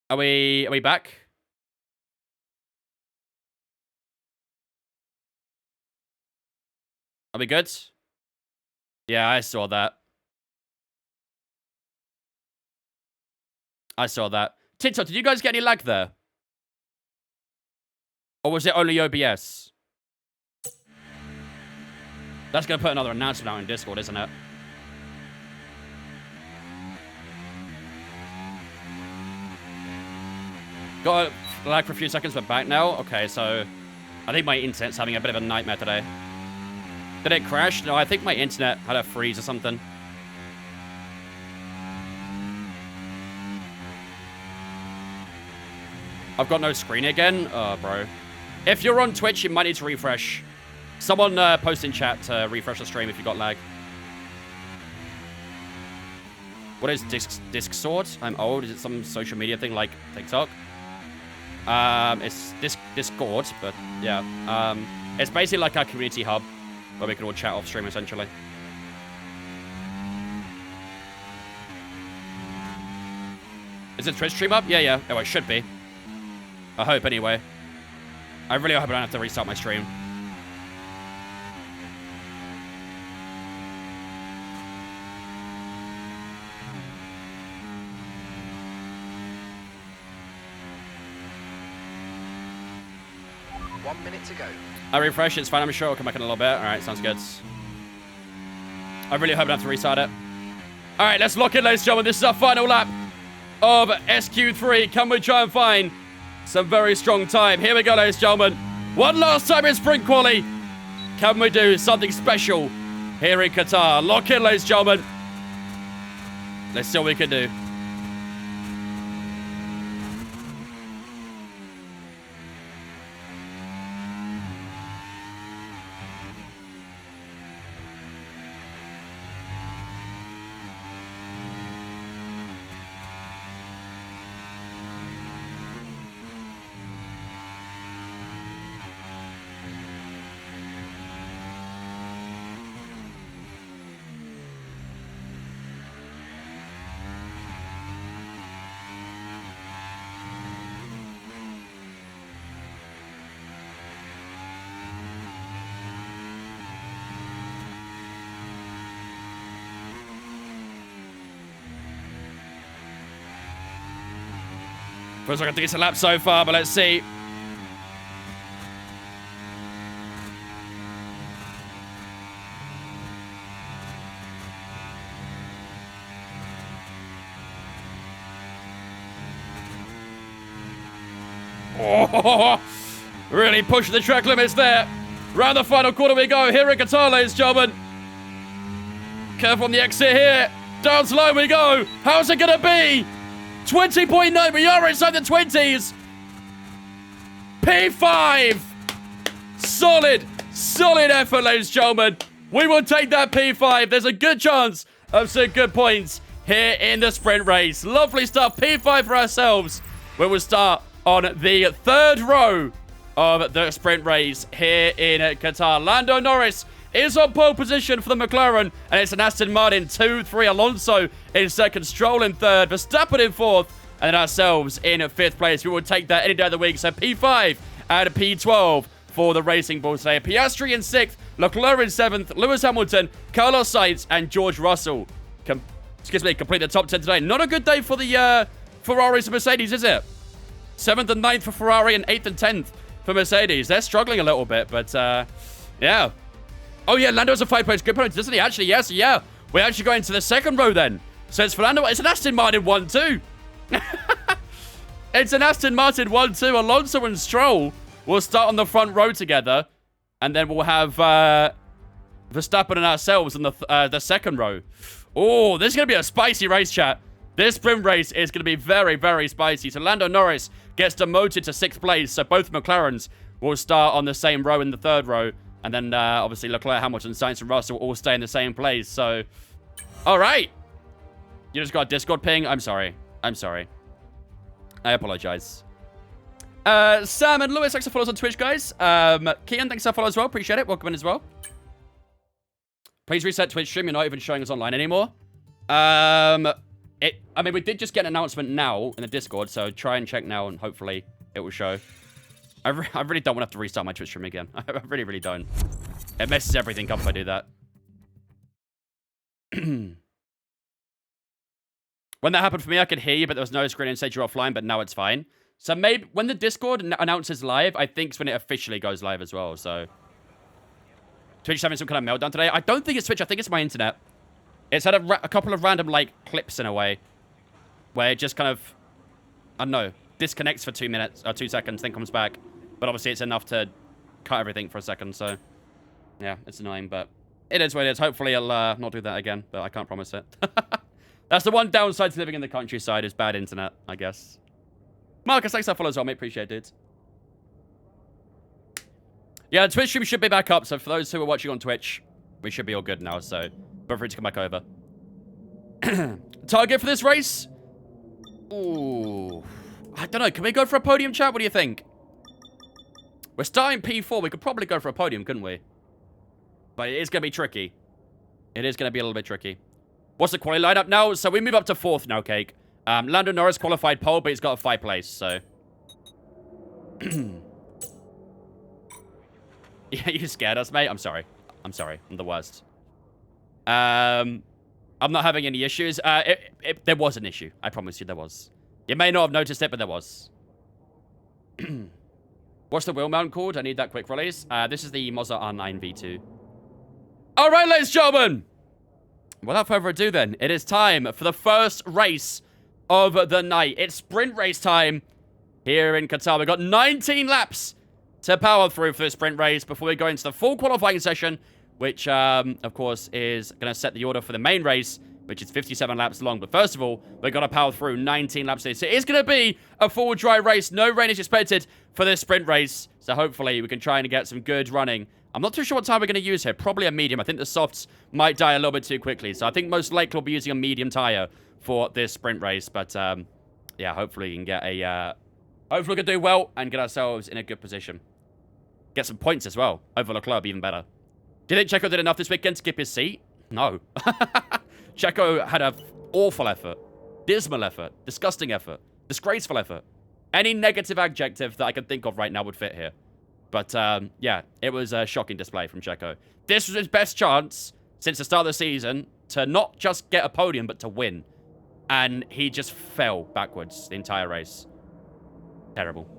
Are we back? Are we good? Yeah, I saw that. I saw that. Tito, did you guys get any lag there? Or was it only OBS? That's going to put another announcement out in Discord, isn't it? Got a lag for a few seconds, but back now? Okay, so I think my internet's having a bit of a nightmare today. Did it crash? No, I think my internet had a freeze or something. I've got no screen again? Oh, bro. If you're on Twitch, you might need to refresh. Someone post in chat to refresh the stream if you got lag. What is Disc Sword? I'm old. Is it some social media thing like TikTok? It's Discord, but yeah. It's basically like our community hub where we can all chat off stream essentially. Is the Twitch stream up? Yeah. Oh, it should be. I hope anyway. I really hope I don't have to restart my stream. One minute to go. I refresh, it's fine, I'm sure it'll come back in a little bit. Alright, sounds good. I really hope I don't have to restart it. Alright, let's lock in, ladies and gentlemen. This is our final lap of SQ3. Can we try and find some very strong time? Here we go, ladies and gentlemen. One last time in sprint quali. Can we do something special here in Qatar? Lock in, ladies and gentlemen. Let's see what we can do. Feels like a decent lap so far, but let's see. Oh, really pushing the track limits there. Round the final quarter we go. Here in Qatar, ladies and gentlemen. Careful on the exit here. Down slow we go. How's it going to be? 20.9, we are inside the 20s. P5. Solid effort, ladies and gentlemen. We will take that P5. There's a good chance of some good points here in the sprint race. Lovely stuff. P5 for ourselves. We will start on the third row of the sprint race here in Qatar. Lando Norris is on pole position for the McLaren, and it's an Aston Martin 2-3. Alonso in second, Stroll in third, Verstappen in fourth, and then ourselves in fifth place. We will take that any day of the week. So P5 and P12 for the Racing Bulls today. Piastri in sixth, Leclerc in seventh, Lewis Hamilton, Carlos Sainz, and George Russell. Complete the top 10 today. Not a good day for the Ferraris and Mercedes, is it? 7th and 9th for Ferrari and 8th and 10th for Mercedes. They're struggling a little bit, but yeah. Oh, yeah, Lando has a 5 points. Good points, doesn't he? Actually, yes, yeah. We're actually going to the second row then. So it's Fernando. It's an Aston Martin 1-2. It's an Aston Martin 1-2. Alonso and Stroll will start on the front row together. And then we'll have Verstappen and ourselves in the second row. Oh, this is going to be a spicy race, chat. This sprint race is going to be very, very spicy. So Lando Norris gets demoted to 6th place. So both McLarens will start on the same row in the third row. And then, obviously, Leclerc, Hamilton, Sainz, and Russell all stay in the same place. So, all right. You just got a Discord ping? I'm sorry. I apologize. Sam and Lewis, thanks for following us on Twitch, guys. Kian, thanks for following as well. Appreciate it. Welcome in as well. Please reset Twitch stream. You're not even showing us online anymore. I mean, we did just get an announcement now in the Discord, so try and check now, and hopefully it will show. I really don't want to have to restart my Twitch stream again. I really, really don't. It messes everything up if I do that. When that happened for me, I could hear you, but there was no screen and said you're offline, but now it's fine. So maybe when the Discord announces live, I think it's when it officially goes live as well, so... Twitch is having some kind of meltdown today. I don't think it's Twitch, I think it's my internet. It's had a couple of random, like, clips in a way. Where it just kind of, I don't know, disconnects for 2 minutes, or 2 seconds, then comes back. But obviously it's enough to cut everything for a second, so... Yeah, it's annoying, but it is what it is. Hopefully it'll not do that again, but I can't promise it. That's the one downside to living in the countryside, is bad internet, I guess. Marcus, thanks for that follow as well, mate. Appreciate it. Yeah, the Twitch stream should be back up, so for those who are watching on Twitch, we should be all good now, so feel free to come back over. Target for this race? Ooh. I don't know. Can we go for a podium, chat? What do you think? We're starting P4. We could probably go for a podium, couldn't we? But it is going to be tricky. It is going to be a little bit tricky. What's the quali lineup now? So we move up to 4th now, Cake. Lando Norris qualified pole, but he's got a 5th place, so... Yeah, you scared us, mate? I'm sorry. I'm sorry. I'm the worst. I'm not having any issues. There was an issue. I promise you there was. You may not have noticed it, but there was. What's the wheel mount called? I need that quick release. This is the Mazda R9 V2. All right, ladies and gentlemen. Without further ado, then, it is time for the first race of the night. It's sprint race time here in Qatar. We've got 19 laps to power through for this sprint race before we go into the full qualifying session, which, of course, is going to set the order for the main race, which is 57 laps long. But first of all, we're going to power through 19 laps. So it is going to be a full dry race. No rain is expected for this sprint race. So hopefully we can try and get some good running. I'm not too sure what time we're going to use here. Probably a medium. I think the softs might die a little bit too quickly. So I think most likely we'll be using a medium tire for this sprint race. But, yeah, hopefully we can get a... hopefully we can do well and get ourselves in a good position. Get some points as well. Over the club, even better. Didn't Checo did enough this weekend to skip his seat? No. Checo had an awful effort. Dismal effort. Disgusting effort. Disgraceful effort. Any negative adjective that I can think of right now would fit here. But, yeah, it was a shocking display from Checo. This was his best chance since the start of the season to not just get a podium, but to win. And he just fell backwards the entire race. Terrible.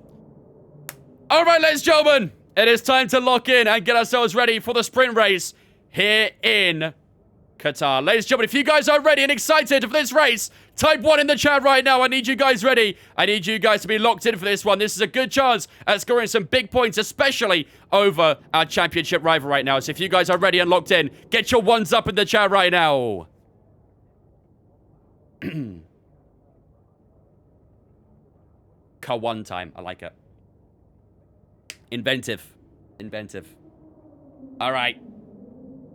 All right, ladies and gentlemen. It is time to lock in and get ourselves ready for the sprint race here in Qatar. Ladies and gentlemen, if you guys are ready and excited for this race, type 1 in the chat right now. I need you guys ready. I need you guys to be locked in for this one. This is a good chance at scoring some big points, especially over our championship rival right now. So if you guys are ready and locked in, get your ones up in the chat right now. Car1 time. I like it. Inventive. Inventive. All right.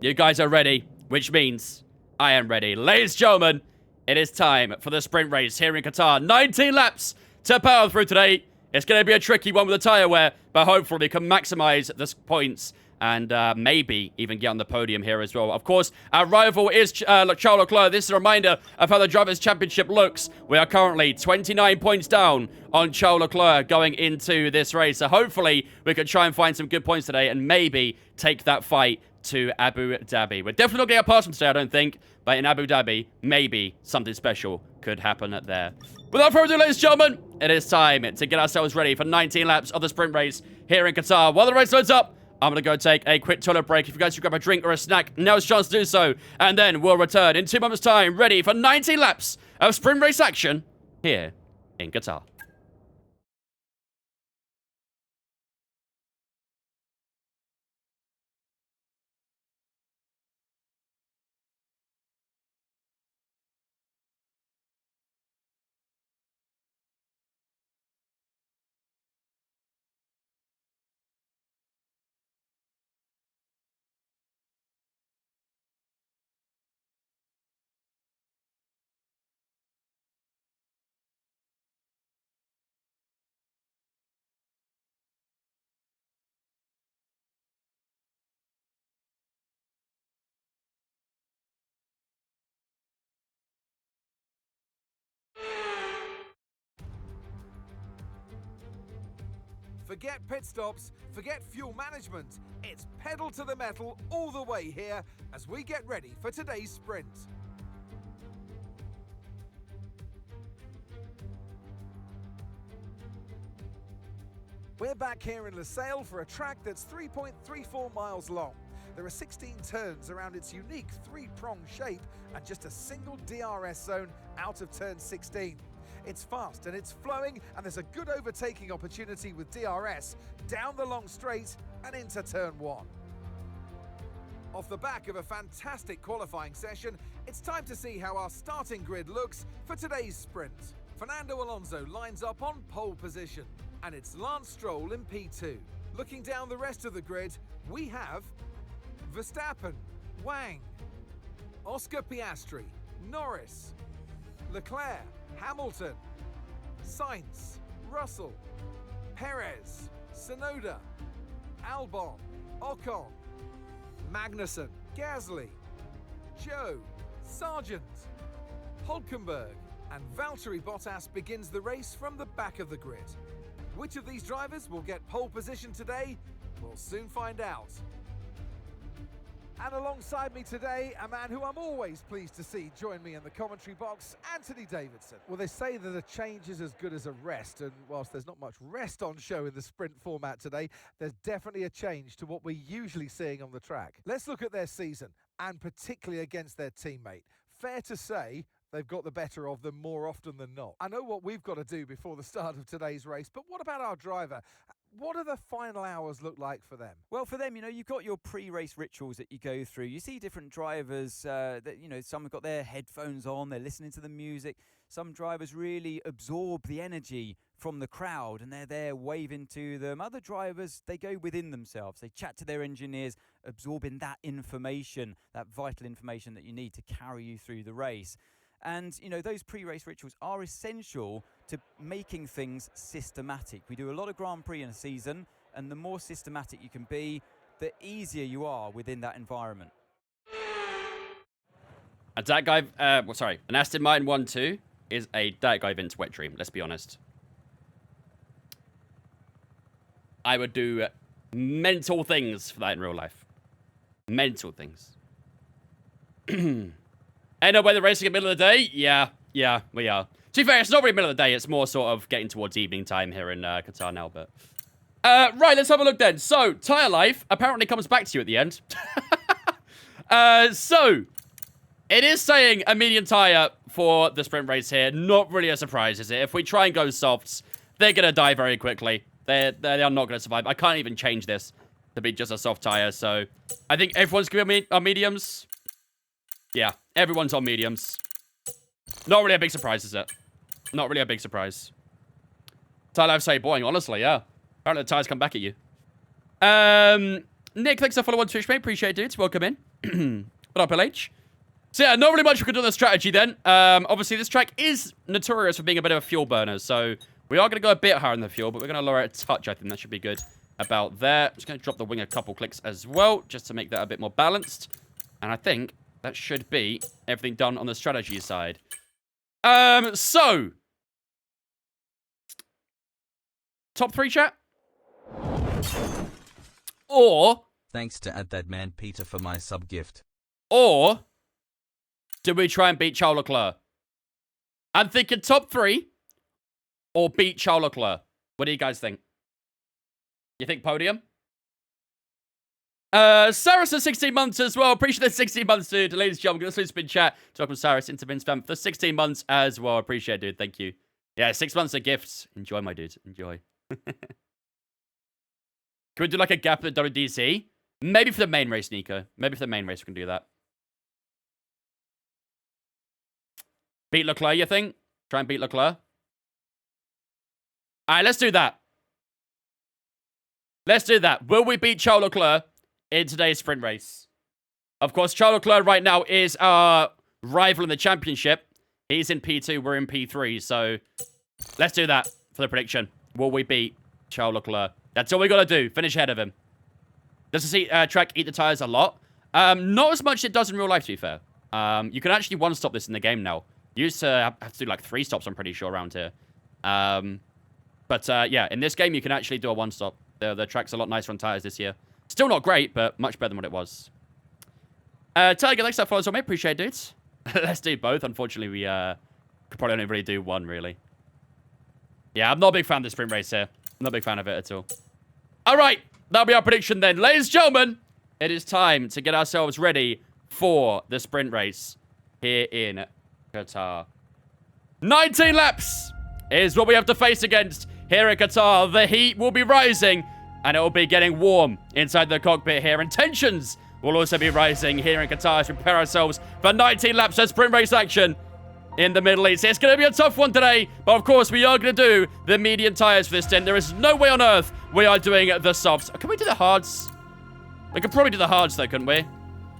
You guys are ready, which means I am ready. Ladies and gentlemen, it is time for the sprint race here in Qatar. 19 laps to power through today. It's going to be a tricky one with the tyre wear, but hopefully we can maximize the points and maybe even get on the podium here as well. Of course, our rival is Charles Leclerc. This is a reminder of how the Drivers' Championship looks. We are currently 29 points down on Charles Leclerc going into this race. So hopefully we can try and find some good points today and maybe take that fight to Abu Dhabi. We're definitely not going to get past him today, I don't think. But in Abu Dhabi, maybe something special could happen there. Without further ado, ladies and gentlemen, it is time to get ourselves ready for 19 laps of the sprint race here in Qatar. While the race loads up, I'm going to go take a quick toilet break. If you guys should grab a drink or a snack, now's a chance to do so. And then we'll return in 2 moments' time, ready for 19 laps of sprint race action here in Qatar. Forget pit stops, forget fuel management. It's pedal to the metal all the way here as we get ready for today's sprint. We're back here in Losail for a track that's 3.34 miles long. There are 16 turns around its unique three-prong shape and just a single DRS zone out of turn 16. It's fast and it's flowing, and there's a good overtaking opportunity with DRS down the long straight and into turn 1. Off the back of a fantastic qualifying session, it's time to see how our starting grid looks for today's sprint. Fernando Alonso lines up on pole position, and it's Lance Stroll in P2. Looking down the rest of the grid, we have Verstappen, Wang, Oscar Piastri, Norris, Leclerc, Hamilton, Sainz, Russell, Perez, Tsunoda, Albon, Ocon, Magnussen, Gasly, Joe, Sargent, Hulkenberg, and Valtteri Bottas begins the race from the back of the grid. Which of these drivers will get pole position today? We'll soon find out. And alongside me today, a man who I'm always pleased to see join me in the commentary box, Anthony Davidson. Well, they say that a change is as good as a rest, and whilst there's not much rest on show in the sprint format today, there's definitely a change to what we're usually seeing on the track. Let's look at their season, and particularly against their teammate. Fair to say, they've got the better of them more often than not. I know what we've got to do before the start of today's race, but what about our driver? What do the final hours look like for them? Well, for them, you've got your pre-race rituals that you go through. You see different drivers that, some have got their headphones on, they're listening to the music. Some drivers really absorb the energy from the crowd and they're there waving to them. Other drivers, they go within themselves. They chat to their engineers, absorbing that information, that vital information that you need to carry you through the race. And, those pre-race rituals are essential to making things systematic. We do a lot of Grand Prix in a season, and the more systematic you can be, the easier you are within that environment. A dirt dive, an Aston Martin 1-2 is a dirt dive into Wet Dream, let's be honest. I would do mental things for that in real life. Mental things. I know when they're racing in the middle of the day. Yeah, we are. To be fair, it's not really middle of the day. It's more sort of getting towards evening time here in Qatar now. But right, let's have a look then. So, tyre life apparently comes back to you at the end. So, it is saying a medium tyre for the sprint race here. Not really a surprise, is it? If we try and go softs, they're going to die very quickly. They are not going to survive. I can't even change this to be just a soft tyre. So, I think everyone's going to be on mediums. Yeah, everyone's on mediums. Not really a big surprise, is it? Not really a big surprise. Tyre life say boring, honestly, yeah. Apparently the tyres come back at you. Nick, thanks for follow on Twitch, mate. Appreciate it, dudes. Welcome in. What up, LH? So yeah, not really much we could do on the strategy then. Obviously, this track is notorious for being a bit of a fuel burner, so we are going to go a bit higher in the fuel, but we're going to lower it a touch. I think that should be good about there. Just going to drop the wing a couple clicks as well, just to make that a bit more balanced. And I think that should be everything done on the strategy side. So. Top 3, chat? Or. Thanks to @thatman Peter for my sub gift. Or. Do we try and beat Charles Leclerc? I'm thinking top 3. Or beat Charles Leclerc. What do you guys think? You think podium? Cyrus for 16 months as well. Appreciate the 16 months, dude. Ladies and gentlemen, let's spin chat. To welcome Cyrus into Vince Fam for 16 months as well. Appreciate it, dude. Thank you. Yeah, 6 months of gifts. Enjoy, my dude. Enjoy. Can we do like a gap at WDC? Maybe for the main race, Nico. Maybe for the main race we can do that. Beat Leclerc, you think? Try and beat Leclerc? Alright, let's do that. Let's do that. Will we beat Charles Leclerc in today's sprint race? Of course, Charles Leclerc right now is our rival in the championship. He's in P2, we're in P3, so let's do that for the prediction. Will we beat Charles Leclerc? That's all we got to do. Finish ahead of him. Does the track eat the tyres a lot? Not as much as it does in real life, to be fair. You can actually one-stop this in the game now. You used to have to do like 3 stops, I'm pretty sure, around here. But yeah, in this game, you can actually do a one-stop. The track's a lot nicer on tires this year. Still not great, but much better than what it was. Tiger, thanks for followers on me. Appreciate it, dudes. Let's do both. Unfortunately, we could probably only really do one, really. Yeah, I'm not a big fan of the sprint race here. I'm not a big fan of it at all. All right, that'll be our prediction then. Ladies and gentlemen, it is time to get ourselves ready for the sprint race here in Qatar. 19 laps is what we have to face against here in Qatar. The heat will be rising, and it will be getting warm inside the cockpit here. And tensions will also be rising here in Qatar as we prepare ourselves for 19 laps of sprint race action in the Middle East. It's going to be a tough one today, but of course we are going to do the medium tires for this stint. There is no way on earth we are doing the softs. Can we do the hards? We could probably do the hards though, couldn't we?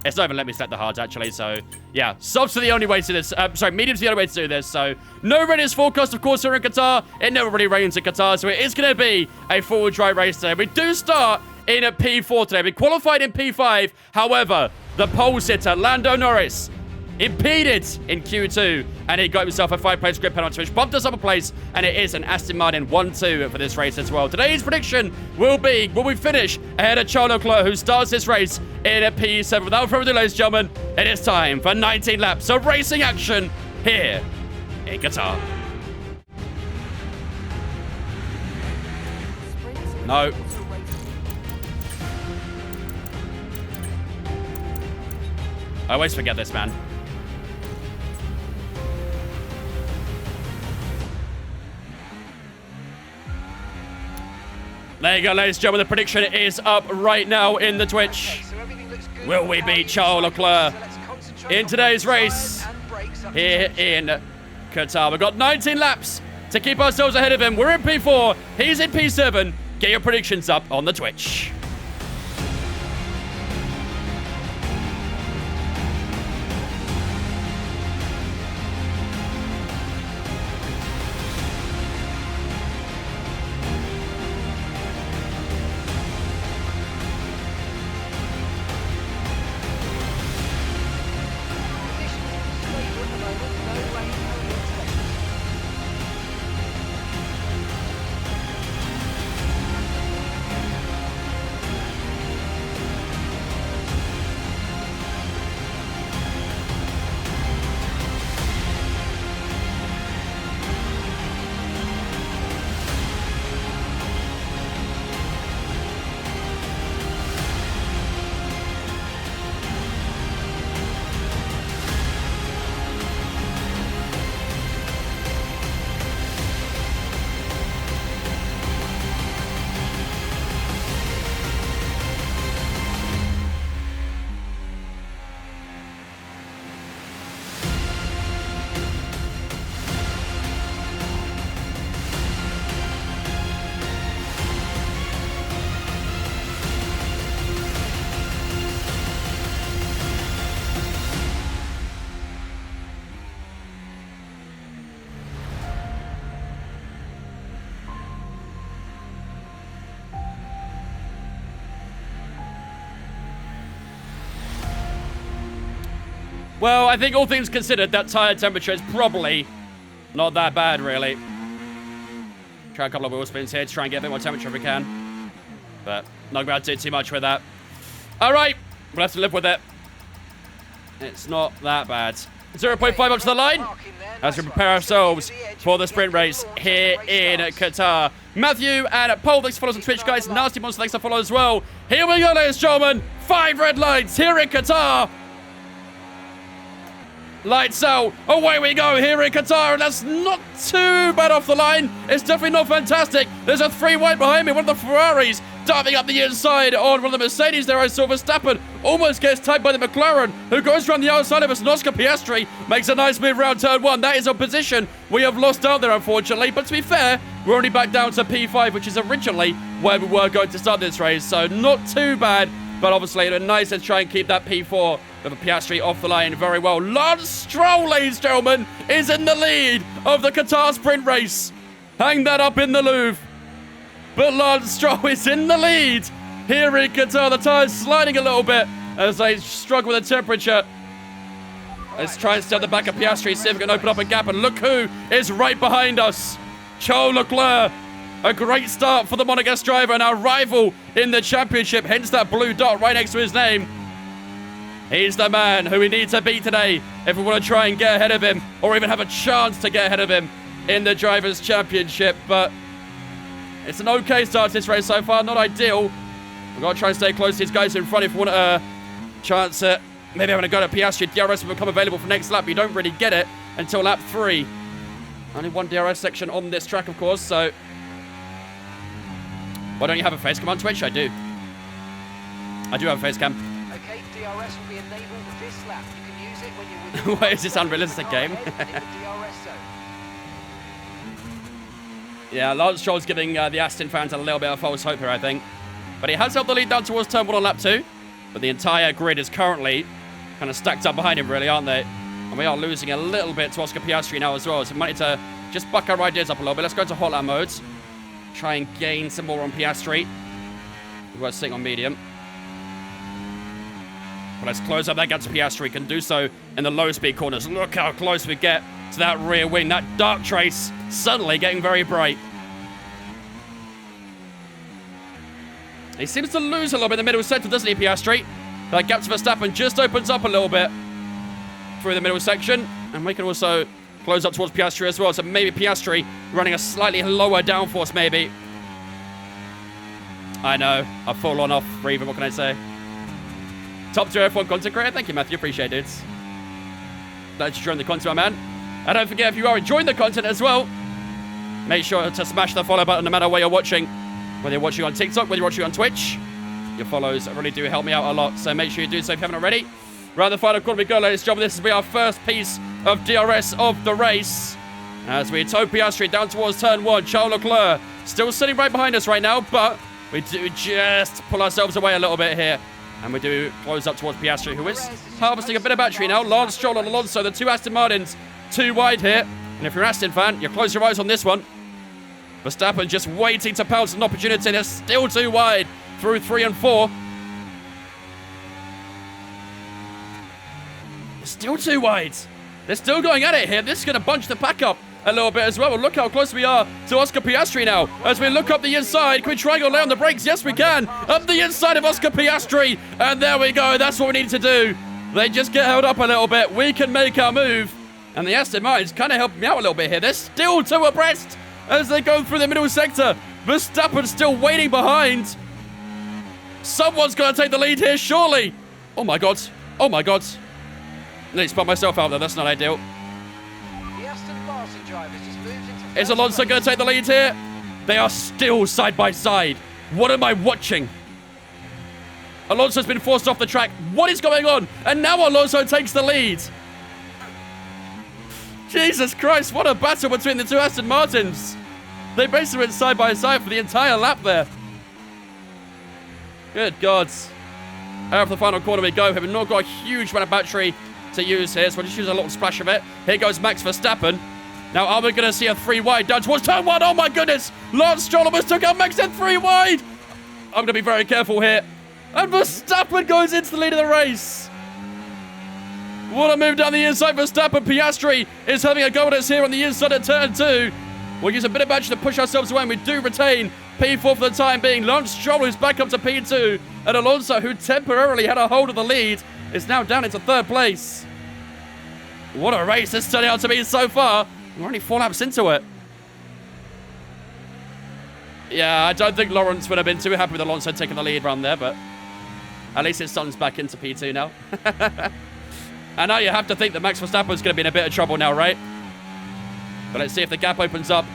It's not even let me select the hards actually, so yeah. Softs are the only way to do this. Sorry, medium's the only way to do this, so no readiness forecast, of course, here in Qatar. It never really rains in Qatar, so it is going to be a full dry race today. We do start in a P4 today. We qualified in P5. However, the pole sitter, Lando Norris, impeded in Q2, and he got himself a 5-place grid penalty, which bumped us up a place, and it is an Aston Martin 1-2 for this race as well. Today's prediction will be, will we finish ahead of Charles Leclerc, who starts this race in a P7. Without further ado, ladies and gentlemen, it is time for 19 laps of racing action here in Qatar. No. I always forget this, man. There you go, ladies and gentlemen. The prediction is up right now in the Twitch. Will we beat Charles Leclerc in today's race here in Qatar? We've got 19 laps to keep ourselves ahead of him. We're in P4. He's in P7. Get your predictions up on the Twitch. Well, I think all things considered, that tire temperature is probably not that bad, really. Try a couple of wheel spins here to try and get a bit more temperature if we can. But not going to do too much with that. All right, we'll have to live with it. It's not that bad. 0.5 up to the line as we prepare ourselves for the sprint race here in Qatar. Matthew and Paul, thanks for following us on Twitch, guys. Nasty Monster, thanks for following as well. Here we go, ladies and gentlemen. 5 red lights here in Qatar. Lights out. Away we go here in Qatar, and that's not too bad off the line. It's definitely not fantastic. There's a 3 wide behind me. One of the Ferraris diving up the inside on one of the Mercedes there. I saw Verstappen almost gets tied by the McLaren, who goes around the outside of us. And Oscar Piastri makes a nice move around turn 1. That is a position we have lost out there, unfortunately. But to be fair, we're only back down to P5, which is originally where we were going to start this race. So not too bad, but obviously it's nice to try and keep that P4 with a Piastri off the line very well. Lance Stroll, ladies and gentlemen, is in the lead of the Qatar sprint race. Hang that up in the Louvre. But Lance Stroll is in the lead here in Qatar. The tyres sliding a little bit as they struggle with the temperature. Let's try and stay at the back of Piastri, see if we can open up a gap. And look who is right behind us. Charles Leclerc A great start for the Monegasque driver and our rival in the championship, hence that blue dot right next to his name. He's the man who we need to beat today if we want to try and get ahead of him, or even have a chance to get ahead of him in the Drivers' Championship. But it's an okay start to this race so far, not ideal. We've got to try and stay close to these guys in front if we want a chance at maybe having a go at Piastri. DRS will become available for next lap. You don't really get it until lap 3. Only one DRS section on this track, of course, so... Why don't you have a face cam on Twitch? I do. I do have a face cam. Okay, DRS will be enabled this lap. You can use it when you're Why is this unrealistic game? Yeah, Lance Stroll's giving the Aston fans a little bit of false hope here, I think. But he has held the lead down towards turn 1 on lap 2. But the entire grid is currently kind of stacked up behind him, really, aren't they? And we are losing a little bit to Oscar Piastri now as well. So we might need to just buck our ideas up a little bit. Let's go into hot lap modes. Try and gain some more on Piastri. We're sitting on medium. But let's close up that gap to Piastri. Can do so in the low speed corners. Look how close we get to that rear wing. That dark trace suddenly getting very bright. He seems to lose a little bit in the middle sector, doesn't he, Piastri? That gap to Verstappen just opens up a little bit through the middle section. And we can also close up towards Piastri as well. So maybe Piastri running a slightly lower downforce, maybe. I know. I've fallen off for even. What can I say? Top tier F1 content creator. Thank you, Matthew. Appreciate it. Glad you joined the content, my man. And don't forget, if you are enjoying the content as well, make sure to smash the follow button no matter where you're watching. Whether you're watching on TikTok, whether you're watching on Twitch. Your follows really do help me out a lot. So make sure you do so if you haven't already. Round the final corner we go, ladies and gentlemen. This will be our first piece of DRS of the race. As we tow Piastri down towards turn 1. Charles Leclerc still sitting right behind us right now, but we do just pull ourselves away a little bit here. And we do close up towards Piastri, who is harvesting a bit of battery now. Lance Stroll and Alonso, the two Aston Martins, too wide here. And if you're an Aston fan, you close your eyes on this one. Verstappen just waiting to pounce an opportunity. They're still too wide through 3 and 4. Still too wide. They're still going at it here. This is going to bunch the pack up a little bit as well. Well, look how close we are to Oscar Piastri now. As we look up the inside, can we try and go lay on the brakes? Yes, we can. Up the inside of Oscar Piastri. And there we go. That's what we need to do. They just get held up a little bit. We can make our move. And the Aston Martins kind of helped me out a little bit here. They're still two abreast as they go through the middle sector. Verstappen still waiting behind. Someone's going to take the lead here, surely. Oh, my God. Oh, my God. I need to spot myself out there. That's not ideal. The Aston Martin drivers just moved into Is Alonso going to take the lead here? They are still side by side. What am I watching? Alonso's been forced off the track. What is going on? And now Alonso takes the lead. Jesus Christ, what a battle between the two Aston Martins. They basically went side by side for the entire lap there. Good God. Out of the final corner we go. We've not got a huge amount of battery to use here, so we'll just use a little splash of it. Here goes Max Verstappen. Now, are we going to see a 3 wide down towards turn 1? Oh, my goodness. Lance Stroll almost took out Max in 3 wide. I'm going to be very careful here. And Verstappen goes into the lead of the race. What a move down the inside. Verstappen. Piastri is having a go at us here on the inside of turn 2. We'll use a bit of battery to push ourselves away, and we do retain P4 for the time being. Lance Stroll is back up to P2. And Alonso, who temporarily had a hold of the lead, is now down into 3rd place. What a race this turned out to be so far. We're only 4 laps into it. Yeah, I don't think Lawrence would have been too happy with Alonso taking the lead run there, but at least his son's back into P2 now. And now you have to think that Max Verstappen's going to be in a bit of trouble now, right? But let's see if the gap opens up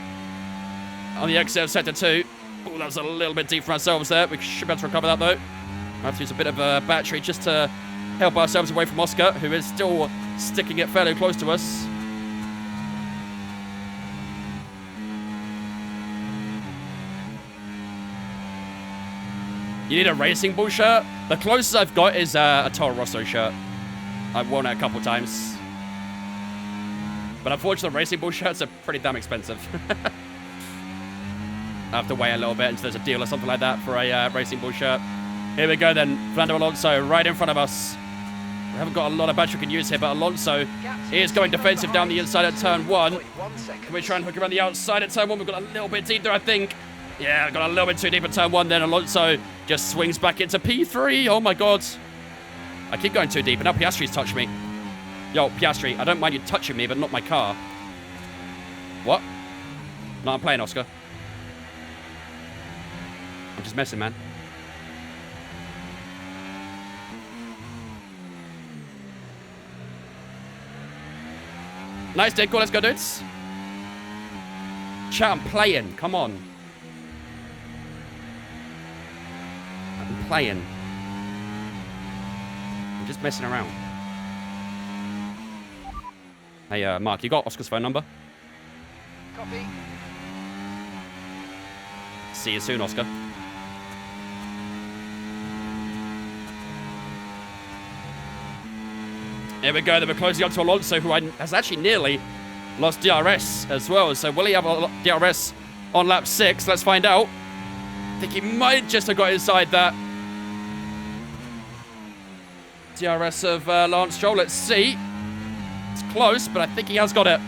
on the exit of Sector 2. Oh, that was a little bit deep for ourselves there. We should be able to recover that, though. I have to use a bit of battery just to help ourselves away from Oscar, who is still sticking it fairly close to us. You need a Racing Bull shirt? The closest I've got is a Toro Rosso shirt. I've worn it a couple times. But unfortunately, Racing Bull shirts are pretty damn expensive. I have to wait a little bit until there's a deal or something like that for a Racing Bull shirt. Here we go then. Fernando Alonso right in front of us. We haven't got a lot of battery we can use here, but Alonso is going defensive down the inside at turn 1. Can we try and hook around the outside at turn 1? We've got a little bit deep there, I think. Yeah, got a little bit too deep at turn 1 then. Alonso just swings back into P3. Oh, my God. I keep going too deep, and now Piastri's touched me. Yo, Piastri, I don't mind you touching me, but not my car. What? No, I'm playing, Oscar. I'm just messing, man. Nice, Dick. Let's go, dudes. Chat, I'm playing. Come on. I'm playing. I'm just messing around. Hey, Mark, you got Oscar's phone number? Copy. See you soon, Oscar. Here we go. Then we're closing up to Alonso, who has actually nearly lost DRS as well. So will he have a DRS on lap 6? Let's find out. I think he might just have got inside that DRS of Lance Stroll. Let's see. It's close, but I think he has got it.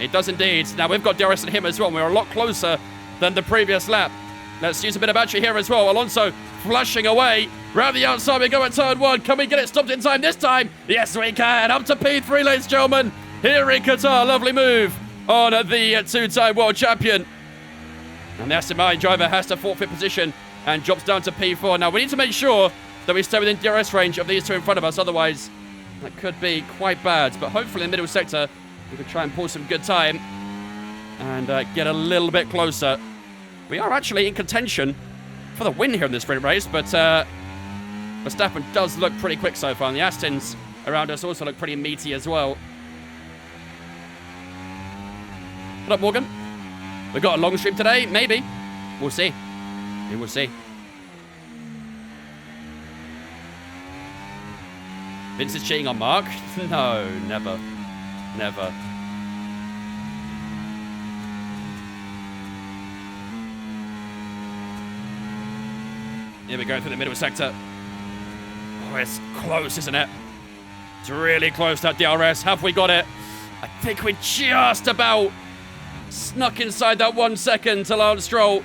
It does indeed. Now we've got DRS on him as well. We're a lot closer than the previous lap. Let's use a bit of battery here as well. Alonso flashing away. Round the outside we go at turn 1. Can we get it stopped in time this time? Yes, we can. Up to P3, ladies and gentlemen. Here in Qatar. Lovely move on the two-time world champion. And the Aston Martin driver has to forfeit position and drops down to P4. Now we need to make sure that we stay within DRS range of these two in front of us. Otherwise, that could be quite bad. But hopefully in the middle sector, we can try and pull some good time and get a little bit closer. We are actually in contention for the win here in this sprint race, but Verstappen does look pretty quick so far, and the Astons around us also look pretty meaty as well. What up, Morgan? We got a long stream today? Maybe. We'll see. We will see. Vince is cheating on Mark? No, never. Never. Here we go through the middle sector. Oh, it's close, isn't it? It's really close, that DRS. Have we got it? I think we just about snuck inside that 1 second to Lance Stroll.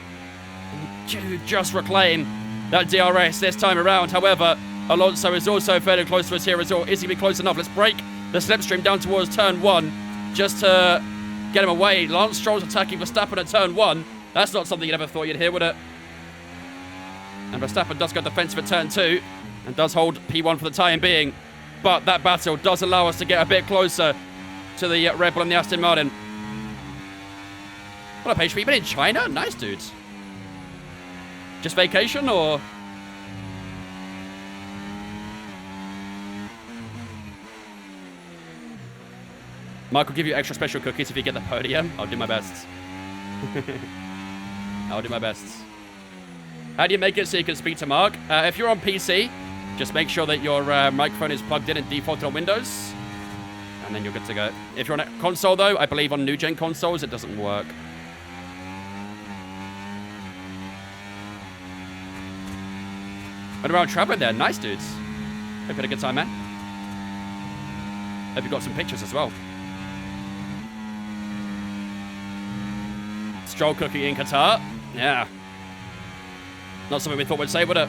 Just reclaim that DRS this time around. However, Alonso is also fairly close to us here as well. Is he be close enough? Let's break the slipstream down towards turn 1 just to get him away. Lance Stroll's attacking Verstappen at turn 1. That's not something you ever thought you'd hear, would it? And Verstappen does go defensive at turn 2 and does hold P1 for the time being. But that battle does allow us to get a bit closer to the Red Bull and the Aston Martin. What up, HP? You been in China? Nice, dudes. Just vacation, or? Mark will give you extra special cookies if you get the podium. I'll do my best. I'll do my best. How do you make it so you can speak to Mark? If you're on PC, just make sure that your microphone is plugged in and defaulted on Windows. And then you're good to go. If you're on a console, though, I believe on new-gen consoles, it doesn't work. Went around traveling there. Nice, dudes. Hope you had a good time, man. Hope you got some pictures as well. Stroll cookie in Qatar. Yeah. Not something we thought we'd say, would it?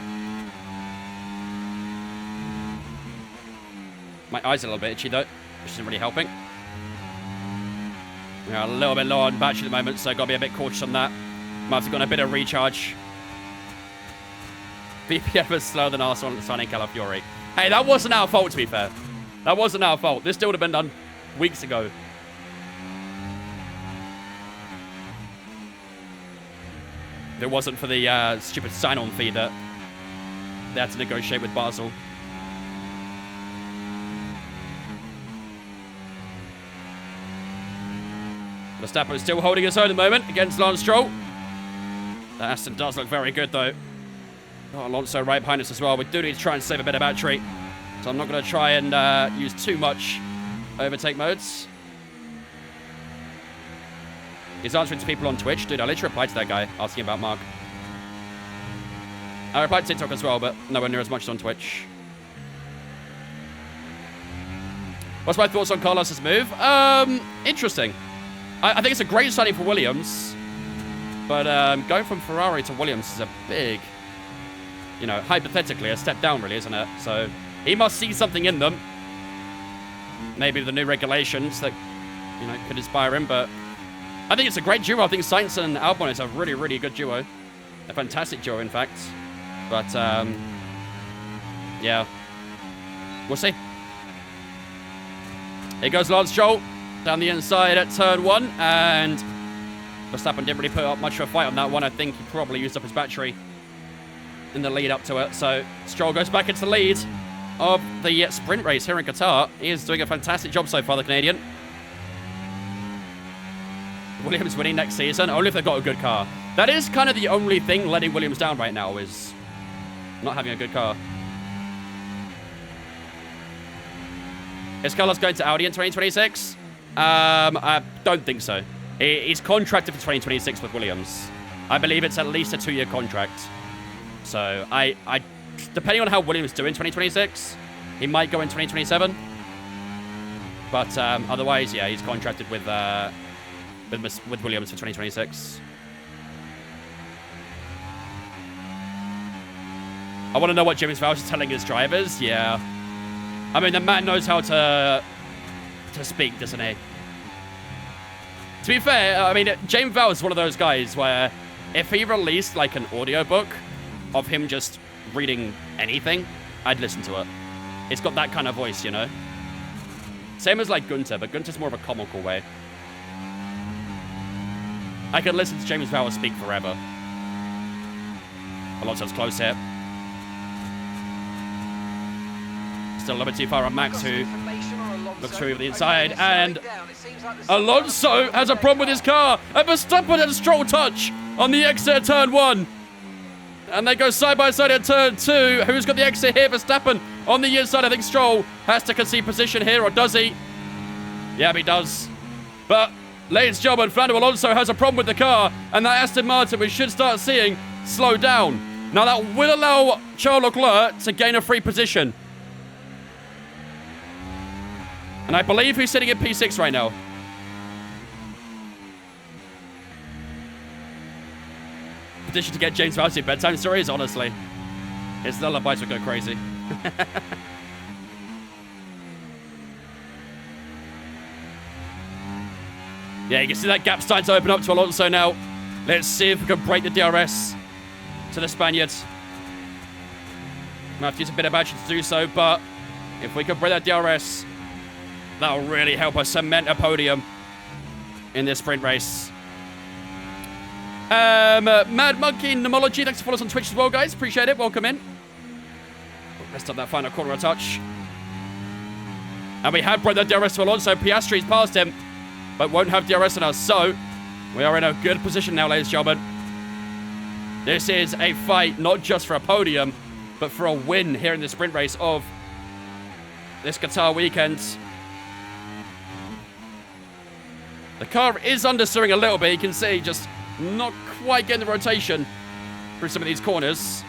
My eyes are a little bit itchy, though, which isn't really helping. We are a little bit low on battery at the moment, so got to be a bit cautious on that. Might have to go on a bit of recharge. BPM was slower than us on signing Calafiori. Hey, that wasn't our fault, to be fair. That wasn't our fault. This deal would have been done weeks ago. If it wasn't for the stupid sign-on fee that they had to negotiate with Basel. Verstappen is still holding his own at the moment against Lance Stroll. The Aston does look very good, though. Oh, Alonso right behind us as well. We do need to try and save a bit of battery. So I'm not going to try and use too much overtake modes. He's answering to people on Twitch. Dude, I literally replied to that guy asking about Mark. I replied to TikTok as well, but nowhere near as much as on Twitch. What's my thoughts on Carlos's move? Interesting. I think it's a great signing for Williams. But going from Ferrari to Williams is a big, you know, hypothetically, a step down, really, isn't it? So he must see something in them. Maybe the new regulations that, you know, could inspire him. But I think it's a great duo. I think Sainz and Albon is a really, really good duo. A fantastic duo, in fact. But, yeah. We'll see. Here goes Lance Stroll down the inside at turn 1. And Verstappen didn't really put up much of a fight on that one. I think he probably used up his battery in the lead up to it. So Stroll goes back into the lead of the sprint race here in Qatar. He is doing a fantastic job so far, the Canadian. Williams winning next season, only if they've got a good car. That is kind of the only thing letting Williams down right now, is not having a good car. Is Carlos going to Audi in 2026? I don't think so. He's contracted for 2026 with Williams. I believe it's at least a 2-year contract. So I depending on how Williams do in 2026, he might go in 2027. But otherwise, yeah, he's contracted with Williams for 2026. I want to know what James Vowles is telling his drivers. Yeah. I mean, the man knows how to speak, doesn't he? To be fair, I mean, James Vowles is one of those guys where if he released, like, an audiobook of him just reading anything, I'd listen to it. It's got that kind of voice, you know? Same as, like, Gunter, but Gunter's more of a comical way. I could listen to James Vowles speak forever. Alonso's close here. Still a little bit too far on Max, who looks through the inside. And Alonso has a problem with his car. And Verstappen had a Stroll touch on the exit at turn 1. And they go side by side at turn 2. Who's got the exit here? Verstappen on the inside. I think Stroll has to concede position here, or does he? Yeah, he does. But ladies and gentlemen, Fernando Alonso has a problem with the car, and that Aston Martin we should start seeing slow down. Now that will allow Charles Leclerc to gain a free position. And I believe he's sitting at P6 right now. Petition to get James Vowles bedtime stories, honestly. His lullabies would go crazy. Yeah, you can see that gap starting to open up to Alonso now. Let's see if we can break the DRS to the Spaniards. Might have to use a bit of action to do so, but if we can break that DRS, that'll really help us cement a podium in this sprint race. Mad Monkey Nomology, thanks for following us on Twitch as well, guys. Appreciate it. Welcome in. Messed up that final corner a touch. And we have broke that DRS to Alonso. Piastri's passed him, but won't have DRS on us. So we are in a good position now, ladies and gentlemen. This is a fight not just for a podium, but for a win here in the sprint race of this Qatar weekend. The car is understeering a little bit. You can see just not quite getting the rotation through some of these corners.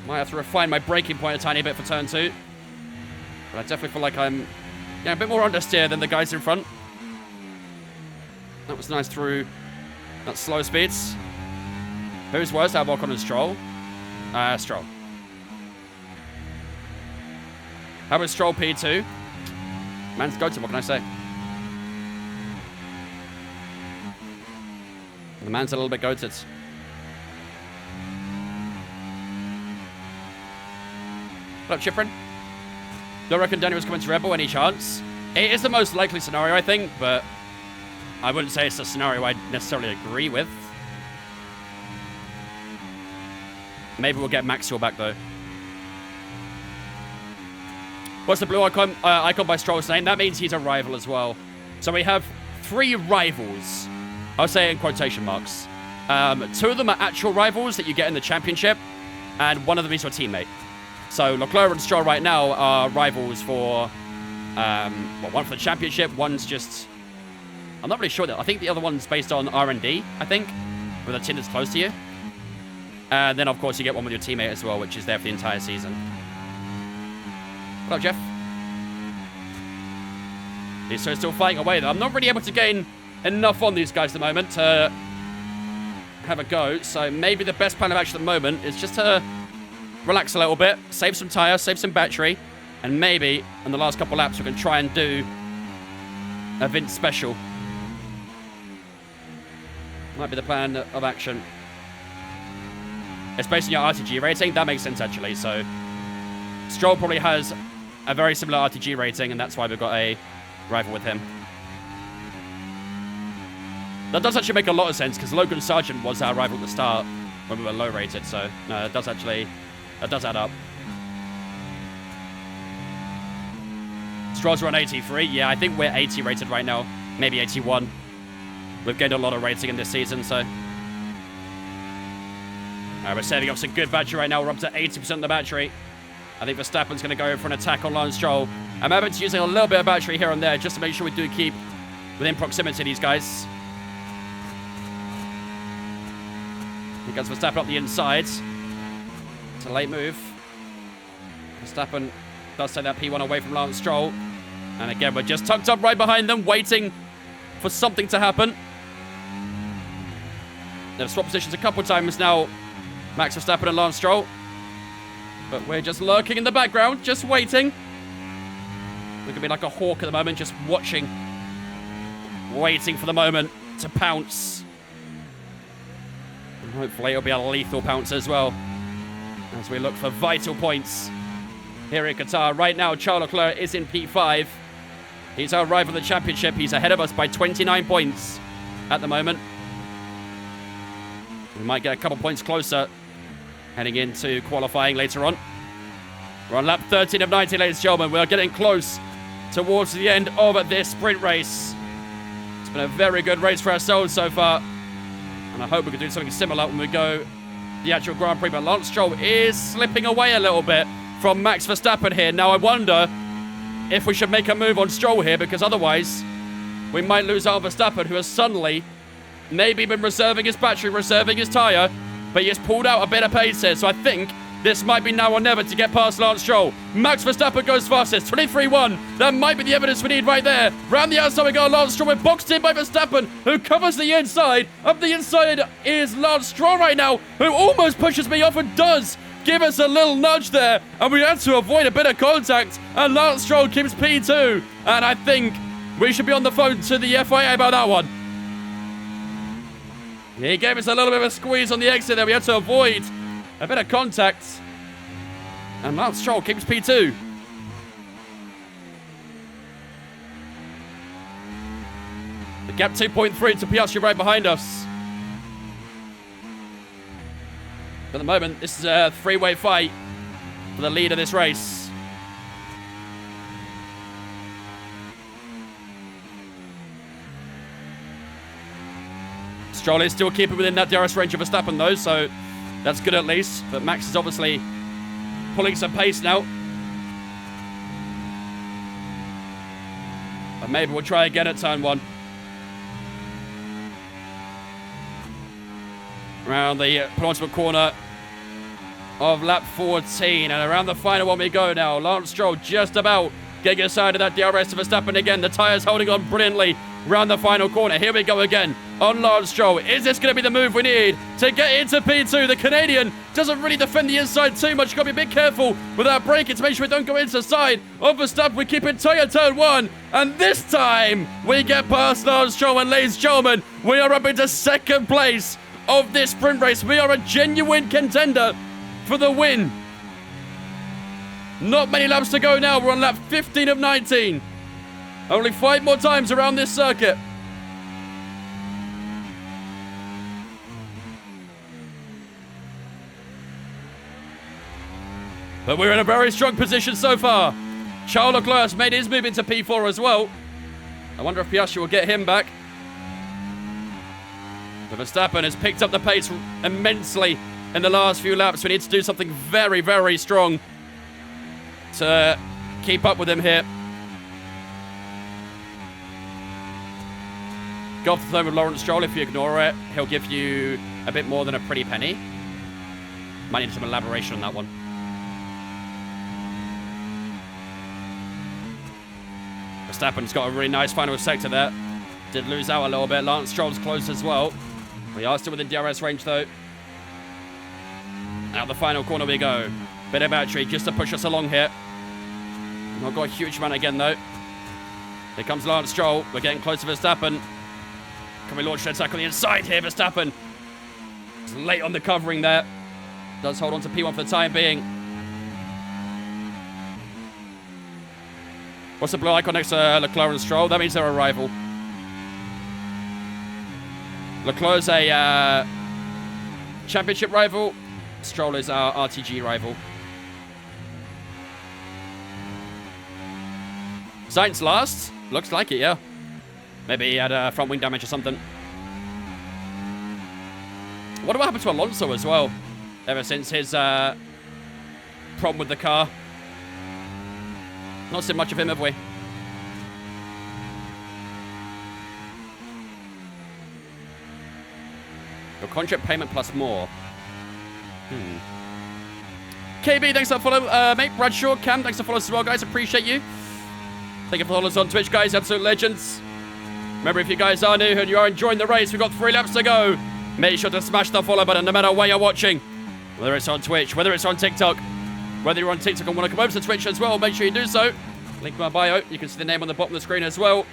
Might have to refine my braking point a tiny bit for turn 2. But I definitely feel like I'm a bit more understeer than the guys in front. That was nice through that slow speeds. Who's worse, Albon and Stroll? Stroll. How about Stroll P2? Man's go-to, what can I say? The man's a little bit goated. What up, Chiprin? Don't reckon Daniel's coming to Red Bull, any chance? It is the most likely scenario, I think, but I wouldn't say it's a scenario I'd necessarily agree with. Maybe we'll get Maxwell back, though. What's the blue icon? Icon by Stroll's name? That means he's a rival as well. So we have 3 rivals. I'll say in quotation marks. 2 of them are actual rivals that you get in the championship, and 1 of them is your teammate. So Leclerc and Stroll right now are rivals for, one for the championship, one's just, I'm not really sure that. I think the other one's based on R&D, I think, with a team that's close to you. And then, of course, you get one with your teammate as well, which is there for the entire season. Hello, Jeff. He's still fighting away, though. I'm not really able to gain enough on these guys at the moment to have a go. So maybe the best plan of action at the moment is just to relax a little bit, save some tyre, save some battery, and maybe in the last couple laps we can try and do a Vince special. Might be the plan of action. It's based on your RTG rating. That makes sense, actually. So Stroll probably has a very similar RTG rating, and that's why we've got a rival with him. That does actually make a lot of sense, because Logan Sargent was our rival at the start when we were low rated. So no, it does actually, that does add up. Stroll's around 83. Yeah, I think we're 80 rated right now. Maybe 81. We've gained a lot of rating in this season, so. Alright, we're saving up some good battery right now. We're up to 80% of the battery. I think Verstappen's going to go for an attack on Lance Stroll. I'm open to using a little bit of battery here and there just to make sure we do keep within proximity these guys. He gets Verstappen up the inside. It's a late move. Verstappen does take that P1 away from Lance Stroll. And again, we're just tucked up right behind them, waiting for something to happen. They've swapped positions a couple times now, Max Verstappen and Lance Stroll. But we're just lurking in the background, just waiting. Look at me like a hawk at the moment, just watching. Waiting for the moment to pounce. And hopefully it'll be a lethal pounce as well, as we look for vital points here in Qatar. Right now, Charles Leclerc is in P5. He's our rival in the championship. He's ahead of us by 29 points at the moment. We might get a couple points closer heading into qualifying later on. We're on lap 13 of 90, ladies and gentlemen. We're getting close towards the end of this sprint race. It's been a very good race for ourselves so far, and I hope we can do something similar when we go the actual Grand Prix. But Lance Stroll is slipping away a little bit from Max Verstappen here. Now I wonder if we should make a move on Stroll here, because otherwise we might lose out on Verstappen, who has suddenly maybe been reserving his battery, reserving his tyre, but he has pulled out a bit of pace here. So I think this might be now or never to get past Lance Stroll. Max Verstappen goes fastest, 23.1. That might be the evidence we need right there. Round the outside we go, Lance Stroll. We're boxed in by Verstappen, who covers the inside. Up the inside is Lance Stroll right now, who almost pushes me off and does give us a little nudge there. And we had to avoid a bit of contact. And Lance Stroll keeps P2. And I think we should be on the phone to the FIA about that one. He gave us a little bit of a squeeze on the exit there. We had to avoid a bit of contact. And Lance Stroll keeps P2. The gap 2.3 to Piastri right behind us. At the moment, this is a three-way fight for the lead of this race. Stroll is still keeping within that DRS range of Verstappen though, so that's good at least. But Max is obviously pulling some pace now. But maybe we'll try again at turn 1. Around the penultimate corner of lap 14, and around the final one we go now. Lance Stroll just about getting aside of that DRS to Verstappen again. The tyres holding on brilliantly round the final corner. Here we go again on Lance Stroll. Is this going to be the move we need to get into P2? The Canadian doesn't really defend the inside too much. You've got to be a bit careful with our braking to make sure we don't go into the side of Verstappen. We keep it tight at turn 1, and this time we get past Lance Stroll, and ladies and gentlemen, we are up into second place of this sprint race. We are a genuine contender for the win. Not many laps to go now. We're on lap 15 of 19. Only 5 more times around this circuit. But we're in a very strong position so far. Charles Leclerc has made his move into P4 as well. I wonder if Piastri will get him back. But Verstappen has picked up the pace immensely in the last few laps. We need to do something very, very strong to keep up with him here. Go off the phone with Lawrence Stroll. If you ignore it, he'll give you a bit more than a pretty penny. Might need some elaboration on that one. Verstappen's got a really nice final sector there. Did lose out a little bit. Lance Stroll's close as well. We are still within DRS range, though. Out the final corner we go. Bit of battery just to push us along here. Not got a huge amount again, though. Here comes Lance Stroll. We're getting close to Verstappen. Can we launch an attack on the inside here, Verstappen? It's late on the covering there. Does hold on to P1 for the time being. What's the blue icon next to Leclerc and Stroll? That means they're a rival. Leclerc's a championship rival. Stroll is our RTG rival. Sainz last. Looks like it, yeah. Maybe he had front wing damage or something. What happened to Alonso as well? Ever since his problem with the car. Not seen much of him, have we? Your contract payment plus more. KB, thanks for follow, mate. Bradshaw, Cam, thanks for following as well, guys. Appreciate you. Thank you for following us on Twitch, guys. Absolute legends. Remember, if you guys are new and you are enjoying the race, we've got 3 laps to go. Make sure to smash the follow button no matter where you're watching. Whether it's on Twitch, whether it's on TikTok, whether you're on TikTok and want to come over to Twitch as well, make sure you do so. Link in my bio. You can see the name on the bottom of the screen as well.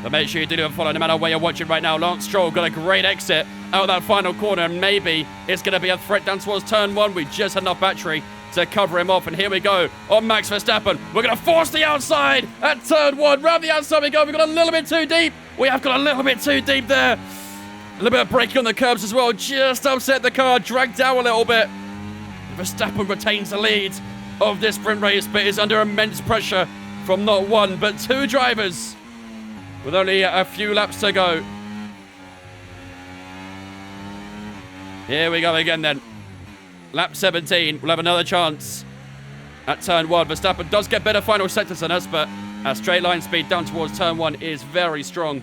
But make sure you do a follow no matter where you're watching right now. Lance Stroll got a great exit out of that final corner, and maybe it's going to be a threat down towards turn 1. We just had enough battery to cover him off, and here we go on Max Verstappen. We're going to force the outside at turn 1. Round the outside we go. We've got a little bit too deep. We have got a little bit too deep there. A little bit of braking on the curbs as well. Just upset the car, dragged down a little bit. Verstappen retains the lead of this sprint race, but is under immense pressure from not 1, but 2 drivers with only a few laps to go. Here we go again then. Lap 17, we'll have another chance at turn 1. Verstappen does get better final sectors than us, but our straight line speed down towards turn 1 is very strong.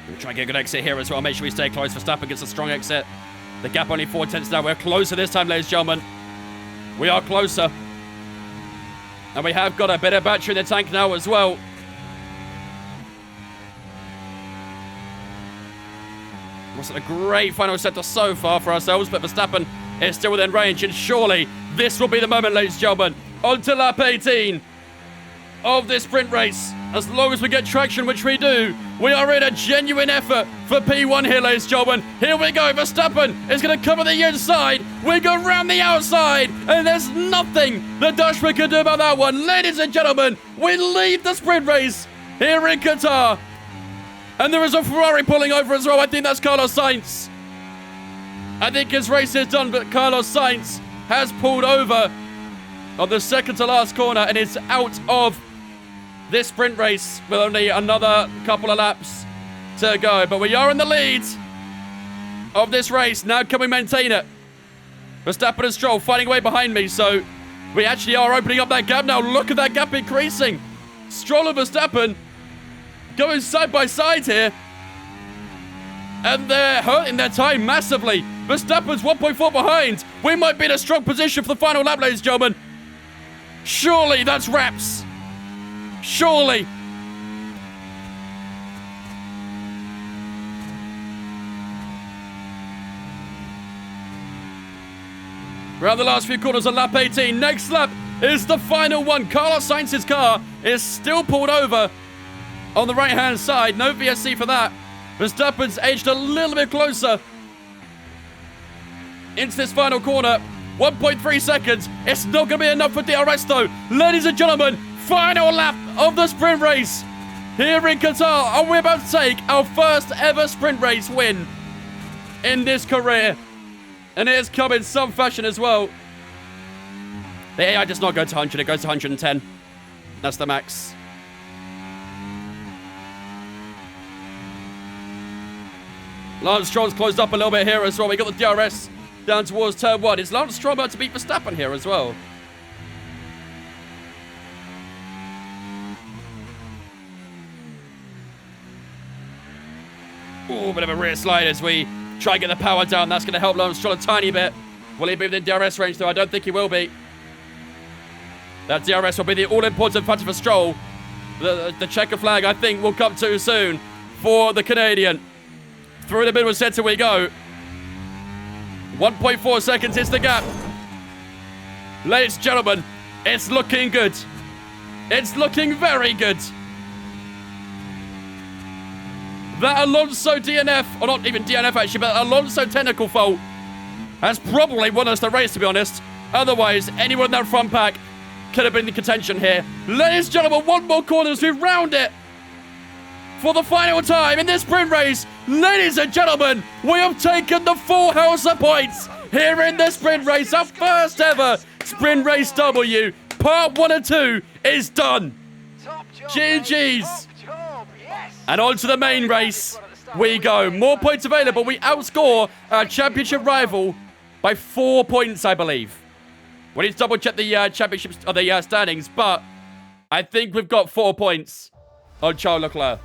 We'll try and get a good exit here as well. Make sure we stay close. Verstappen gets a strong exit. The gap only 4 tenths now. We're closer this time, ladies and gentlemen. We are closer. And we have got a bit of battery in the tank now as well. Wasn't a great final sector so far for ourselves, but Verstappen is still within range, and surely this will be the moment, ladies and gentlemen. On to lap 18 of this sprint race. As long as we get traction, which we do, we are in a genuine effort for P1 here, ladies and gentlemen. Here we go. Verstappen is going to cover the inside. We go round the outside, and there's nothing the Dutchman can do about that one. Ladies and gentlemen, we lead the sprint race here in Qatar. And there is a Ferrari pulling over as well. I think that's Carlos Sainz. I think his race is done, but Carlos Sainz has pulled over on the second to last corner and is out of this sprint race with only another couple of laps to go. But we are in the lead of this race. Now can we maintain it? Verstappen and Stroll fighting away behind me, so we actually are opening up that gap now. Look at that gap increasing. Stroll and Verstappen going side by side here, and they're hurting their time massively. Verstappen's 1.4 behind. We might be in a strong position for the final lap, ladies and gentlemen. Surely that's wraps. Surely. Around the last few corners of lap 18. Next lap is the final one. Carlos Sainz's car is still pulled over on the right-hand side. No VSC for that. Verstappen's edged a little bit closer into this final corner. 1.3 seconds. It's not going to be enough for DRS though. Ladies and gentlemen, final lap of the sprint race here in Qatar. And we're about to take our first ever sprint race win in this career. And it has come in some fashion as well. The AI does not go to 100. It goes to 110. That's the max. Lance Stroll's closed up a little bit here as well. We got the DRS down towards turn 1. Is Lance Stroll about to beat Verstappen here as well? Oh, bit of a rear slide as we Try and get the power down. That's going to help Lance Stroll a tiny bit. Will he be within DRS range, though? I don't think he will be. That DRS will be the all-important factor for Stroll. The checker flag, I think, will come too soon for the Canadian. Through the middle center we go. 1.4 seconds is the gap. Ladies and gentlemen, it's looking good. It's looking very good. That Alonso DNF, or not even DNF actually, but Alonso technical fault has probably won us the race, to be honest. Otherwise, anyone in that front pack could have been in contention here. Ladies and gentlemen, one more corner as we round it for the final time in this sprint race. Ladies and gentlemen, we have taken the full house of points here in this sprint race. Our first ever sprint race W. Part 1 and 2 is done. GG's. And on to the main race we go. More points available. We outscore our championship rival by 4 points, I believe. We need to double check the championships or the standings, but I think we've got 4 points on Charles Leclerc.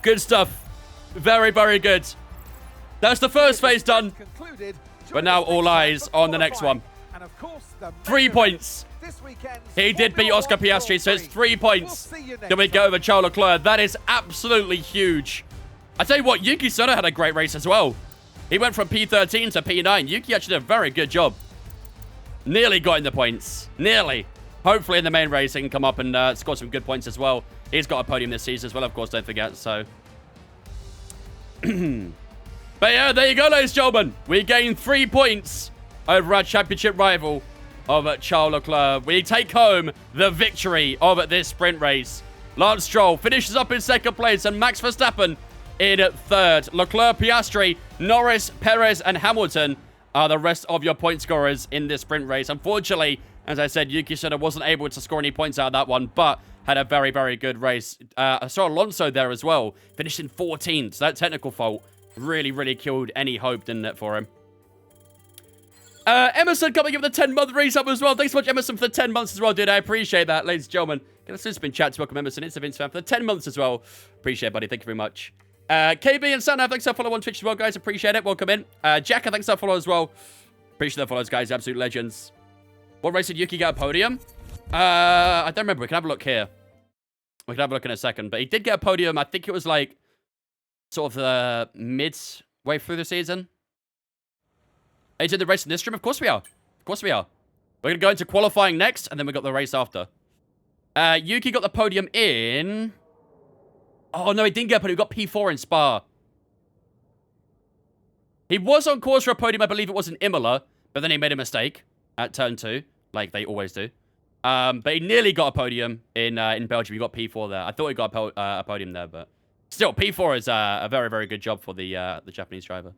Good stuff. Very, very good. That's the first phase done. But now all eyes on the next one. 3 points. He did beat Oscar Piastri, so it's 3 points. Then we go over Charles Leclerc. That is absolutely huge. I tell you what, Yuki Tsunoda had a great race as well. He went from P13 to P9. Yuki actually did a very good job. Nearly got in the points. Nearly. Hopefully in the main race he can come up and score some good points as well. He's got a podium this season as well, of course, don't forget. So, but yeah, there you go, ladies and gentlemen. We gained 3 points over our championship rival of Charles Leclerc. We take home the victory of this sprint race. Lance Stroll finishes up in second place and Max Verstappen in third. Leclerc, Piastri, Norris, Perez, and Hamilton are the rest of your point scorers in this sprint race. Unfortunately, as I said, Yuki Tsunoda wasn't able to score any points out of that one, but had a very, very good race. I saw Alonso there as well, finished in 14th. So that technical fault really, really killed any hope, didn't it, for him? Emerson coming in with the 10-month resub as well. Thanks so much, Emerson, for the 10 months as well, dude. I appreciate that, ladies and gentlemen. Get a spin chat to welcome Emerson. It's a Vince fan for the 10 months as well. Appreciate it, buddy. Thank you very much. KB and Sanav, thanks for follow on Twitch as well, guys. Appreciate it. Welcome in. Jack, thanks for follow as well. Appreciate the follows, guys. Absolute legends. What race did Yuki get a podium? I don't remember. We can have a look here. We can have a look in a second. But he did get a podium. I think it was like sort of the midway through the season. Is it the race in this stream? Of course we are. Of course we are. We're going to go into qualifying next, and then we got the race after. Yuki got the podium in... Oh, no, he didn't get a podium. He got P4 in Spa. He was on course for a podium. I believe it was in Imola, but then he made a mistake at turn 2, like they always do. But he nearly got a podium in Belgium. He got P4 there. I thought he got a podium there, but still, P4 is a very, very good job for the Japanese driver.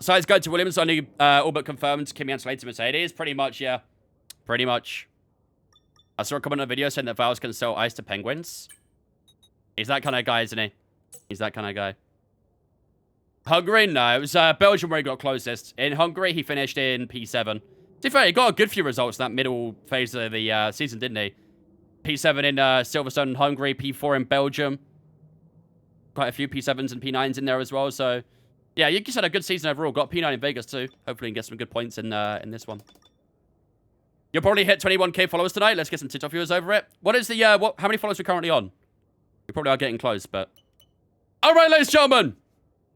So it's going to Williams. Only all but confirmed Kimi Ancelotti Mercedes. Pretty much, yeah. Pretty much. I saw a comment on a video saying that Valves can sell ice to penguins. He's that kind of guy, isn't he? He's that kind of guy. Hungary? No, it was Belgium where he got closest. In Hungary, he finished in P7. To be fair, he got a good few results in that middle phase of the season, didn't he? P7 in Silverstone in Hungary, P4 in Belgium. Quite a few P7s and P9s in there as well, so... Yeah, Yuki's had a good season overall. Got P9 in Vegas too. Hopefully he can get some good points in this one. You'll probably hit 21k followers tonight. Let's get some TikTok viewers over it. What is the, how many followers are we currently on? We probably are getting close, but... Alright, ladies and gentlemen!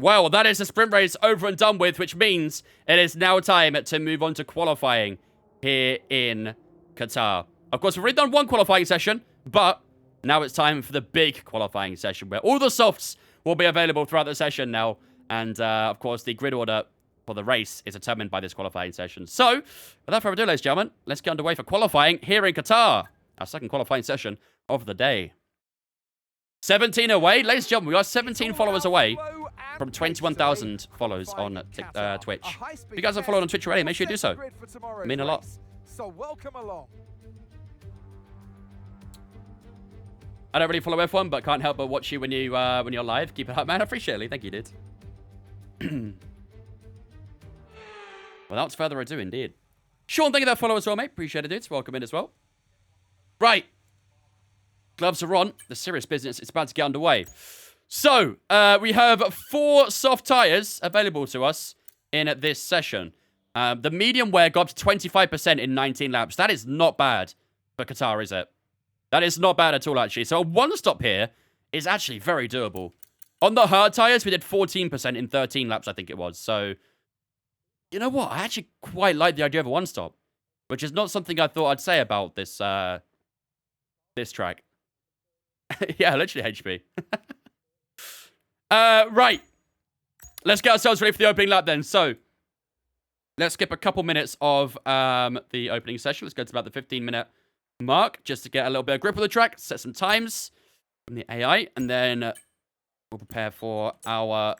Well, that is the sprint race over and done with, which means it is now time to move on to qualifying here in Qatar. Of course, we've already done one qualifying session, but now it's time for the big qualifying session, where all the softs will be available throughout the session now. And, of course, the grid order for the race is determined by this qualifying session. So, without further ado, ladies and gentlemen, let's get underway for qualifying here in Qatar. Our second qualifying session of the day. 17 away. Ladies and gentlemen, we are 17 followers away from 21,000 followers on Twitch. If you guys are following on Twitch already, make sure you do so. It means a lot. So welcome along. I don't really follow F1, but can't help but watch you when you're live. Keep it up, man. I appreciate it. Thank you, dude. Without further ado, indeed. Sean, thank you for that follow as well, mate. Appreciate it, dudes. Welcome in as well. Right. gloves are on. The serious business is about to get underway. So, we have 4 soft tyres available to us in this session. The medium wear got up to 25% in 19 laps. That is not bad for Qatar, is it? That is not bad at all, actually. So, a one-stop here is actually very doable. On the hard tyres, we did 14% in 13 laps, I think it was. So, you know what? I actually quite like the idea of a one-stop, which is not something I thought I'd say about this, this track. Yeah, literally HP. Right. Let's get ourselves ready for the opening lap then. So, let's skip a couple minutes of the opening session. Let's go to about the 15-minute mark just to get a little bit of grip of the track, set some times from the AI, and then we'll prepare for our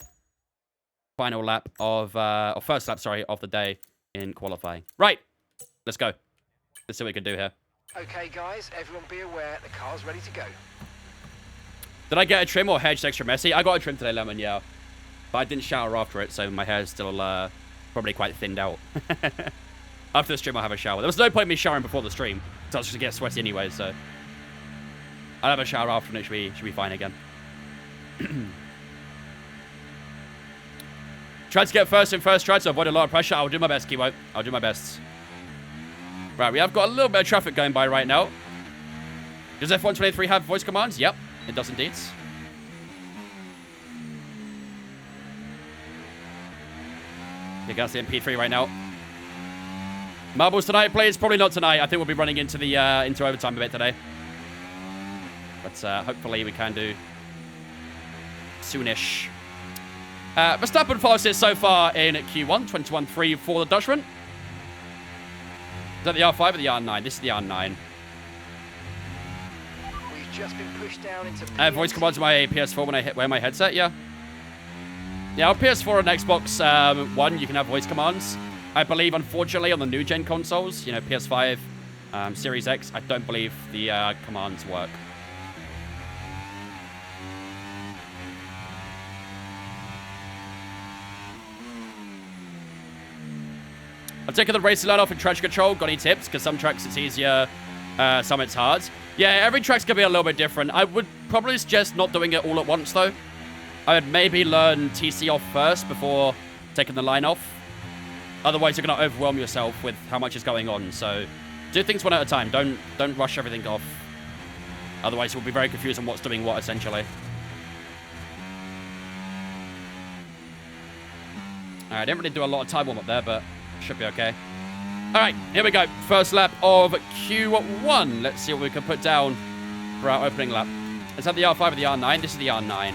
final lap of, or first lap, sorry, of the day in qualifying. Right. Let's go. Let's see what we can do here. Okay, guys, everyone be aware the car's ready to go. Did I get a trim or hair just extra messy? I got a trim today, Lemon, yeah. But I didn't shower after it, so my hair is still probably quite thinned out. After the stream, I'll have a shower. There was no point in me showering before the stream, so I was just going to get sweaty anyway, so I'll have a shower after and it should be fine again. Tried to get first in first try to avoid a lot of pressure. I'll do my best, Kiwo. I'll do my best. Right, we have got a little bit of traffic going by right now. Does F123 have voice commands? Yep, it does indeed. You can see in P3 right now. Marbles tonight, please. Probably not tonight. I think we'll be running into the into overtime a bit today. But hopefully we can do soonish. Verstappen fastest so far in Q1, 21.3 for the Dutchman. Is that the R5 or the R9? This is the R9. We've just been pushed down into Voice commands on my PS4 when I wear my headset, yeah. Yeah, on PS4 and Xbox One, you can have voice commands. I believe, unfortunately, on the new gen consoles, you know, PS5, Series X, I don't believe the commands work. I've taken the racing line off in traction control. Got any tips? Because some tracks it's easier, some it's hard. Yeah, every track's going to be a little bit different. I would probably suggest not doing it all at once, though. I would maybe learn TC off first before taking the line off. Otherwise, you're going to overwhelm yourself with how much is going on. So, do things one at a time. Don't rush everything off. Otherwise, you'll be very confused on what's doing what, essentially. Alright, I didn't really do a lot of time warm-up there, but should be okay. Alright, here we go. First lap of Q1. Let's see what we can put down for our opening lap. Is that the R5 or the R9? This is the R9.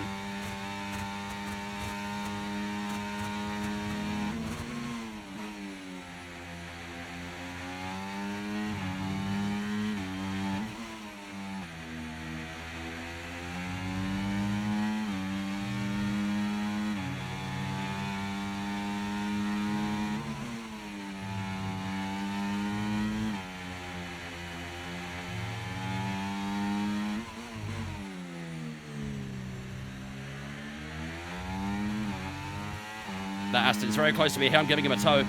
That Aston's very close to me here. I'm giving him a tow.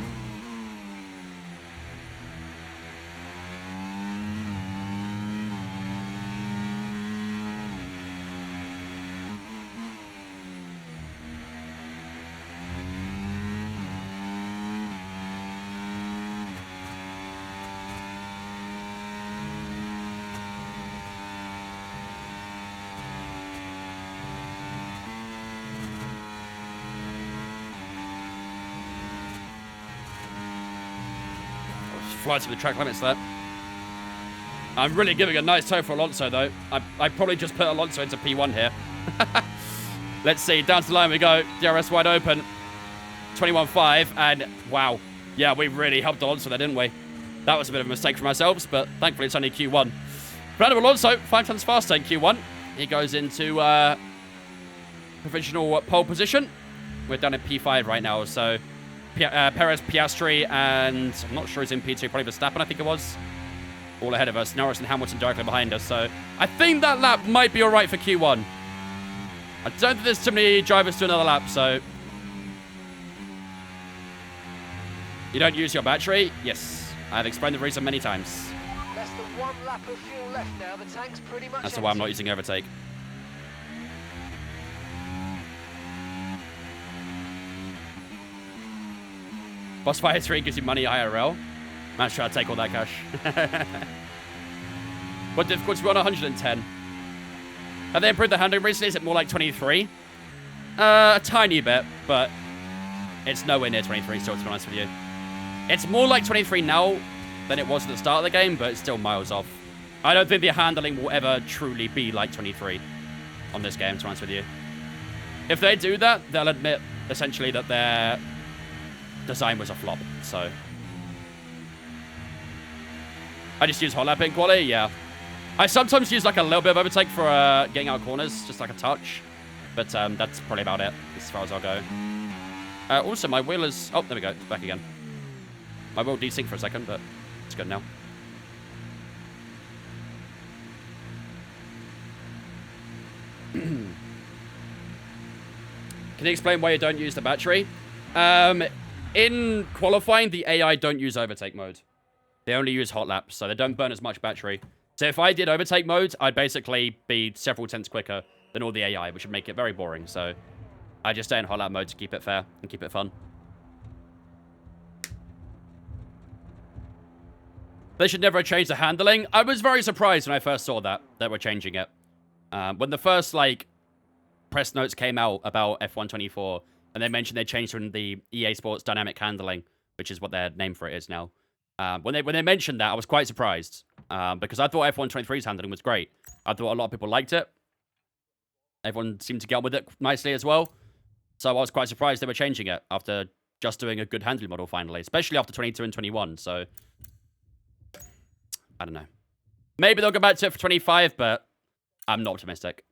Flies with the track limits there. I'm really giving a nice tow for Alonso, though. I probably just put Alonso into P1 here. Let's see. Down to the line we go. DRS wide open. 21.5. And wow. Yeah, we really helped Alonso there, didn't we? That was a bit of a mistake from ourselves, but thankfully it's only Q1. Fernando Alonso, 5 times faster in Q1. He goes into provisional pole position. We're down at P5 right now, so Perez, Piastri, and I'm not sure he's in P2, probably Verstappen, I think it was. All ahead of us. Norris and Hamilton directly behind us, so I think that lap might be all right for Q1. I don't think there's too many drivers to another lap, so... You don't use your battery? Yes. I've explained the reason many times. Less than 1 lap of fuel left now. The tank's pretty much That's why I'm empty. not using overtake. Boss Fire 3 gives you money IRL. Man's trying to take all that cash. What difficulty? We're on 110. Have they improved the handling recently? Is it more like 23? A tiny bit, but it's nowhere near 23 still, to be honest with you. It's more like 23 now than it was at the start of the game, but it's still miles off. I don't think the handling will ever truly be like 23 on this game, to be honest with you. If they do that, they'll admit, essentially, that their design was a flop, so... I just use hot lap in quali, yeah. I sometimes use like a little bit of overtake for getting out of corners, just like a touch. But that's probably about it, as far as I'll go. Also, my wheel is... Oh, there we go. It's back again. My wheel desynced for a second, but it's good now. Can you explain why you don't use the battery? In qualifying, the AI don't use overtake mode. They only use hot laps, so they don't burn as much battery. So if I did overtake mode, I'd basically be several tenths quicker than all the AI, which would make it very boring. So I just stay in hot lap mode to keep it fair and keep it fun. They should never have changed the handling. I was very surprised when I first saw that we're changing it. When the first, like, press notes came out about F124, and they mentioned they changed from the EA Sports dynamic handling, which is what their name for it is now. When they mentioned that, I was quite surprised. Because I thought F123's handling was great. I thought a lot of people liked it. Everyone seemed to get on with it nicely as well. So I was quite surprised they were changing it after just doing a good handling model finally. Especially after 22 and 21, so... I don't know. Maybe they'll go back to it for 25, but I'm not optimistic.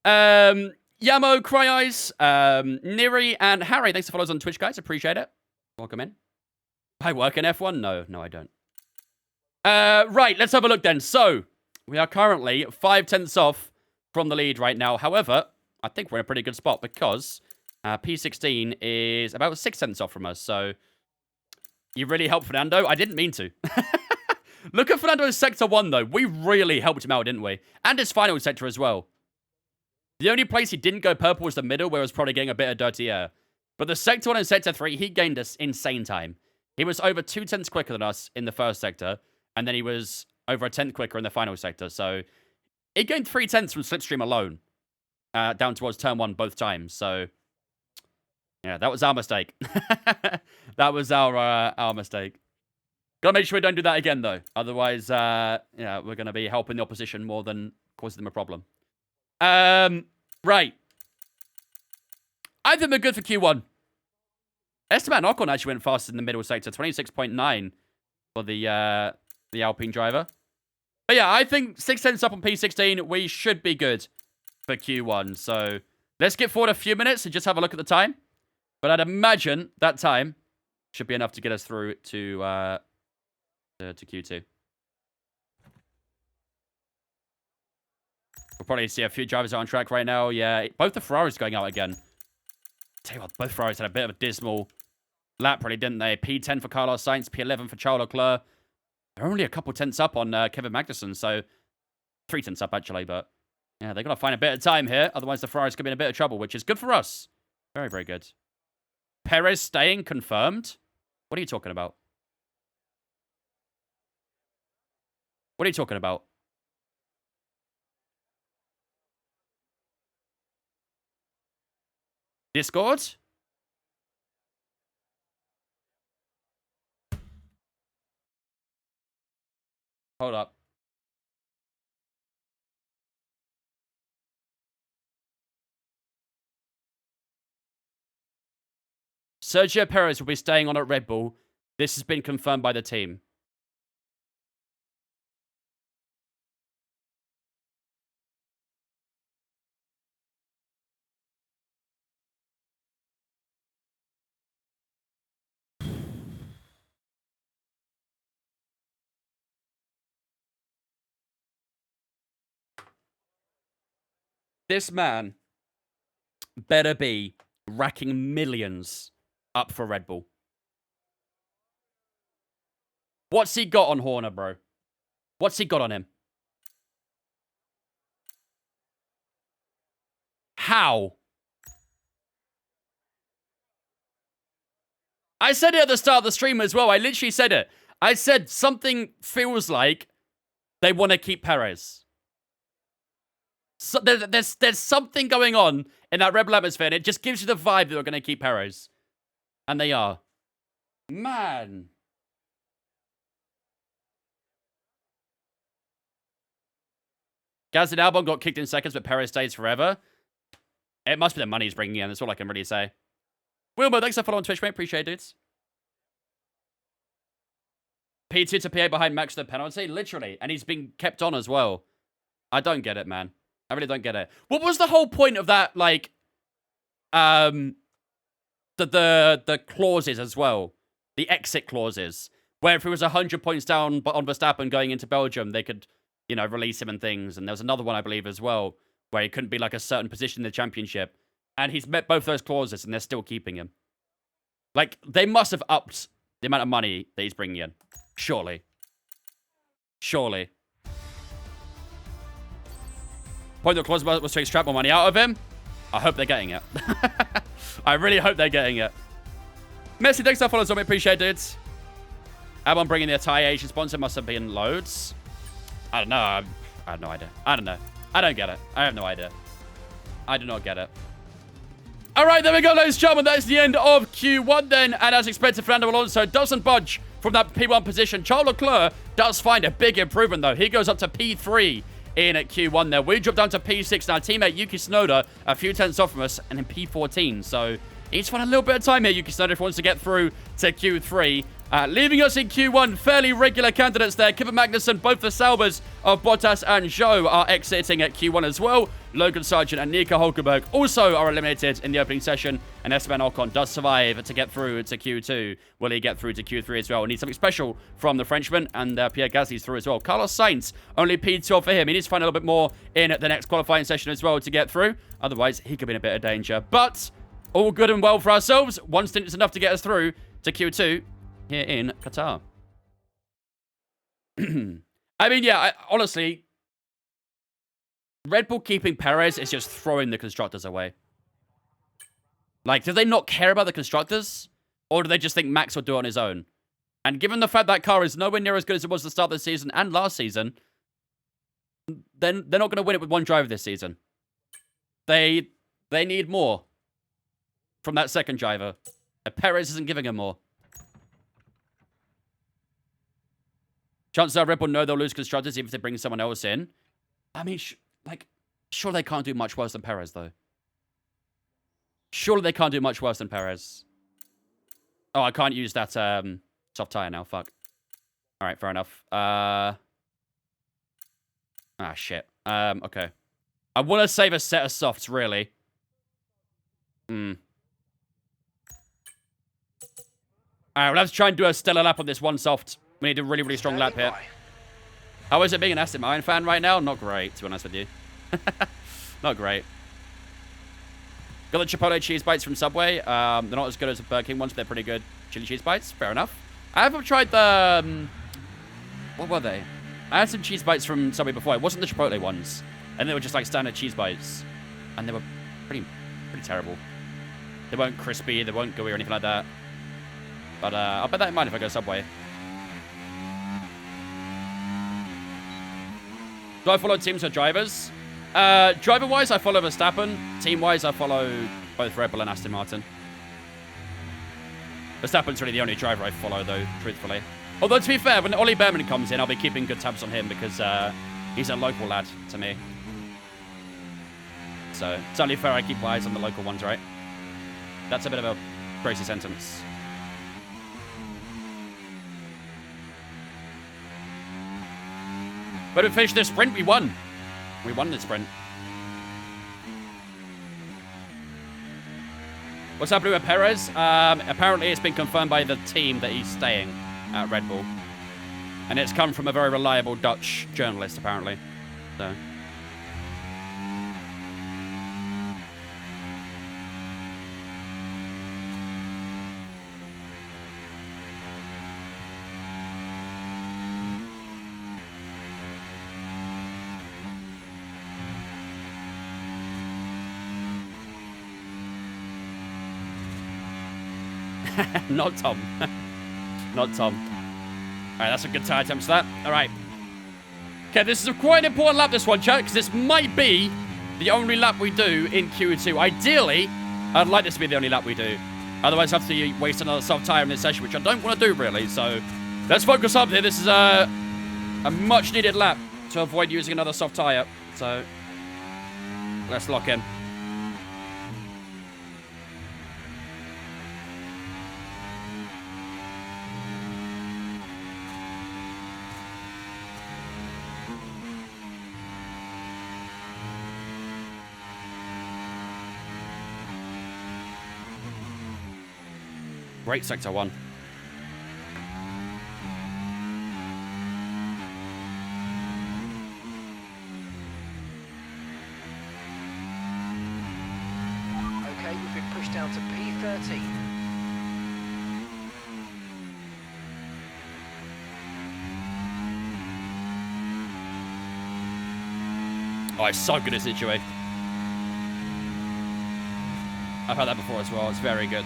Yamo, Cry Eyes, Neri, and Harry, thanks for following us on Twitch, guys. Appreciate it. Welcome in. I work in F1? No, I don't. Right, let's have a look then. So, we are currently 5 tenths off from the lead right now. However, I think we're in a pretty good spot because P16 is about 6 tenths off from us. So, you really helped Fernando. I didn't mean to. Look at Fernando's Sector 1, though. We really helped him out, didn't we? And his final sector as well. The only place he didn't go purple was the middle, where he was probably getting a bit of dirty air. But the Sector 1 and Sector 3, he gained us insane time. He was over 2 tenths quicker than us in the first sector, and then he was over a tenth quicker in the final sector. So he gained 3 tenths from slipstream alone, down towards turn 1 both times. So yeah, that was our mistake. That was our mistake. Gotta make sure we don't do that again, though. Otherwise, yeah, we're gonna be helping the opposition more than causing them a problem. Right. I think we're good for Q1. Esteban Ocon actually went fast in the middle sector, 26.9 for the Alpine driver. But yeah, I think 6 tenths up on P16, we should be good for Q1. So let's get forward a few minutes and just have a look at the time. But I'd imagine that time should be enough to get us through to Q2. We'll probably see a few drivers on track right now. Yeah, both the Ferraris going out again. Tell you what, both Ferraris had a bit of a dismal lap, really, didn't they? P10 for Carlos Sainz, P11 for Charles Leclerc. They're only a couple tenths up on Kevin Magnussen, so 3 tenths up, actually. But yeah, they're going to find a bit of time here. Otherwise, the Ferraris could be in a bit of trouble, which is good for us. Very, very good. Perez staying confirmed? What are you talking about? What are you talking about? Discord? Hold up. Sergio Perez will be staying on at Red Bull. This has been confirmed by the team. This man better be racking millions up for Red Bull. What's he got on Horner, bro? What's he got on him? How? I said it at the start of the stream as well. I literally said it. I said something feels like they want to keep Perez. So there's something going on in that Rebel atmosphere, and it just gives you the vibe that they're going to keep Perez. And they are. Man. Gasly and Albon got kicked in seconds, but Perez stays forever. It must be the money he's bringing in. That's all I can really say. Wilbur, thanks for following on Twitch, mate. Appreciate it, dudes. P2 to PA behind Max the penalty. Literally. And he's been kept on as well. I don't get it, man. I really don't get it. What was the whole point of that, like, the clauses as well? The exit clauses. Where if it was 100 points down on Verstappen going into Belgium, they could, you know, release him and things. And there was another one, I believe, as well, where he couldn't be like a certain position in the championship. And he's met both those clauses, and they're still keeping him. Like, they must have upped the amount of money that he's bringing in. Surely. Surely. Point the clause was to extract more money out of him. I hope they're getting it. I really hope they're getting it. Messi, thanks for following, so we appreciate it. Albon bringing their tyre Asian sponsor must have been loads. I don't know. I have no idea. I don't know. I don't get it. I have no idea. I do not get it. All right, there we go, ladies and gentlemen. That is the end of Q1 then. And as expected, Fernando Alonso doesn't budge from that P1 position. Charles Leclerc does find a big improvement, though. He goes up to P3 in at Q1 there. We drop down to P6 now. Teammate Yuki Tsunoda a few tenths off from us and in P14. So he's found a little bit of time here, Yuki Tsunoda, if he wants to get through to Q3. Leaving us in Q1, fairly regular candidates there. Kevin Magnussen, both the Saubers of Bottas and Zhou are exiting at Q1 as well. Logan Sargent and Nico Hulkenberg also are eliminated in the opening session. And Esteban Ocon does survive to get through to Q2. Will he get through to Q3 as well? We need something special from the Frenchman. And Pierre Gasly's through as well. Carlos Sainz, only P12 for him. He needs to find a little bit more in the next qualifying session as well to get through. Otherwise, he could be in a bit of danger. But all good and well for ourselves. One stint is enough to get us through to Q2. Here in Qatar. I mean, yeah, honestly, Red Bull keeping Perez is just throwing the constructors away. Like, do they not care about the constructors? Or do they just think Max will do it on his own? And given the fact that car is nowhere near as good as it was at the start of the season and last season, then they're not going to win it with one driver this season. They need more from that second driver. And Perez isn't giving him more. Chances are Red Bull know they'll lose constructors even if they bring someone else in. I mean, sure they can't do much worse than Perez, though. Surely they can't do much worse than Perez. Oh, I can't use that soft tire now. Fuck. All right, fair enough. Shit. Okay. I want to save a set of softs, really. All right, we'll have to try and do a stellar lap on this one soft. We need a really, really strong lap here. How is it being an Aston Martin fan right now? Not great, to be honest with you. Not great. Got the Chipotle cheese bites from Subway. They're not as good as the Burger King ones, but they're pretty good chili cheese bites. Fair enough. I haven't tried the... what were they? I had some cheese bites from Subway before. It wasn't the Chipotle ones. And they were just like standard cheese bites. And they were pretty terrible. They weren't crispy. They weren't gooey or anything like that. But I'll bear that in mind if I go Subway. Do I follow teams or drivers? Driver-wise, I follow Verstappen. Team-wise, I follow both Red Bull and Aston Martin. Verstappen's really the only driver I follow, though, truthfully. Although, to be fair, when Ollie Behrman comes in, I'll be keeping good tabs on him because he's a local lad to me. So, it's only fair I keep eyes on the local ones, right? That's a bit of a crazy sentence. But we finished this sprint, we won. We won the sprint. What's happening with Perez? Apparently it's been confirmed by the team that he's staying at Red Bull. And it's come from a very reliable Dutch journalist, apparently. So... Not Tom. Not Tom. All right, that's a good tyre attempt to that. All right. Okay, this is a quite important lap, this one, chat, because this might be the only lap we do in Q2. Ideally, I'd like this to be the only lap we do. Otherwise, I have to waste another soft tyre in this session, which I don't want to do, really. So, let's focus up here. This is a much-needed lap to avoid using another soft tyre. So, let's lock in. Great sector 1. Okay, we've been pushed down to P13. Oh, it's so good at Situate. I've had that before as well. It's very good.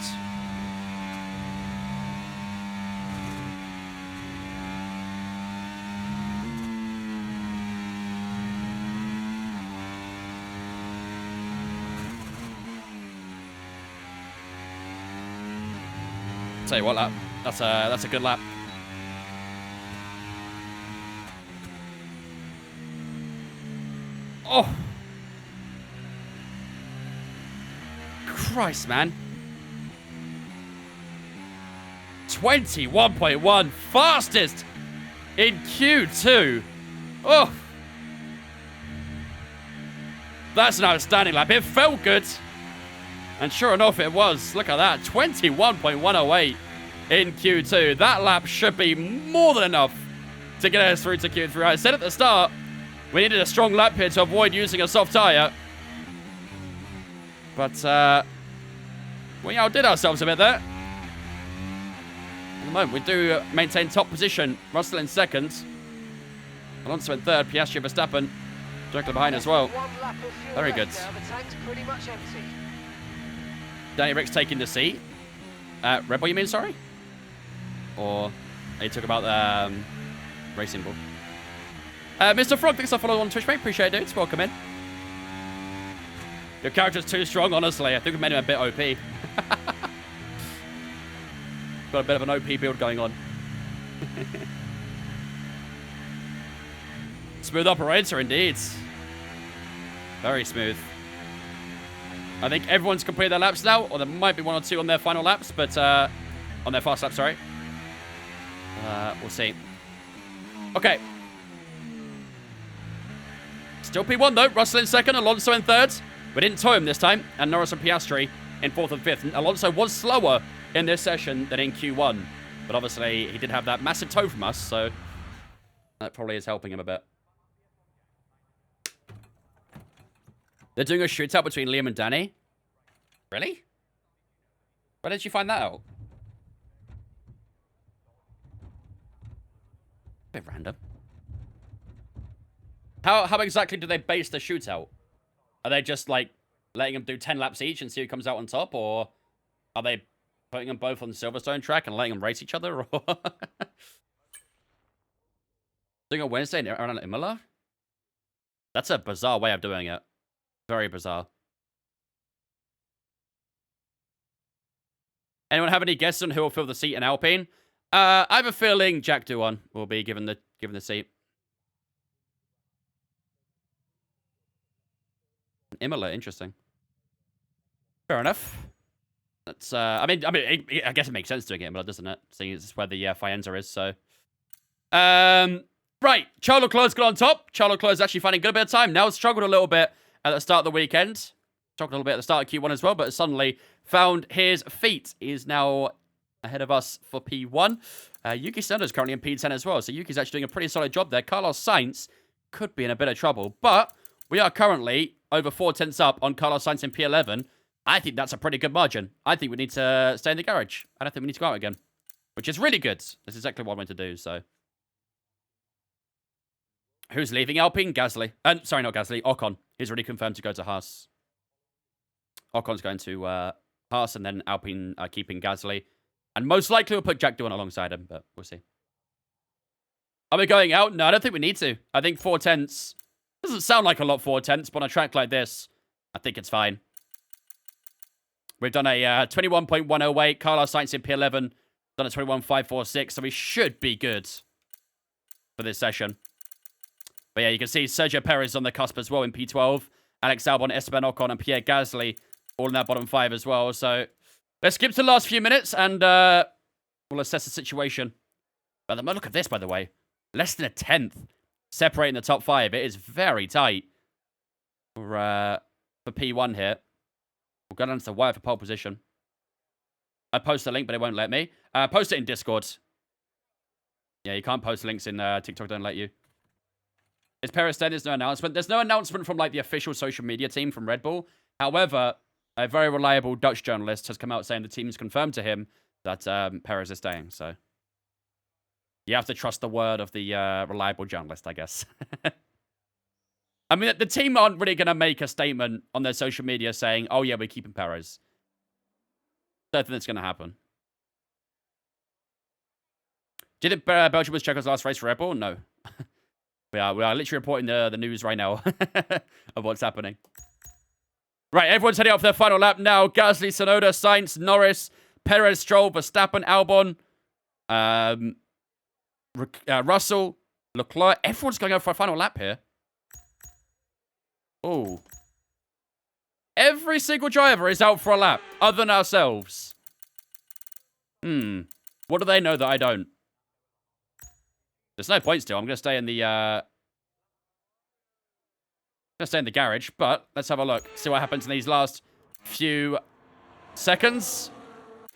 Tell you what, that's a good lap. Oh, Christ, man! 21.1, fastest in Q2. Oh, that's an outstanding lap. It felt good. And sure enough, it was. Look at that. 21.108 in Q2. That lap should be more than enough to get us through to Q3. I said at the start, we needed a strong lap here to avoid using a soft tyre. But, we outdid ourselves a bit there. At the moment, we do maintain top position. Russell in second. Alonso in third. Piastri, Verstappen directly behind as well. Very good. The tank's pretty much empty. Danny Rick's taking the seat. Red Bull, you mean, sorry? Or you talk about the racing ball. Mr. Frog, thanks for following on Twitch, mate. Appreciate it, dudes. Welcome in. Your character's too strong, honestly. I think we made him a bit OP. Got a bit of an OP build going on. Smooth operator, indeed. Very smooth. I think everyone's completed their laps now, or there might be 1 or 2 on their final laps, but on their fast lap, sorry. We'll see. Okay. Still P1 though. Russell in second, Alonso in third. We didn't tow him this time, and Norris and Piastri in fourth and fifth. And Alonso was slower in this session than in Q1, but obviously he did have that massive tow from us, so that probably is helping him a bit. They're doing a shootout between Liam and Danny. Really? Where did you find that out? A bit random. How exactly do they base the shootout? Are they just, like, letting them do 10 laps each and see who comes out on top? Or are they putting them both on the Silverstone track and letting them race each other? Or doing a Wednesday around Imola? That's a bizarre way of doing it. Very bizarre. Anyone have any guesses on who will fill the seat in Alpine? I have a feeling Jack Doohan will be given the seat. Imola, interesting. Fair enough. That's I guess it makes sense doing it, Imola, doesn't it? Seeing it's where the Faenza is. So, right, Charles Leclerc's got on top. Charles Leclerc's actually finding a good bit of time now. Struggled a little bit at the start of the weekend. Struggled a little bit at the start of Q1 as well, but suddenly found his feet. He is now ahead of us for P1. Yuki Tsunoda is currently in P10 as well, so Yuki's actually doing a pretty solid job there. Carlos Sainz could be in a bit of trouble, but we are currently over 4 tenths up on Carlos Sainz in P11. I think that's a pretty good margin. I think we need to stay in the garage. I don't think we need to go out again, which is really good. That's exactly what I want to do, so. Who's leaving Alpine? Gasly. Sorry, not Gasly. Ocon. He's already confirmed to go to Haas. Ocon's going to Haas, and then Alpine keeping Gasly. And most likely we'll put Jack Doohan alongside him, but we'll see. Are we going out? No, I don't think we need to. I think 4 tenths doesn't sound like a lot, 4 tenths, but on a track like this, I think it's fine. We've done a 21.108. Carlos Sainz in P11. Done a 21.546, so we should be good for this session. But yeah, you can see Sergio Perez on the cusp as well in P12. Alex Albon, Esteban Ocon, and Pierre Gasly all in that bottom 5 as well. So let's skip to the last few minutes and we'll assess the situation. But look at this, by the way. Less than a tenth separating the top 5. It is very tight for P1 here. We'll go down to the wire for pole position. I post a link, but it won't let me. Post it in Discord. Yeah, you can't post links in TikTok, don't let you. Is Perez dead? There's no announcement. There's no announcement from, like, the official social media team from Red Bull. However, a very reliable Dutch journalist has come out saying the team's confirmed to him that Perez is staying, so... You have to trust the word of the reliable journalist, I guess. I mean, the team aren't really going to make a statement on their social media saying, oh, yeah, we're keeping Perez. I don't think that's going to happen. Do you think Belgium was Checo's last race for Red Bull? No. we are literally reporting the news right now of what's happening. Right, everyone's heading up for their final lap now. Gasly, Tsunoda, Sainz, Norris, Perez, Stroll, Verstappen, Albon, Russell, Leclerc. Everyone's going out for a final lap here. Oh. Every single driver is out for a lap, other than ourselves. What do they know that I don't? There's no point still. I'm going to stay in the... garage, but let's have a look. See what happens in these last few seconds.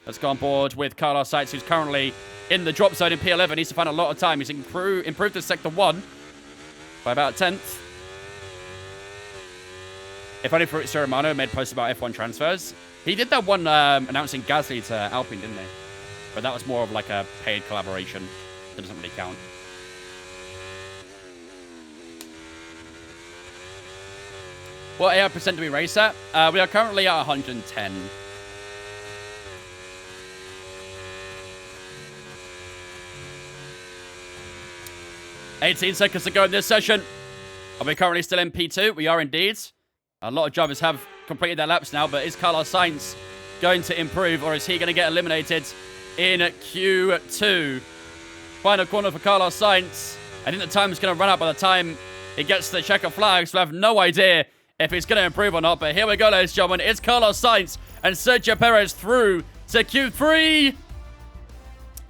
Let's go on board with Carlos Sainz, who's currently in the drop zone in P11. Needs to find a lot of time. He's improved to Sector 1 by about a tenth. If only for Romano made posts about F1 transfers. He did that one announcing Gasly to Alpine, didn't he? But that was more of like a paid collaboration. That doesn't really count. What AI percent do we race at? We are currently at 110. $18 seconds to go in this session. Are we currently still in P2? We are indeed. A lot of drivers have completed their laps now, but is Carlos Sainz going to improve, or is he going to get eliminated in Q2? Final corner for Carlos Sainz. I think the time is going to run out by the time it gets to the checker flag, so I have no idea if he's going to improve or not. But here we go, ladies and gentlemen. It's Carlos Sainz and Sergio Perez through to Q3.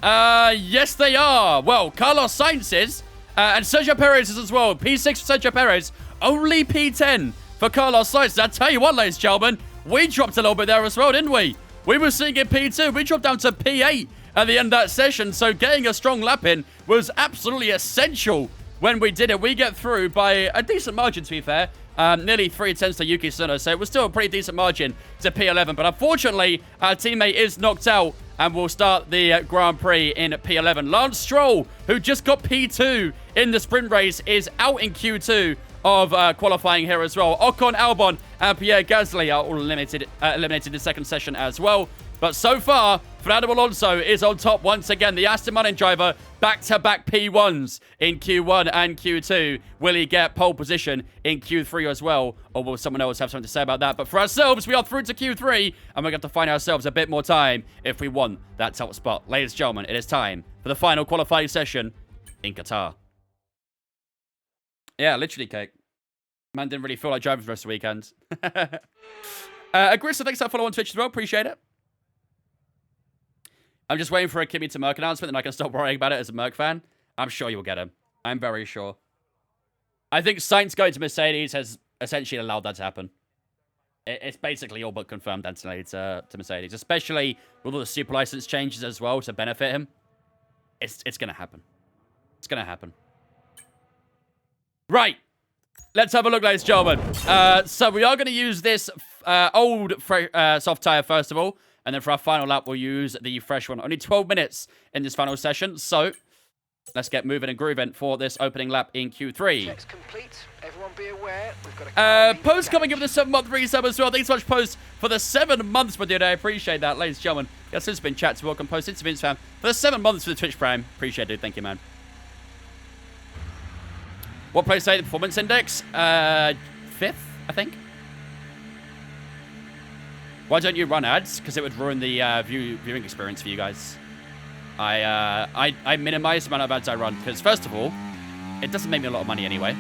Yes, they are. Well, Carlos Sainz is, and Sergio Perez is as well. P6 for Sergio Perez, only P10 for Carlos Sainz. I tell you what, ladies and gentlemen, we dropped a little bit there as well, didn't we? We were seeing in P2. We dropped down to P8 at the end of that session, so getting a strong lap in was absolutely essential when we did it. We get through by a decent margin, to be fair. Nearly 3 tenths to Yuki Tsunoda, so it was still a pretty decent margin to P11. But unfortunately, our teammate is knocked out, and we'll start the Grand Prix in P11. Lance Stroll, who just got P2 in the sprint race, is out in Q2 of qualifying here as well. Ocon, Albon, and Pierre Gasly are all eliminated in the second session as well. But so far, Fernando Alonso is on top once again. The Aston Martin driver, back-to-back P1s in Q1 and Q2. Will he get pole position in Q3 as well? Or will someone else have something to say about that? But for ourselves, we are through to Q3, and we're going to find ourselves a bit more time if we want that top spot. Ladies and gentlemen, it is time for the final qualifying session in Qatar. Yeah, literally, cake. Man didn't really feel like driving for the rest of the weekend. Aggressive, thanks for following on Twitch as well. Appreciate it. I'm just waiting for a Kimi to Merc announcement, and I can stop worrying about it as a Merc fan. I'm sure you'll get him. I'm very sure. I think Sainz going to Mercedes has essentially allowed that to happen. It's basically all but confirmed Antonelli to Mercedes, especially with all the super license changes as well to benefit him. It's going to happen. It's going to happen. Right. Let's have a look, ladies and gentlemen. So we are going to use this old soft tyre first of all. And then for our final lap, we'll use the fresh one. Only 12 minutes in this final session. So let's get moving and grooving for this opening lap in Q3. Checks complete. Everyone be aware. We've got a Post coming in with the 7-month resub as well. Thanks so much, Post, for the 7 months, my dude. I appreciate that, ladies and gentlemen. Yes, it's been chat to welcome Post. It's Vince fan for the 7 months for the Twitch Prime. Appreciate it. Thank you, man. What place say the performance index? 5th, I think. Why don't you run ads? Because it would ruin the viewing experience for you guys. I minimize the amount of ads I run because, first of all, it doesn't make me a lot of money anyway.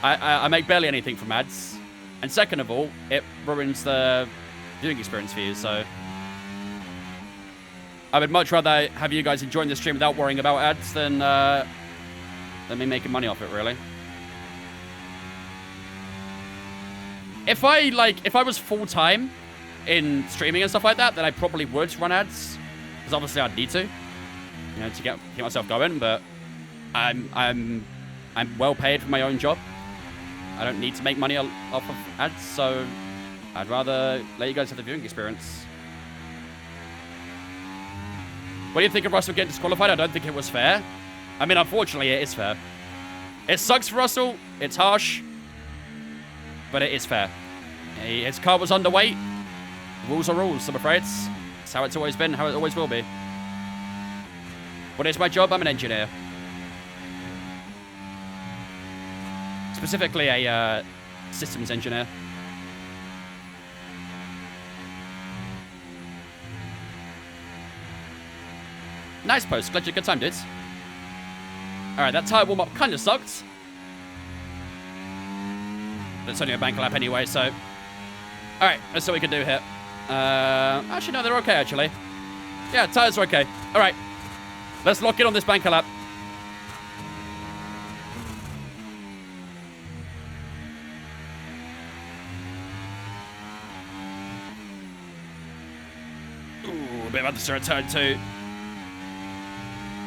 I make barely anything from ads. And second of all, it ruins the viewing experience for you, so... I would much rather have you guys enjoying the stream without worrying about ads than me making money off it, really. If I was full-time in streaming and stuff like that, then I probably would run ads. Because obviously I'd need to, you know, to keep myself going, but I'm well paid for my own job. I don't need to make money off of ads, so I'd rather let you guys have the viewing experience. What do you think of Russell getting disqualified? I don't think it was fair. I mean, unfortunately, it is fair. It sucks for Russell. It's harsh. But it is fair. His car was underweight. Rules are rules, I'm afraid. It's how it's always been, how it always will be. What is my job? I'm an engineer. Specifically a systems engineer. Nice post. Glad you had a good time, dudes. Alright, that tyre warm-up kind of sucked. But it's only a bank lap anyway, so... Alright, let's see what we can do here. Actually, no, they're okay, actually. Yeah, tyres are okay. Alright. Let's lock in on this banker lap. Ooh, a bit of understeer at turn 2.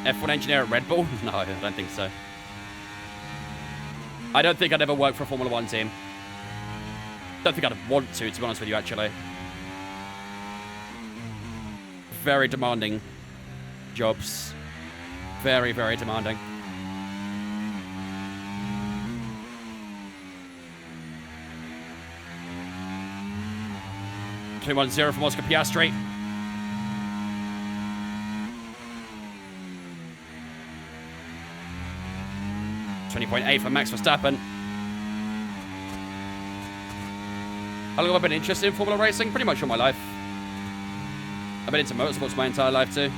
F1 engineer at Red Bull? No, I don't think so. I don't think I'd ever work for a Formula 1 team. Don't think I'd want to be honest with you, actually. Very demanding jobs. Very, very demanding. $21.0 from Oscar Piastri. $20.8 for Max Verstappen. How long have I been interested in Formula racing? Pretty much all my life. I've been into motorsports my entire life too.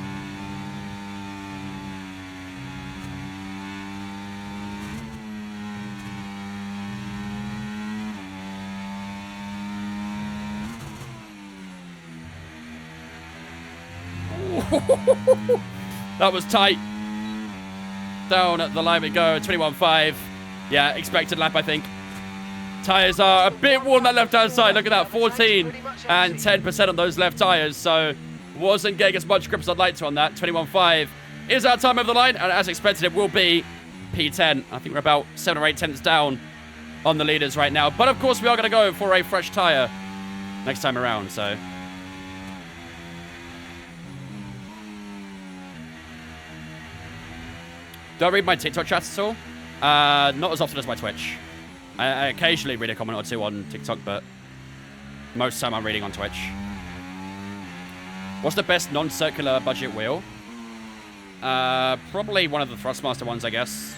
That was tight. Down at the line we go, 21.5. Yeah, expected lap, I think. Tyres are a bit warm on that left-hand side. Look at that, 14 and 10% on those left tyres. So, wasn't getting as much grip as I'd like to on that. 21.5 is our time over the line. And as expected, it will be P10. I think we're about 7 or 8 tenths down on the leaders right now. But, of course, we are going to go for a fresh tyre next time around, so... Do I read my TikTok chats at all? Not as often as my Twitch. I occasionally read a comment or two on TikTok, but most of the time I'm reading on Twitch. What's the best non-circular budget wheel? Probably one of the Thrustmaster ones, I guess.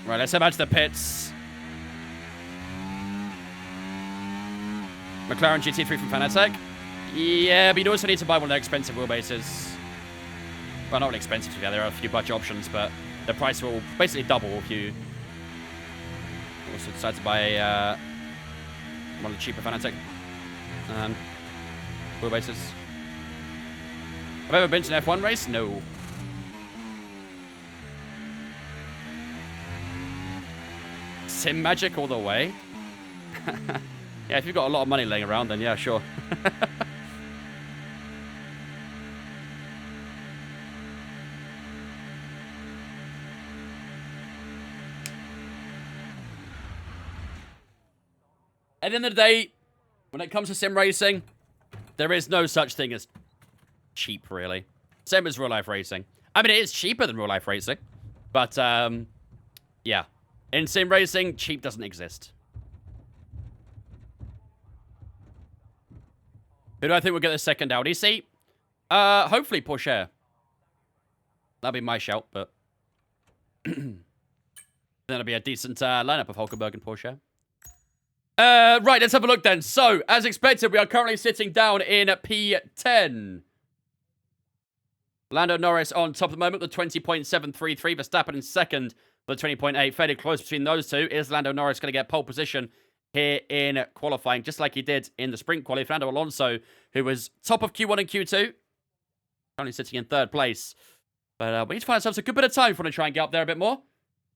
Right, let's head back to the pits. McLaren GT3 from Fanatec. Yeah, but you'd also need to buy one of their expensive wheelbases. Well, not expensive together. There are a few budget options, but the price will basically double if you also decide to buy one of the cheaper Fanatec wheelbases. Have I ever been to an F1 race? No. Sim Magic all the way? Yeah, if you've got a lot of money laying around, then yeah, sure. At the end of the day, when it comes to sim racing, There is no such thing as cheap, really. Same as real-life racing. I mean, it is cheaper than real-life racing. But, yeah. In sim racing, cheap doesn't exist. Who do I think will get the second Audi seat? Hopefully Porsche. That'd be my shout, but... that'll be a decent lineup of Huckleberg and Porsche. Right, let's have a look then. So, as expected, we are currently sitting down in P10. Lando Norris on top at the moment with 20.733. Verstappen in second with 20.8. Fairly close between those two. Is Lando Norris going to get pole position here in qualifying, just like he did in the sprint quali? Fernando Alonso, who was top of Q1 and Q2, currently sitting in third place. But we need to find ourselves a good bit of time if we want to try and get up there a bit more.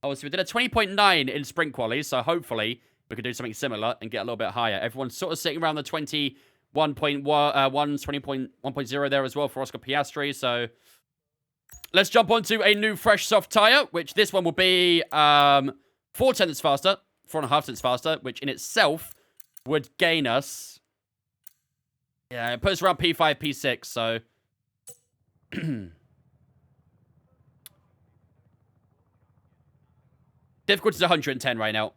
Obviously, we did a 20.9 in sprint quali, so hopefully we could do something similar and get a little bit higher. Everyone's sort of sitting around the 21.1, 20.1.0 there as well for Oscar Piastri. So let's jump onto a new fresh soft tyre, which this one will be 4 tenths faster, 4.5 tenths faster, which in itself would gain us. Yeah, it puts us around P5, P6, so. Difficulty is 110 right now.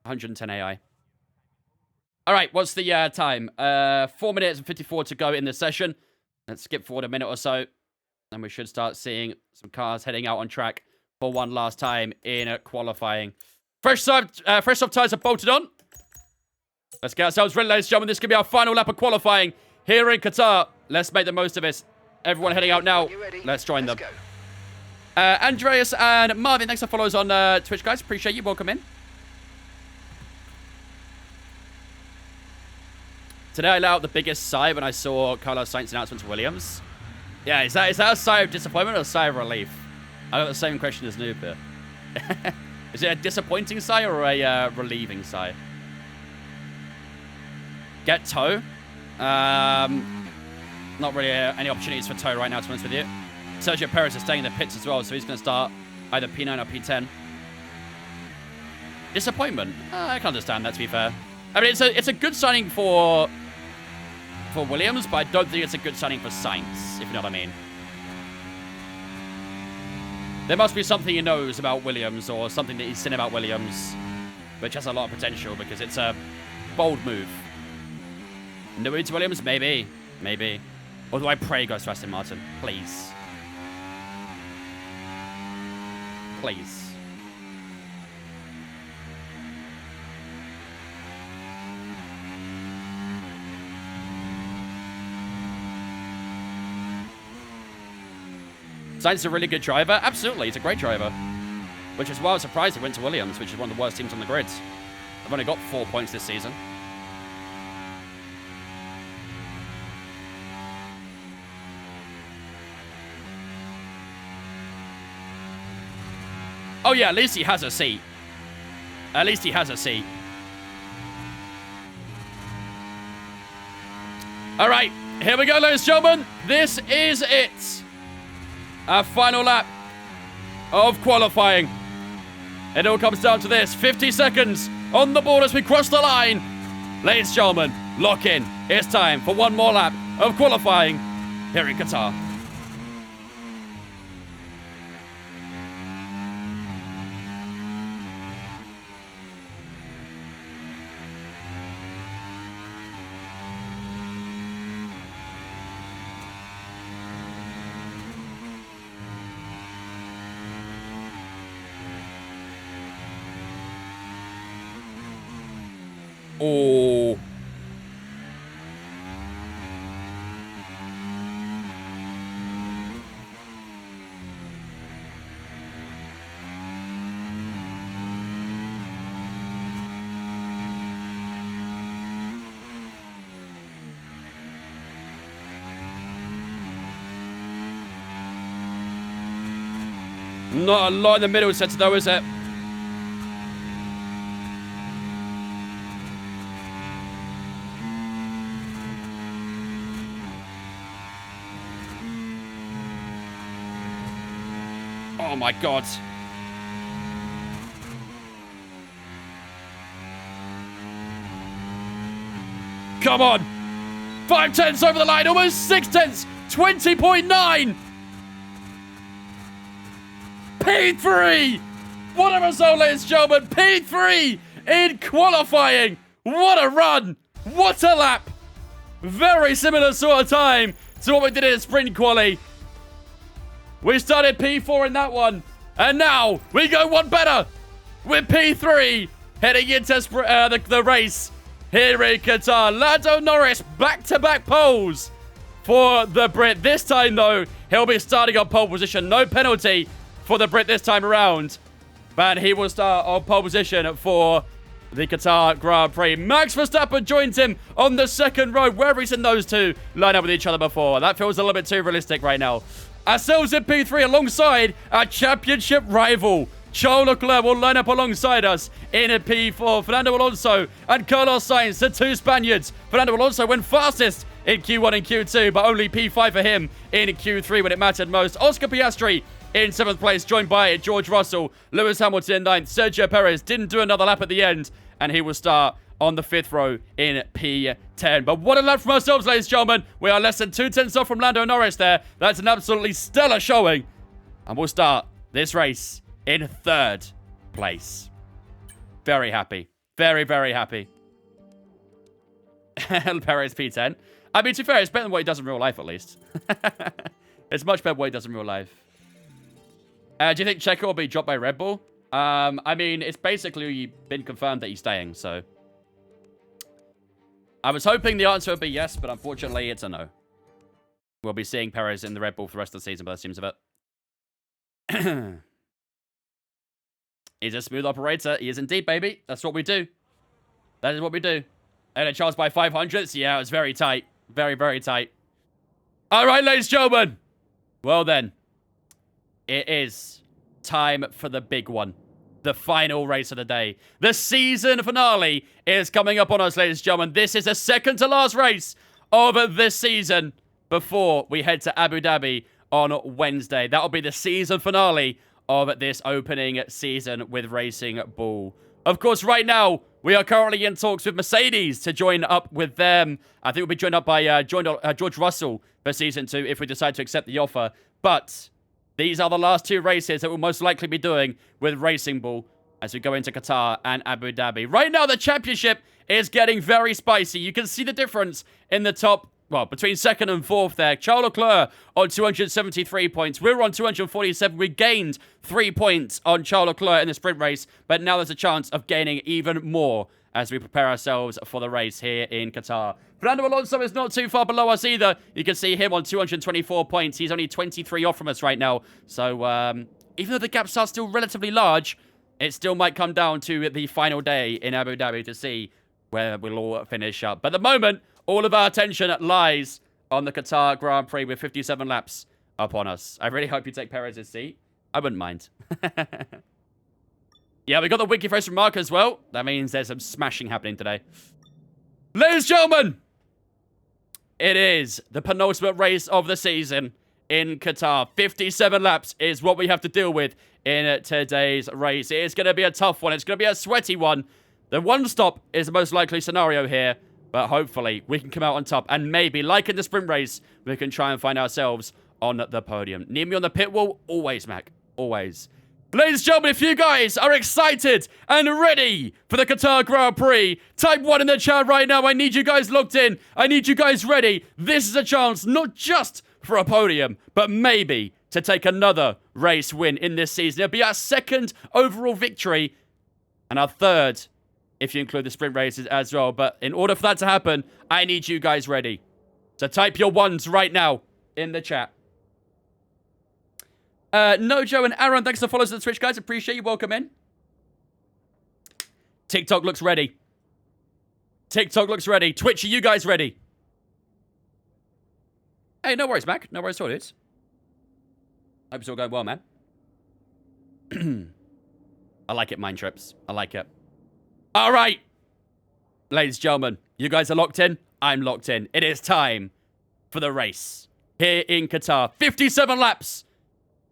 110 AI. All right, what's the time? 4 minutes and 54 to go in this session. Let's skip forward a minute or so. And we should start seeing some cars heading out on track for one last time in qualifying. Fresh soft tyres are bolted on. Let's get ourselves ready, ladies and gentlemen. This could be our final lap of qualifying here in Qatar. Let's make the most of it. Everyone heading out now. Let's join them. Andreas and Marvin, thanks for follows on Twitch, guys. Appreciate you. Welcome in. Today I let out the biggest sigh when I saw Carlos Sainz's announcement to Williams. Yeah, is that a sigh of disappointment or a sigh of relief? I got the same question as Noob here. Is it a disappointing sigh or a relieving sigh? Get tow. Not really any opportunities for tow right now, to be honest with you. Sergio Perez is staying in the pits as well, so he's going to start either P9 or P10. Disappointment. I can understand that, to be fair. I mean, it's a good signing for Williams, but I don't think it's a good signing for Sainz, if you know what I mean. There must be something he knows about Williams or something that he's seen about Williams, which has a lot of potential because it's a bold move. New to Williams? Maybe. Maybe. Although I pray goes to Aston Martin. Please. Please. Sainz is a really good driver. Absolutely, he's a great driver. Which is why I was surprised he went to Williams, which is one of the worst teams on the grid. They've only got 4 points this season. Oh yeah, at least he has a seat. At least he has a seat. All right, here we go, ladies and gentlemen. This is it. Our final lap of qualifying. It all comes down to this. 50 seconds on the board as we cross the line. Ladies and gentlemen, lock in. It's time for one more lap of qualifying here in Qatar. Oh. Not a lot in the middle set though, is it? Oh my God. Come on. 5 tenths over the line, almost 6 tenths. 20.9. P3. What a result, ladies and gentlemen. P3 in qualifying. What a run. What a lap. Very similar sort of time to what we did in sprint quali. We started P4 in that one. And now we go one better with P3 heading into the race here in Qatar. Lando Norris back-to-back poles for the Brit. This time, though, he'll be starting on pole position. No penalty for the Brit this time around. But he will start on pole position for the Qatar Grand Prix. Max Verstappen joins him on the second row. Where have we seen those two line up with each other before? That feels a little bit too realistic right now. Ourselves in P3 alongside our championship rival. Charles Leclerc will line up alongside us in a P4. Fernando Alonso and Carlos Sainz, the two Spaniards. Fernando Alonso went fastest in Q1 and Q2, but only P5 for him in Q3 when it mattered most. Oscar Piastri in 7th place, joined by George Russell. Lewis Hamilton in 9th. Sergio Perez didn't do another lap at the end, and he will start on the 5th row in P10. But what a lap from ourselves, ladies and gentlemen. We are less than 2 tenths off from Lando Norris there. That's an absolutely stellar showing. And we'll start this race in 3rd place. Very happy. Very, very happy. Perez P10. I mean, to be fair, it's better than what he does in real life, at least. It's much better than what he does in real life. Do you think Checo will be dropped by Red Bull? I mean, it's basically been confirmed that he's staying, so... I was hoping the answer would be yes, but unfortunately, it's a no. We'll be seeing Perez in the Red Bull for the rest of the season, by the seems of it. He's a smooth operator. He is indeed, baby. That's what we do. That is what we do. And a chance by 500ths. Yeah, it was very tight. Very, very tight. All right, ladies and gentlemen. Well, then. It is time for the big one. The final race of the day. The season finale is coming up on us, ladies and gentlemen. This is the second to last race of this season before we head to Abu Dhabi on Wednesday. That'll be the season finale of this opening season with Racing Bull. Of course, right now, we are currently in talks with Mercedes to join up with them. I think we'll be joined up by George Russell for Season 2 if we decide to accept the offer. But these are the last 2 races that we'll most likely be doing with Racing Bull as we go into Qatar and Abu Dhabi. Right now, the championship is getting very spicy. You can see the difference in the top, well, between 2nd and 4th there. Charles Leclerc on 273 points. We're on 247. We gained 3 points on Charles Leclerc in the sprint race, but now there's a chance of gaining even more as we prepare ourselves for the race here in Qatar. Fernando Alonso is not too far below us either. You can see him on 224 points. He's only 23 off from us right now. So, even though the gaps are still relatively large, it still might come down to the final day in Abu Dhabi to see where we'll all finish up. But at the moment, all of our attention lies on the Qatar Grand Prix with 57 laps upon us. I really hope you take Perez's seat. I wouldn't mind. Yeah, we got the wiki face from Mark as well. That means there's some smashing happening today. Ladies and gentlemen, it is the penultimate race of the season in Qatar. 57 laps is what we have to deal with in today's race. It is going to be a tough one. It's going to be a sweaty one. The one stop is the most likely scenario here. But hopefully, we can come out on top. And maybe, like in the sprint race, we can try and find ourselves on the podium. Need me on the pit wall? Always, Mac. Always. Ladies and gentlemen, if you guys are excited and ready for the Qatar Grand Prix, type 1 in the chat right now. I need you guys locked in. I need you guys ready. This is a chance not just for a podium, but maybe to take another race win in this season. It'll be our 2nd overall victory and our 3rd if you include the sprint races as well. But in order for that to happen, I need you guys ready. So type your 1s right now in the chat. Nojo and Aaron, thanks for following us on Twitch, guys. Appreciate you. Welcome in. TikTok looks ready. TikTok looks ready. Twitch, are you guys ready? Hey, no worries, Mac. No worries at all, dudes. Hope it's all going well, man. I like it, mind trips. I like it. All right. Ladies and gentlemen, you guys are locked in. I'm locked in. It is time for the race here in Qatar. 57 laps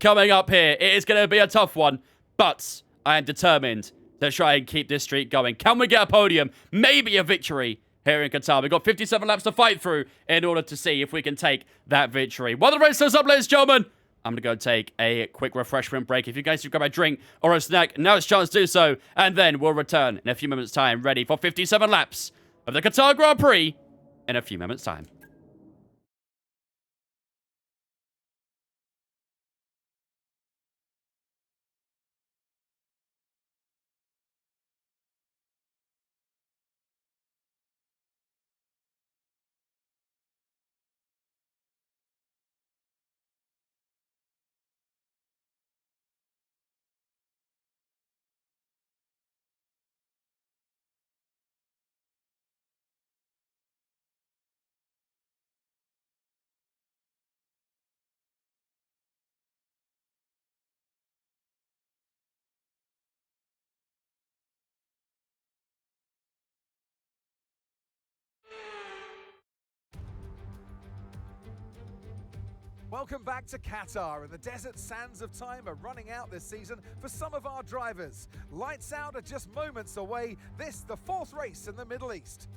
coming up here. It is going to be a tough one, but I am determined to try and keep this streak going. Can we get a podium? Maybe a victory here in Qatar. We've got 57 laps to fight through in order to see if we can take that victory. While the race goes up, ladies and gentlemen, I'm going to go take a quick refreshment break. If you guys should grab a drink or a snack, now it's a chance to do so. And then we'll return in a few moments' time, ready for 57 laps of the Qatar Grand Prix in a few moments' time. Welcome back to Qatar, and the desert sands of time are running out this season for some of our drivers. Lights out are just moments away. This, the fourth race in the Middle East.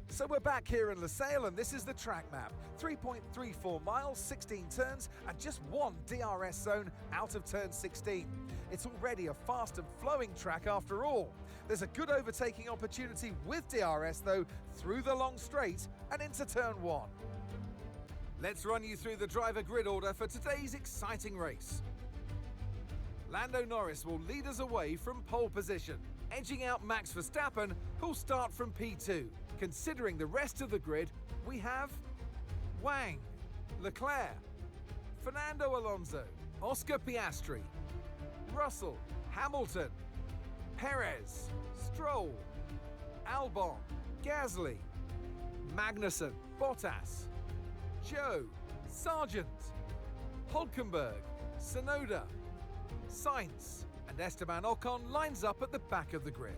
So we're back here in Losail, and this is the track map. 3.34 miles, 16 turns, and just one DRS zone out of turn 16. It's already a fast and flowing track after all. There's a good overtaking opportunity with DRS though, through the long straight and into turn 1. Let's run you through the driver grid order for today's exciting race. Lando Norris will lead us away from pole position, edging out Max Verstappen, who'll start from P2. Considering the rest of the grid, we have Wang, Leclerc, Fernando Alonso, Oscar Piastri, Russell, Hamilton, Perez, Stroll, Albon, Gasly, Magnussen, Bottas, Joe, Sargent, Hulkenberg, Tsunoda, Sainz, and Esteban Ocon lines up at the back of the grid.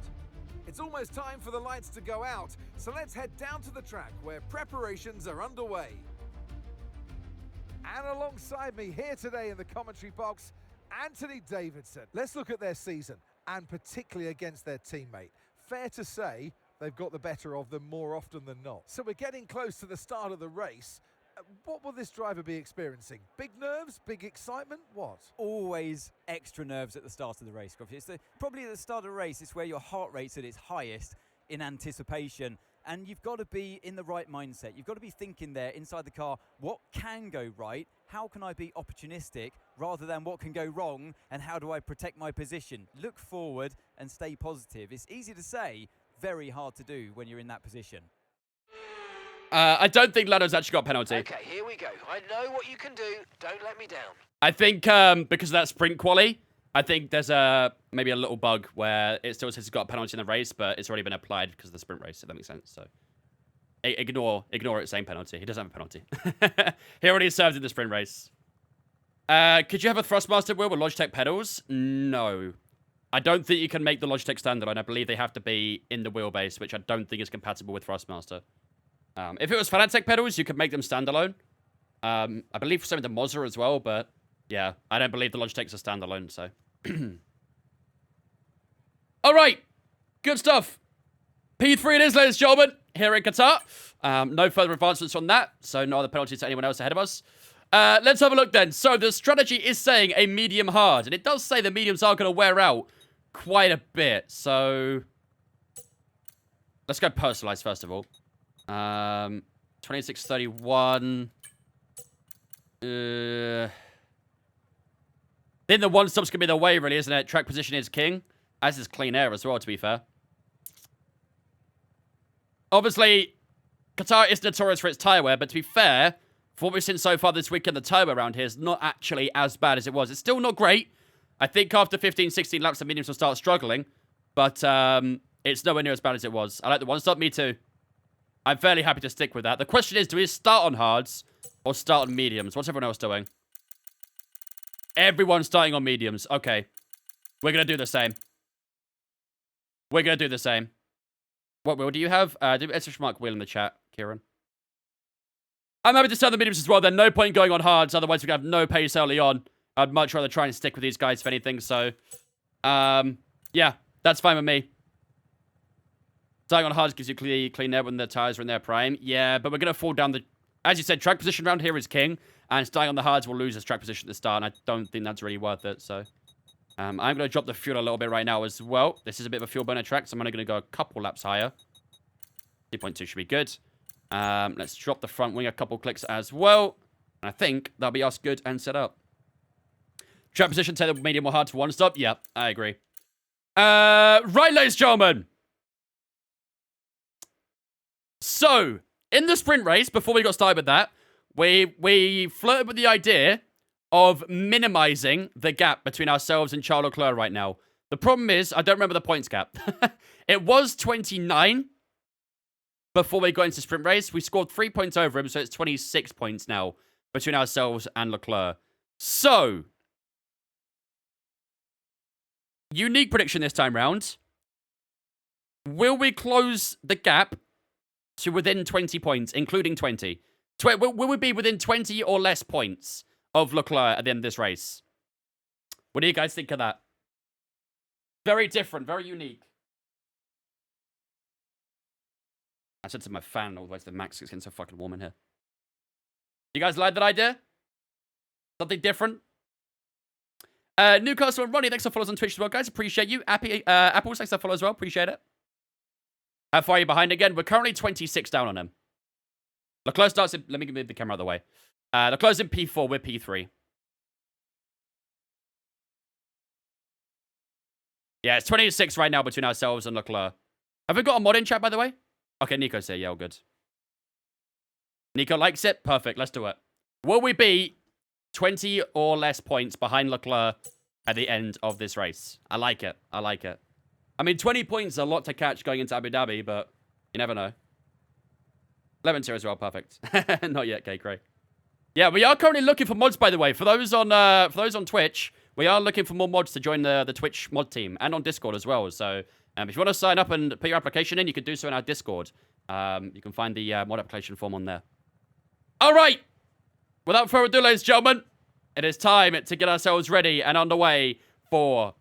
It's almost time for the lights to go out, so let's head down to the track where preparations are underway. And alongside me here today in the commentary box, Anthony Davidson. Let's look at their season, and particularly against their teammate. Fair to say, they've got the better of them more often than not. So we're getting close to the start of the race. What will this driver be experiencing? Big nerves? Big excitement? What? Always extra nerves at the start of the race, Grumpy. Probably at the start of the race, it's where your heart rate's at its highest in anticipation. And you've got to be in the right mindset. You've got to be thinking there inside the car, what can go right? How can I be opportunistic rather than what can go wrong? And how do I protect my position? Look forward and stay positive. It's easy to say, very hard to do when you're in that position. I don't think Lando's actually got a penalty. Okay, here we go. I know what you can do. Don't let me down. I think because of that sprint quali, I think there's maybe a little bug where it still says he's got a penalty in the race, but it's already been applied because of the sprint race, if that makes sense. So ignore it saying penalty. He doesn't have a penalty. He already served in the sprint race. Could you have a Thrustmaster wheel with Logitech pedals? No. I don't think you can make the Logitech standalone. I believe they have to be in the wheelbase, which I don't think is compatible with Thrustmaster. If it was Fanatec pedals, you could make them standalone. I believe some of the Mozza as well, but yeah, I don't believe the Logitech's are standalone, so. All right, good stuff. P3 it is, ladies and gentlemen, here in Qatar. No further advancements on that, so no other penalties to anyone else ahead of us. Let's have a look then. So the strategy is saying a medium hard, and it does say the mediums are going to wear out quite a bit, so let's go personalized first of all. 2631. Then the one stop's gonna be the way, really, isn't it? Track position is king, as is clean air as well, to be fair. Obviously, Qatar is notorious for its tyre wear, but to be fair, for what we've seen so far this weekend, the tyre wear around here is not actually as bad as it was. It's still not great. I think after 15, 16 laps, the mediums will start struggling, but it's nowhere near as bad as it was. I like the one stop, me too. I'm fairly happy to stick with that. The question is, do we start on hards or start on mediums? What's everyone else doing? Everyone's starting on mediums. Okay. We're going to do the same. We're going to do the same. What wheel do you have? Do exclamation mark wheel in the chat, Kieran. I'm happy to start the mediums as well. There's no point going on hards. Otherwise, we're going to have no pace early on. I'd much rather try and stick with these guys if anything. So, Yeah, that's fine with me. Starting on hards gives you clean air when the tyres are in their prime. Yeah, but we're going to fall down the... As you said, track position around here is king. And starting on the hards will lose its track position at the start. And I don't think that's really worth it. So I'm going to drop the fuel a little bit right now as well. This is a bit of a fuel burner track. So I'm only going to go a couple laps higher. 2.2 should be good. Let's drop the front wing a couple clicks as well. And I think that'll be us good and set up. Track position, take the medium or hard to one stop. Yep, I agree. Right, ladies and gentlemen. So, in the sprint race, before we got started with that, we flirted with the idea of minimizing the gap between ourselves and Charles Leclerc right now. The problem is, I don't remember the points gap. It was 29 before we got into sprint race. We scored 3 points over him, so it's 26 points now between ourselves and Leclerc. So, unique prediction this time round. Will we close the gap to within 20 points, including 20? Will we be within 20 or less points of Leclerc at the end of this race? What do you guys think of that? Very different, very unique. I said to my fan all the way to the max, it's getting so fucking warm in here. You guys like that idea? Something different? Newcastle and Ronnie, thanks for following on Twitch as well, guys. Appreciate you. Apple, thanks for follow as well. Appreciate it. How far are you behind again? We're currently 26 down on him. Leclerc starts in... Let me move the camera out of the way. Leclerc's in P4. We're P3. Yeah, it's 26 right now between ourselves and Leclerc. Have we got a mod in chat, by the way? Okay, Nico's here. Yeah, all good. Nico likes it. Perfect. Let's do it. Will we be 20 or less points behind Leclerc at the end of this race? I like it. I like it. I mean, 20 points is a lot to catch going into Abu Dhabi, but you never know. 11-2 as well, perfect. Not yet, K-Cray. Yeah, we are currently looking for mods, by the way. For those on Twitch, we are looking for more mods to join the Twitch mod team, and on Discord as well. So, if you want to sign up and put your application in, you can do so in our Discord. You can find the mod application form on there. All right! Without further ado, ladies and gentlemen, it is time to get ourselves ready and underway for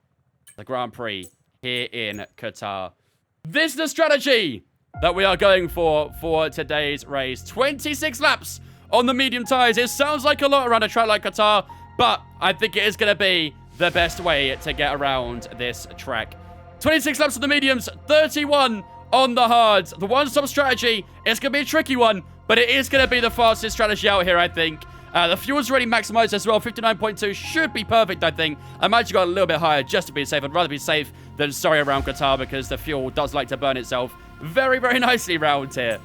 the Grand Prix here in Qatar. This is the strategy that we are going for today's race. 26 laps on the medium tyres. It sounds like a lot around a track like Qatar, but I think it is going to be the best way to get around this track. 26 laps on the mediums, 31 on the hards. The one-stop strategy is going to be a tricky one, but it is going to be the fastest strategy out here, I think. The fuel's already maximized as well. 59.2 should be perfect, I think. I might have got a little bit higher just to be safe. I'd rather be safe than sorry around Qatar because the fuel does like to burn itself very, very nicely around here.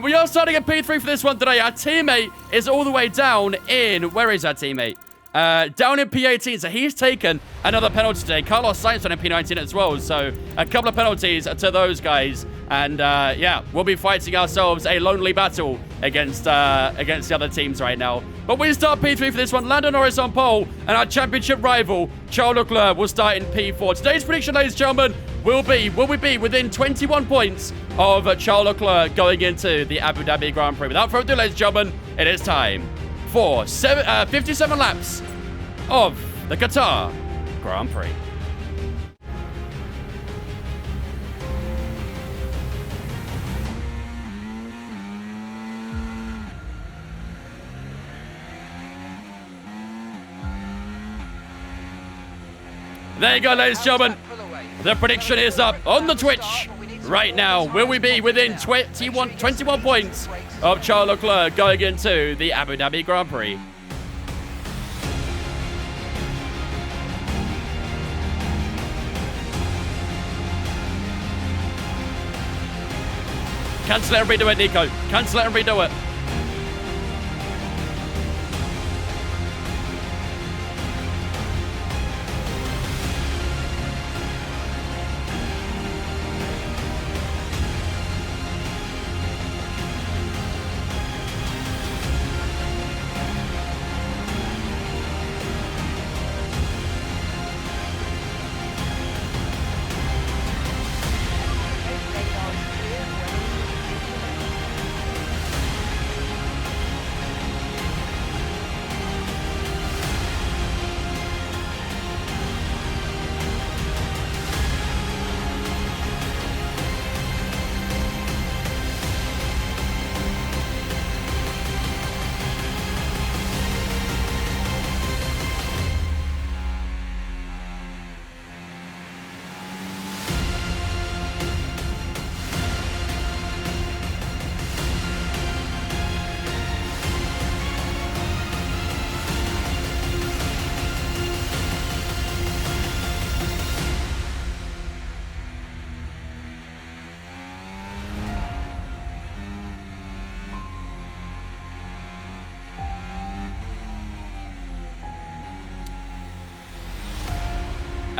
We are starting at P3 for this one today. Our teammate is all the way down in... Where is our teammate? Down in P18, so he's taken another penalty today. Carlos Sainz on in P19 as well, so a couple of penalties to those guys. And, yeah, we'll be fighting ourselves a lonely battle against the other teams right now. But we start P3 for this one. Lando Norris on pole, and our championship rival, Charles Leclerc, will start in P4. Today's prediction, ladies and gentlemen, will we be within 21 points of Charles Leclerc going into the Abu Dhabi Grand Prix? Without further ado, ladies and gentlemen, it is time for 57 laps of the Qatar Grand Prix. There you go, ladies and gentlemen. The prediction is up on the Twitch right now. Will we be within 21 points of Charles Leclerc going into the Abu Dhabi Grand Prix? Cancel it and redo it, Nico. Cancel it and redo it.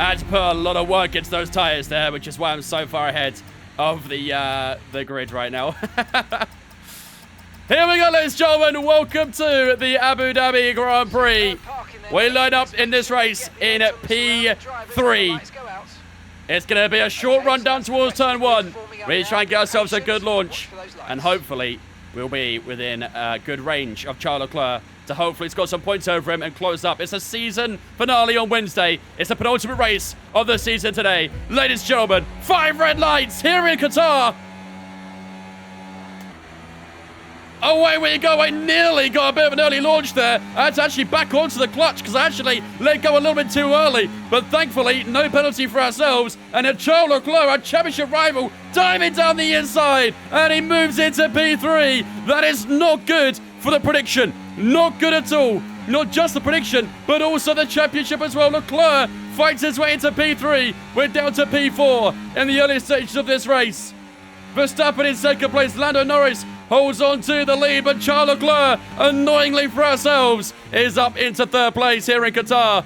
had to put a lot of work into those tyres there, which is why I'm so far ahead of the grid right now. Here we go, ladies and gentlemen. Welcome to the Abu Dhabi Grand Prix. We line up in this race in P3. It's going to be a short run down towards turn 1. We try and get ourselves a good launch. And hopefully, we'll be within a good range of Charles Leclerc to hopefully score some points over him and close up. It's a season finale on Wednesday. It's the penultimate race of the season today. Ladies and gentlemen, 5 red lights here in Qatar. Away we go. I nearly got a bit of an early launch there. I had to actually back onto the clutch because I actually let go a little bit too early. But thankfully, no penalty for ourselves. And a Charles Leclerc, our championship rival, diving down the inside. And he moves into P3. That is not good for the prediction. Not good at all. Not just the prediction, but also the championship as well. Leclerc fights his way into P3. We're down to P4 in the early stages of this race. Verstappen in second place. Lando Norris holds on to the lead, but Charles Leclerc, annoyingly for ourselves, is up into third place here in Qatar.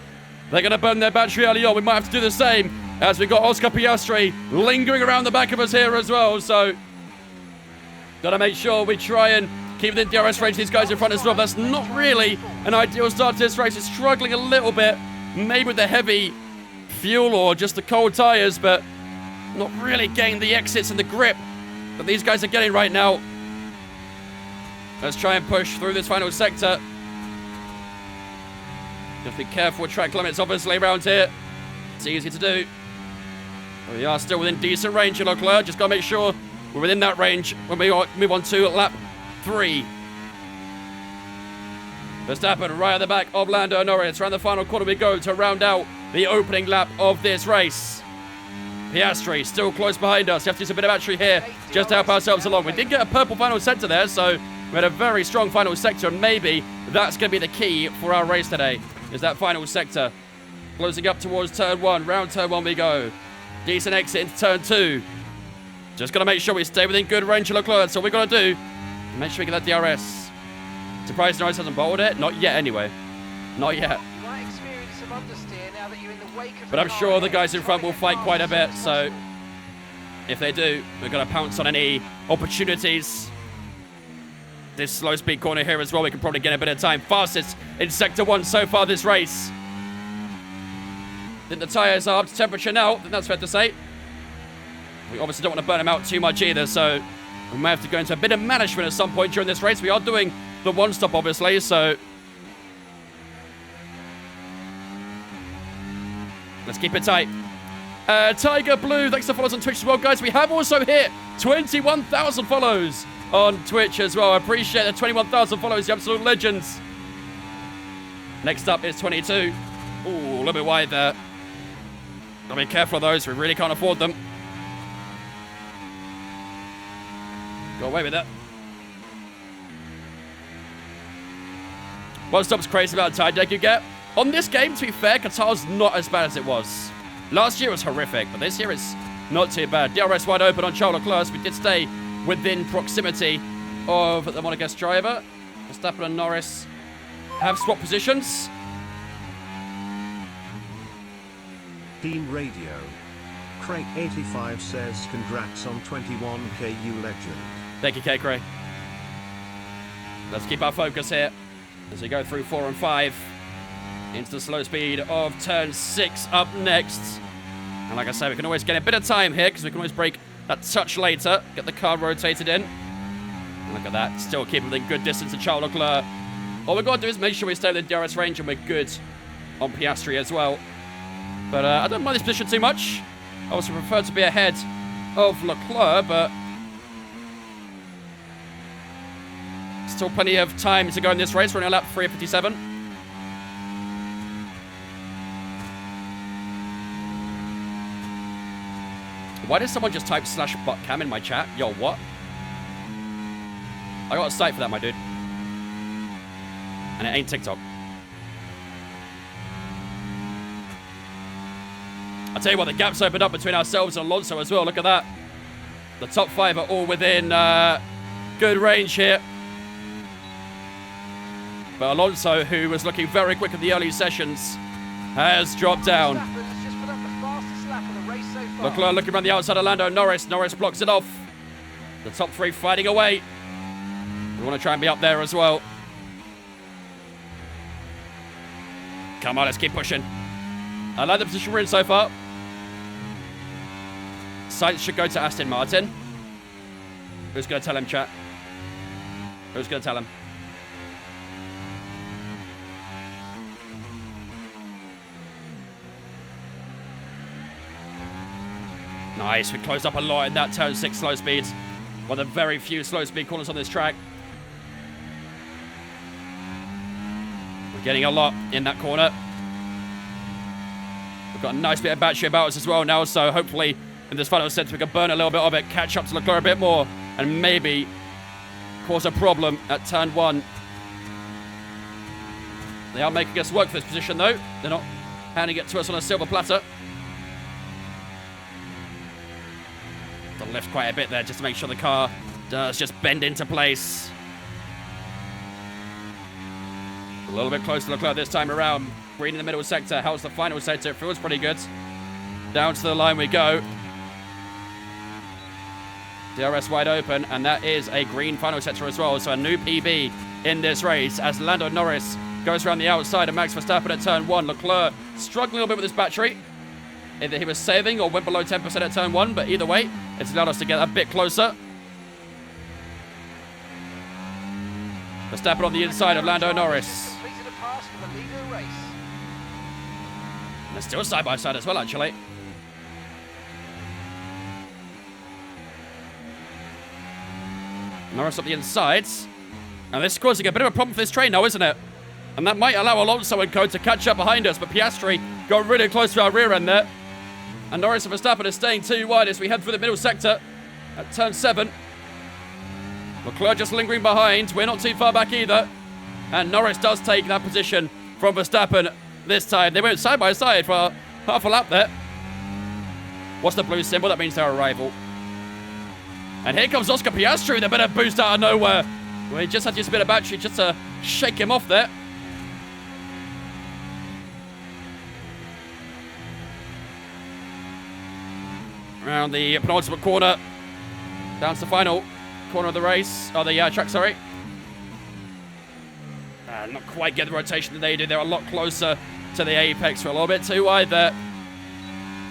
They're going to burn their battery early on. We might have to do the same as we got Oscar Piastri lingering around the back of us here as well. So, got to make sure we try and keep within DRS range. These guys in front as well. That's not really an ideal start to this race. It's struggling a little bit, maybe with the heavy fuel or just the cold tyres, but not really getting the exits and the grip that these guys are getting right now. Let's try and push through this final sector. Just be careful with track limits, obviously, around here. It's easy to do. We are still within decent range in Leclerc. Just got to make sure we're within that range when we move on to lap 3. Verstappen right at the back of Lando Norris. Around the final corner we go to round out the opening lap of this race. Piastri still close behind us. You have to use a bit of battery here just to help ourselves along. We did get a purple final sector there, so we had a very strong final sector, and maybe that's going to be the key for our race today, is that final sector. Closing up towards turn 1. Round turn 1 we go. Decent exit into turn 2. Just got to make sure we stay within good range of Leclerc. So all we've got to do, make sure we get that DRS. Surprised Norris hasn't bottled it. Not yet, anyway. Not yet. But I'm sure the guys in front will fight quite a bit, so if they do, we're going to pounce on any opportunities. This slow speed corner here as well, we can probably get a bit of time. Fastest in Sector 1 so far this race. I think the tyres are up to temperature now, I think that's fair to say. We obviously don't want to burn them out too much either, so we may have to go into a bit of management at some point during this race. We are doing the one stop, obviously, so let's keep it tight. Tiger Blue, thanks for following us on Twitch as well, guys. We have also hit 21,000 follows on Twitch as well. I appreciate the 21,000 followers, you absolute legends. Next up is 22. Ooh, a little bit wide there. Gotta be careful of those, we really can't afford them. Go away with that. One stop's crazy about the tire deck you get. On this game, to be fair, Qatar's not as bad as it was. Last year was horrific, but this year it's not too bad. DRS wide open on Charles Leclerc. We did stay within proximity of the Monegasque driver. Verstappen and Norris have swapped positions. Team Radio. Craig85 says congrats on 21k, you legend. Thank you, K. Craig. Let's keep our focus here as we go through 4 and 5 into the slow speed of turn 6 up next. And like I said, we can always get a bit of time here because we can always break that touch later, get the car rotated in. Look at that, still keeping within good distance to Charles Leclerc. All we've got to do is make sure we stay within DRS range and we're good on Piastri as well. But I don't mind this position too much. I also prefer to be ahead of Leclerc, but still plenty of time to go in this race. We're on lap 3 of 57. Why did someone just type /buttcam in my chat? Yo, what? I got a site for that, my dude. And it ain't TikTok. I'll tell you what, the gap's opened up between ourselves and Alonso as well. Look at that. The top 5 are all within good range here. But Alonso, who was looking very quick in the early sessions, has dropped down. lap of the race so far. Leclerc looking around the outside of Lando Norris. Norris blocks it off. The top three fighting away. We want to try and be up there as well. Come on, let's keep pushing. I like the position we're in so far. Sainz should go to Aston Martin. Who's going to tell him, chat? Who's going to tell him? Nice, we closed up a lot in that turn 6 slow speed. One of the very few slow speed corners on this track. We're getting a lot in that corner. We've got a nice bit of battery about us as well now, so hopefully in this final set we can burn a little bit of it, catch up to Leclerc a bit more, and maybe cause a problem at turn 1. They are making us work for this position though. They're not handing it to us on a silver platter. To lift quite a bit there just to make sure the car does just bend into place. A little bit closer to Leclerc this time around. Green in the middle sector. How's the final sector? It feels pretty good. Down to the line we go. DRS wide open, and that is a green final sector as well. So a new PB in this race as Lando Norris goes around the outside of Max Verstappen at turn 1. Leclerc struggling a little bit with his battery. Either he was saving or went below 10% at turn 1, but either way, it's allowed us to get a bit closer. Verstappen on the inside of Lando Norris. Completed a pass for the leader race. And they're still side by side as well, actually. Norris up the inside. And this is causing a bit of a problem for this train now, isn't it? And that might allow Alonso and Co to catch up behind us, but Piastri got really close to our rear end there. And Norris and Verstappen are staying too wide as we head through the middle sector at turn 7. Leclerc just lingering behind. We're not too far back either. And Norris does take that position from Verstappen this time. They went side by side for half a lap there. What's the blue symbol? That means they're a rival. And here comes Oscar Piastri with a bit of boost out of nowhere. Well, he just had to use a bit of battery just to shake him off there. Around the penultimate corner. Down to the final corner of the race. Oh, the track, sorry. Not quite get the rotation that they do. They're a lot closer to the apex. We're a little bit too wide there.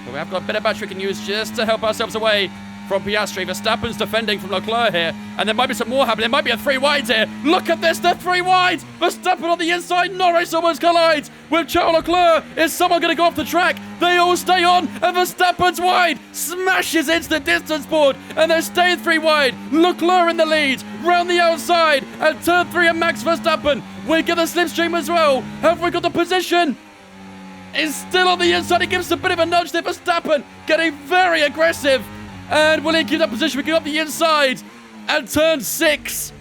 But we have got a bit of battery we can use just to help ourselves away from Piastri. Verstappen's defending from Leclerc here. And there might be some more happening. There might be a 3 wide here. Look at this. They're 3 wide. Verstappen on the inside. Norris almost collides with Charles Leclerc. Is someone going to go off the track? They all stay on. And Verstappen's wide. Smashes into the distance board. And they're staying 3 wide. Leclerc in the lead. Round the outside. And turn 3 and Max Verstappen. We get the slipstream as well. Have we got the position? Is still on the inside. He gives a bit of a nudge there. Verstappen getting very aggressive. And will he keep that position? We go up the inside. And turn 6.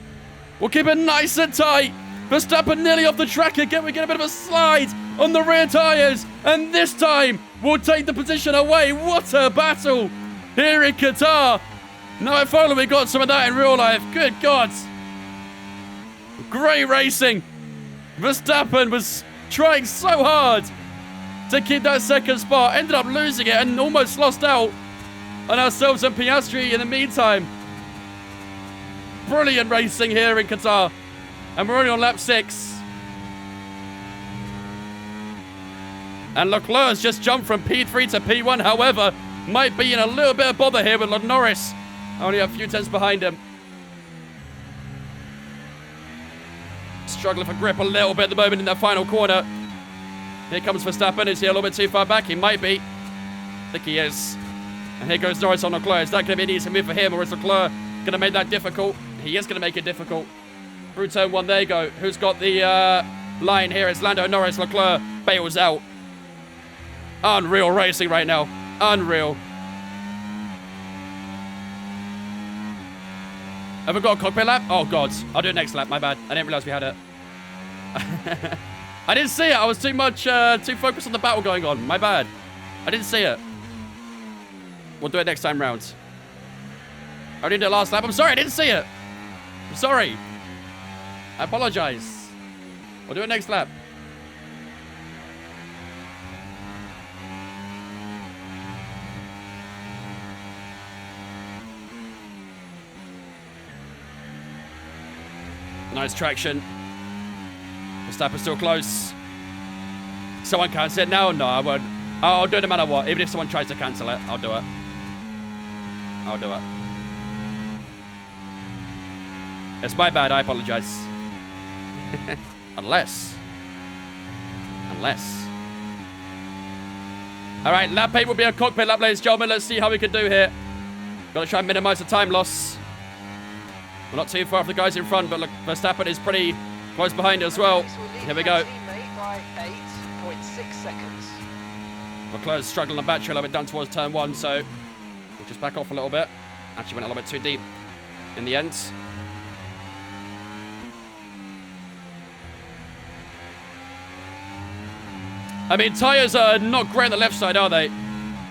We'll keep it nice and tight. Verstappen nearly off the track again. We get a bit of a slide on the rear tyres. And this time, we'll take the position away. What a battle here in Qatar. Now, if only we got some of that in real life. Good God. Great racing. Verstappen was trying so hard to keep that second spot. Ended up losing it and almost lost out on ourselves and Piastri in the meantime. Brilliant racing here in Qatar. And we're only on lap 6. And Leclerc's just jumped from P3 to P1. However, might be in a little bit of bother here with Norris. Only a few tenths behind him. Struggling for grip a little bit at the moment in that final corner. Here comes Verstappen. Is he a little bit too far back? He might be. I think he is. And here goes Norris on Leclerc. Is that going to be an easy move for him, or is Leclerc going to make that difficult? He is going to make it difficult. Through turn 1, there you go. Who's got the line here? It's Lando Norris. Leclerc bails out. Unreal racing right now. Unreal. Have we got a cockpit lap? Oh, God. I'll do it next lap. My bad. I didn't realize we had it. I didn't see it. I was too focused on the battle going on. My bad. I didn't see it. We'll do it next time round. I didn't do it last lap. I'm sorry. I didn't see it. I'm sorry. I apologize. We'll do it next lap. Nice traction. Verstappen's still close. Someone cancel it now? No, I won't. I'll do it no matter what. Even if someone tries to cancel it, I'll do it. I'll do it. It's my bad. I apologize. Unless. All right, lap 8 will be a cockpit lap, ladies and gentlemen. Let's see how we can do here. Got to try and minimize the time loss. We're not too far off the guys in front, but look, Verstappen is pretty close behind as well. Here we go. By 8.6 seconds. Leclerc's struggling on battery a little bit down towards turn 1, so we'll just back off a little bit. Actually went a little bit too deep in the end. I mean, tyres are not great on the left side, are they?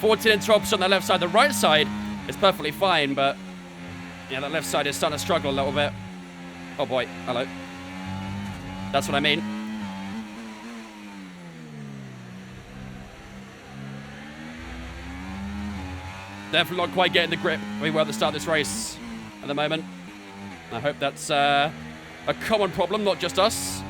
14 and 12% on the left side. The right side is perfectly fine, but yeah, that left side is starting to struggle a little bit. Oh boy, hello. That's what I mean. Definitely not quite getting the grip we were at the start of this race at the moment. I hope that's a common problem, not just us.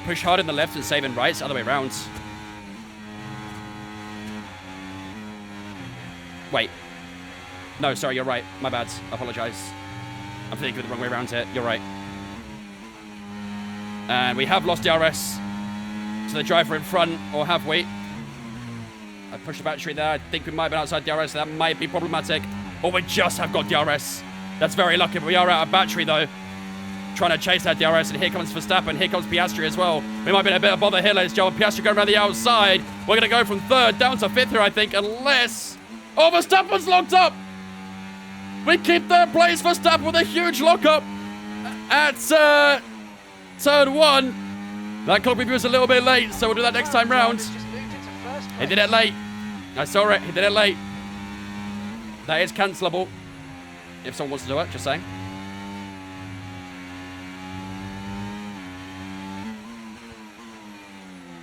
Push hard in the left and save in right, other way around. Wait. No, sorry, you're right. My bad. I apologize. I'm thinking the wrong way around here. You're right. And we have lost DRS to the driver in front, or have we? I pushed the battery there. I think we might have been outside DRS. That might be problematic. Or we just have got DRS. That's very lucky, but we are out of battery, though. Trying to chase that DRS, and here comes Verstappen. Here comes Piastri as well. We might be in a bit of bother here, ladies and gentlemen. Piastri going around the outside. We're going to go from 3rd down to 5th here, I think, unless... Oh, Verstappen's locked up! We keep 3rd place. Verstappen with a huge lockup at turn 1. That clock review was a little bit late, so we'll do that next time round. He did it late. I saw it. He did it late. That is cancelable. If someone wants to do it, just saying.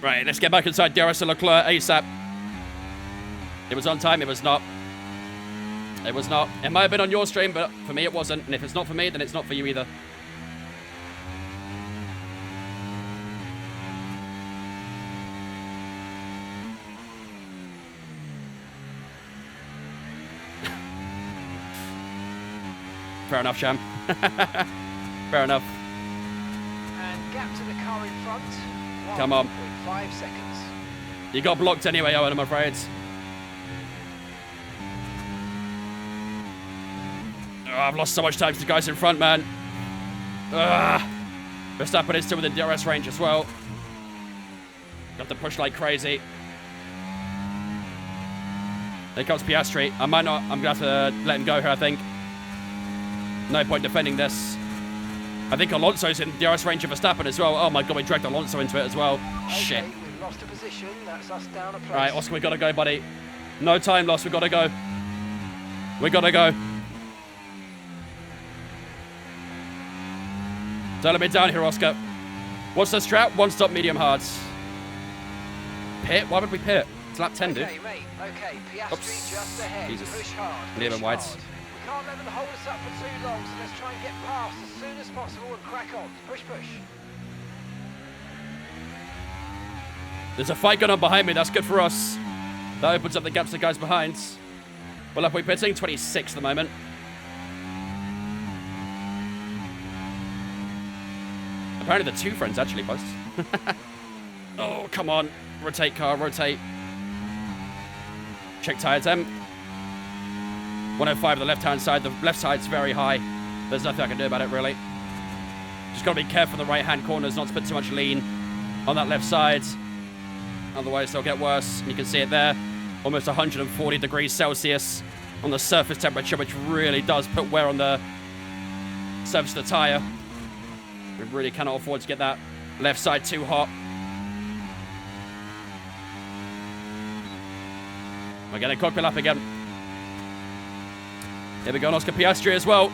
Right, let's get back inside DRS and Leclerc ASAP. It was on time, it was not. It was not. It might have been on your stream, but for me it wasn't. And if it's not for me, then it's not for you either. Fair enough, Sham. Fair enough. And gap to the car in front. Come on. 5 seconds. You got blocked anyway, Owen, I'm afraid. Oh, I've lost so much time to the guys in front, man. Verstappen is still within DRS range as well. Got to push like crazy. There comes Piastri. I'm going to have to let him go here, I think. No point defending this. I think Alonso's in DRS range of Verstappen as well. Oh my god, we dragged Alonso into it as well. Okay, Shit. we've lost a position. That's us down a place. Alright, Oscar, we gotta go, buddy. No time lost, we gotta go. We gotta go. Don't let me down here, Oscar. What's the strat? One stop, medium hards. Pit? Why would we pit? It's lap 10, dude. Okay, mate. Okay, Piastri Oops. just ahead. Jesus. Push hard. Near Push them wide. hard. We can't let them hold us up for too long, so let's try and get past as soon as possible and crack on. Push, push. There's a fight going on behind me. That's good for us. That opens up the gaps to the guys behind. Well, up we pitting 26 at the moment. Apparently the two friends actually close. Oh, come on. Rotate, car, rotate. Check tyre temp. 105 on the left-hand side. The left side's very high. There's nothing I can do about it, really. Just got to be careful in the right-hand corners, not to put too much lean on that left side. Otherwise, they'll get worse. And you can see it there. Almost 140 degrees Celsius on the surface temperature, which really does put wear on the surface of the tyre. We really cannot afford to get that left side too hot. We're getting cockpit lap again. Here we go, Oscar Piastri as well.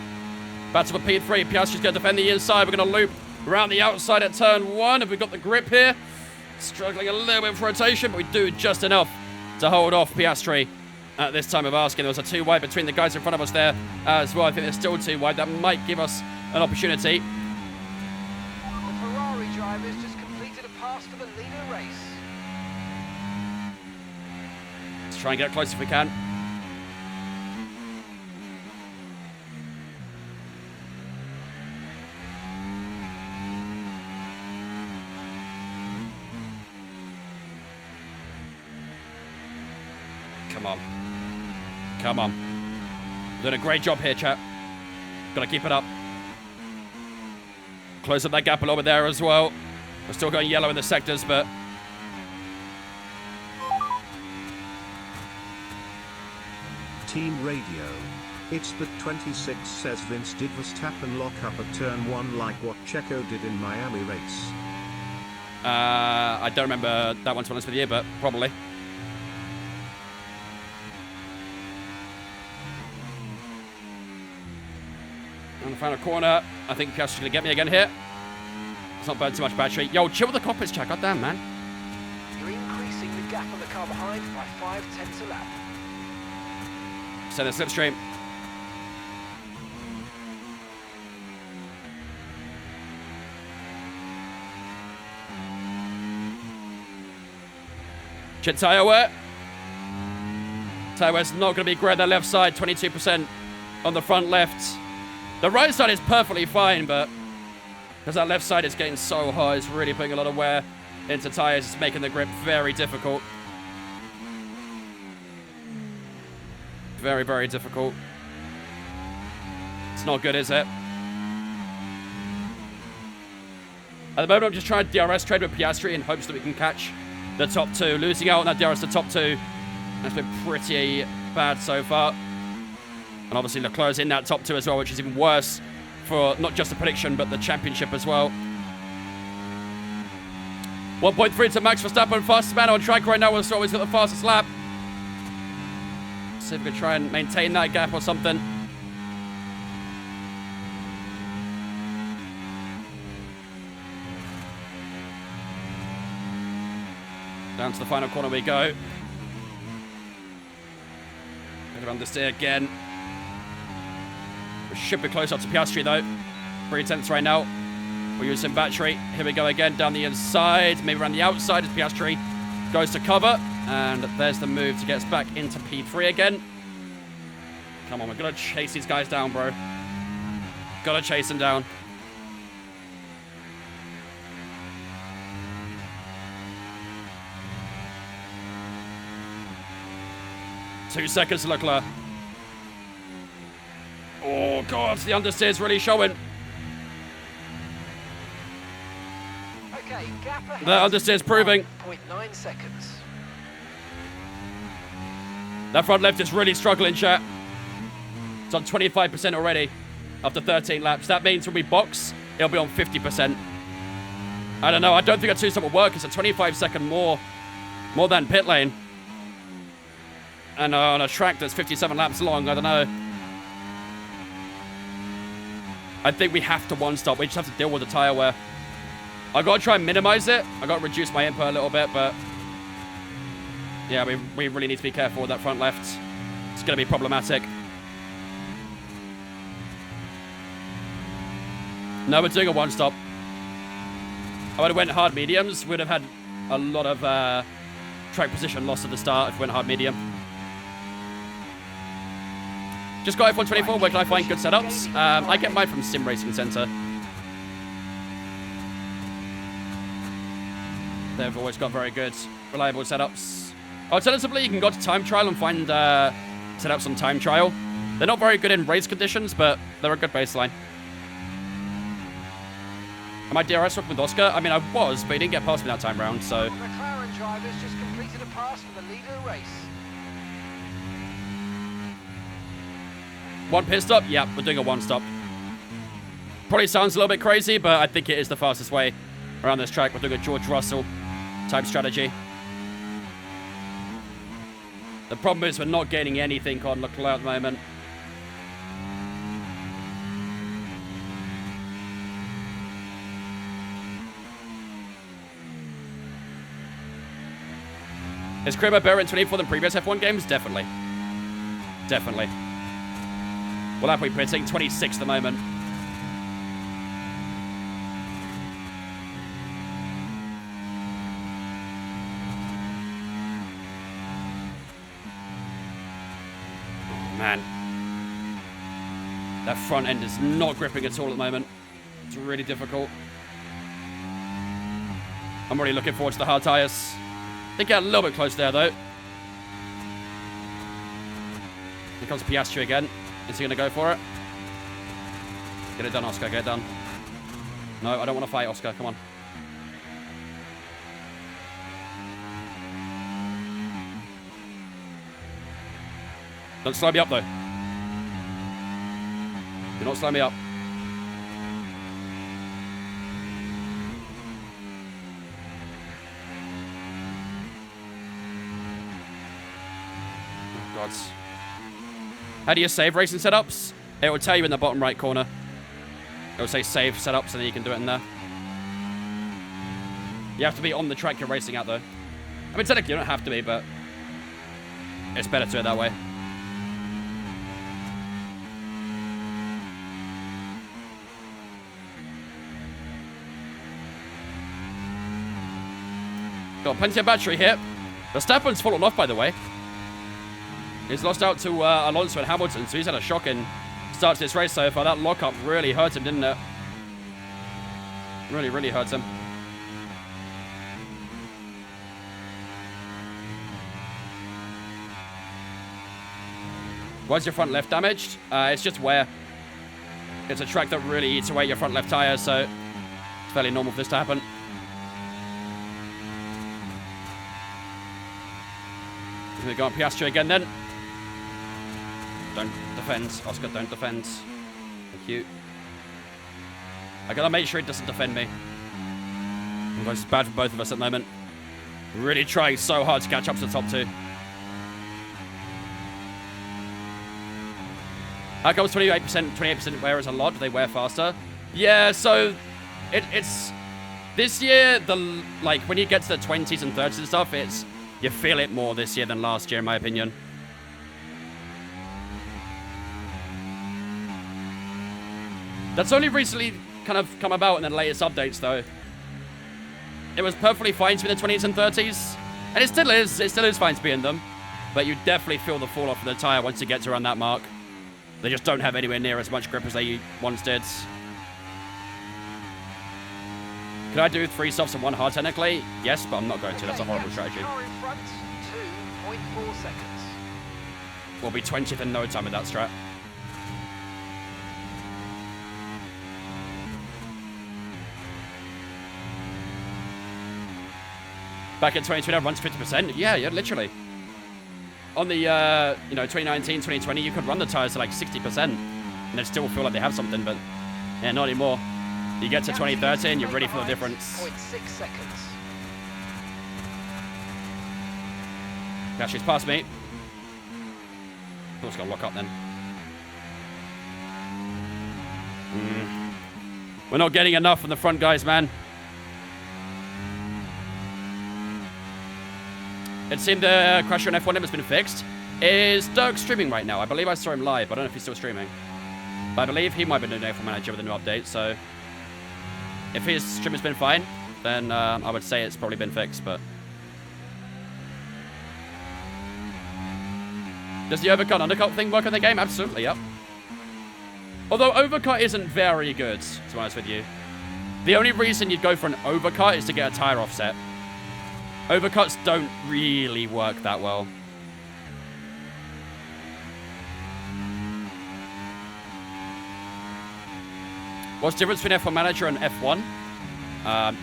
Battle for P3. Piastri's going to defend the inside. We're going to loop Around the outside at turn 1. Have we got the grip here? Struggling a little bit with rotation, but we do just enough to hold off Piastri at this time of asking. There was a 2 wide between the guys in front of us there as well. I think there's still 2 wide. That might give us an opportunity. The Ferrari drivers just completed a pass for the leader race. Let's try and get close if we can. Come on. Come on. Doing a great job here, chat. Gotta keep it up. Close up that gap a little bit there as well. We're still going yellow in the sectors, but... Team Radio. It's the 26 says Vince, did Verstappen lock up at turn 1 like what Checo did in Miami race? I don't remember that one, to be honest with you, but probably. On the final corner, I think Piastri's going to get me again here. Let's not burn too much battery. Yo, chill with the cockpits, chat. God damn, man. You're increasing the gap on the car behind by 0.5 a lap. Send the slipstream. Check tyre wear. Tyre wear's not going to be great on the left side. 22% on the front left. The right side is perfectly fine, but because that left side is getting so hot, it's really putting a lot of wear into tyres. It's making the grip very difficult. Very, very difficult. It's not good, is it? At the moment, I'm just trying to DRS trade with Piastri in hopes that we can catch the top 2. Losing out on that DRS to top 2. That's been pretty bad so far. And obviously Leclerc's in that top 2 as well, which is even worse for not just the prediction, but the championship as well. 1.3 to Max Verstappen, fastest man on track right now. We'll always got the fastest lap. See if we can try and maintain that gap or something. Down to the final corner we go. Bit of understeer again. We should be close up to Piastri though. 3 tenths right now. We're using battery. Here we go again down the inside. Maybe around the outside as Piastri goes to cover. And there's the move to get us back into P3 again. Come on, we're going to chase these guys down, bro. Gotta chase them down. Two seconds to Leclerc. Oh, God, the understeer is really showing. Okay, gap ahead. The understeer is proving. 0.9 seconds. That front left is really struggling, chat. It's on 25% already after 13 laps. That means when we box, it'll be on 50%. I don't know. I don't think a two-stop will work. It's a 25-second more than pit lane. And on a track that's 57 laps long, I don't know. I think we have to one-stop. We just have to deal with the tyre wear. I got to try and minimize it. I got to reduce my input a little bit, but... yeah, we really need to be careful with that front left. It's going to be problematic. No, we're doing a one-stop. I would have went hard mediums. We'd have had a lot of track position loss at the start if we went hard medium. Just got F124. Where can I find good setups? I get mine from Sim Racing Center. They've always got very good, reliable setups. Alternatively, you can go to Time Trial and find setups on Time Trial. They're not very good in race conditions, but they're a good baseline. Am I DRS with Oscar? I mean, I was, but he didn't get past me that time round, so... The McLaren drivers just completed a pass for the leader race. One pit stop? Yeah, we're doing a one-stop. Probably sounds a little bit crazy, but I think it is the fastest way around this track. We're doing a George Russell type strategy. The problem is we're not gaining anything on Leclerc at the moment. Is Cribber better in 24 than previous F1 games? Definitely. Definitely. Well, that we're pitting 26 at the moment. Oh, man. That front end is not gripping at all at the moment. It's really difficult. I'm really looking forward to the hard tyres. They get a little bit close there, though. Here comes Piastri again. Is he going to go for it? Get it done, Oscar. Get it done. No, I don't want to fight, Oscar. Come on. Don't slow me up, though. Do not slow me up. Oh, God. How do you save racing setups? It will tell you in the bottom right corner. It will say save setups, and then you can do it in there. You have to be on the track you're racing at, though. I mean, technically you don't have to be, but it's better to do it that way. Got plenty of battery here. Verstappen's fallen off, by the way. He's lost out to Alonso and Hamilton, so he's had a shocking start to this race so far. That lockup really hurt him, didn't it? Really, really hurt him. Why's your front left damaged? It's just wear. It's a track that really eats away your front left tyre, so it's fairly normal for this to happen. We're going to go on Piastri again then. Don't defend. Oscar, don't defend. Thank you. I gotta make sure he doesn't defend me. Otherwise it's bad for both of us at the moment. Really trying so hard to catch up to the top two. How comes 28% wear is a lot? Do they wear faster? Yeah, so it's this year, like when you get to the 20s and 30s and stuff, you feel it more this year than last year, in my opinion. That's only recently kind of come about in the latest updates, though. It was perfectly fine to be in the 20s and 30s. And it still is. It still is fine to be in them. But you definitely feel the fall off of the tyre once you get to around that mark. They just don't have anywhere near as much grip as they once did. Could I do 3 softs and 1 hard technically? Yes, but I'm not going to. That's a horrible strategy. Car in front, 2.4 seconds. We'll be 20th in no time with that strat. Back in 2020, I've run to 50%. Yeah, literally. On the, 2019, 2020, you could run the tyres to like 60%. And they still feel like they have something, but yeah, not anymore. You get to 2030 and you're ready for the difference. 0.6 seconds. Yeah, she's past me. It's gonna lock up then. We're not getting enough from the front guys, man. It seemed the crash on F1 has been fixed. Is Dirk streaming right now? I believe I saw him live. I don't know if he's still streaming. But I believe he might be doing F1 Manager with a new update, so if his stream has been fine, then I would say it's probably been fixed, but does the overcut undercut thing work in the game? Absolutely, yep. Although overcut isn't very good, to be honest with you. The only reason you'd go for an overcut is to get a tyre offset. Overcuts don't really work that well. What's the difference between F1 Manager and F1?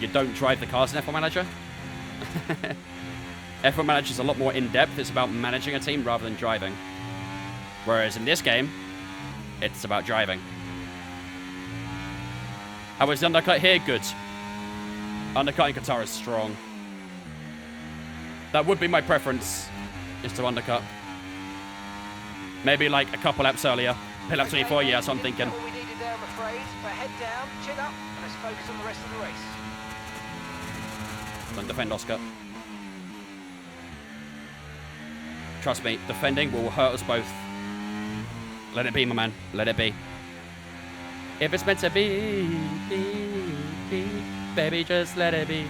You don't drive the cars in F1 Manager. F1 Manager is a lot more in-depth. It's about managing a team rather than driving. Whereas in this game, it's about driving. How was the undercut here? Good. Undercutting Qatar is strong. That would be my preference, is to undercut. Maybe like a couple laps earlier. Pit lap 24, yeah, so I'm thinking. What we needed there, I'm afraid. But head down, chin up, and let's focus on the rest of the race. Don't defend Oscar. Trust me, defending will hurt us both. Let it be, my man. Let it be. If it's meant to be, baby, just let it be.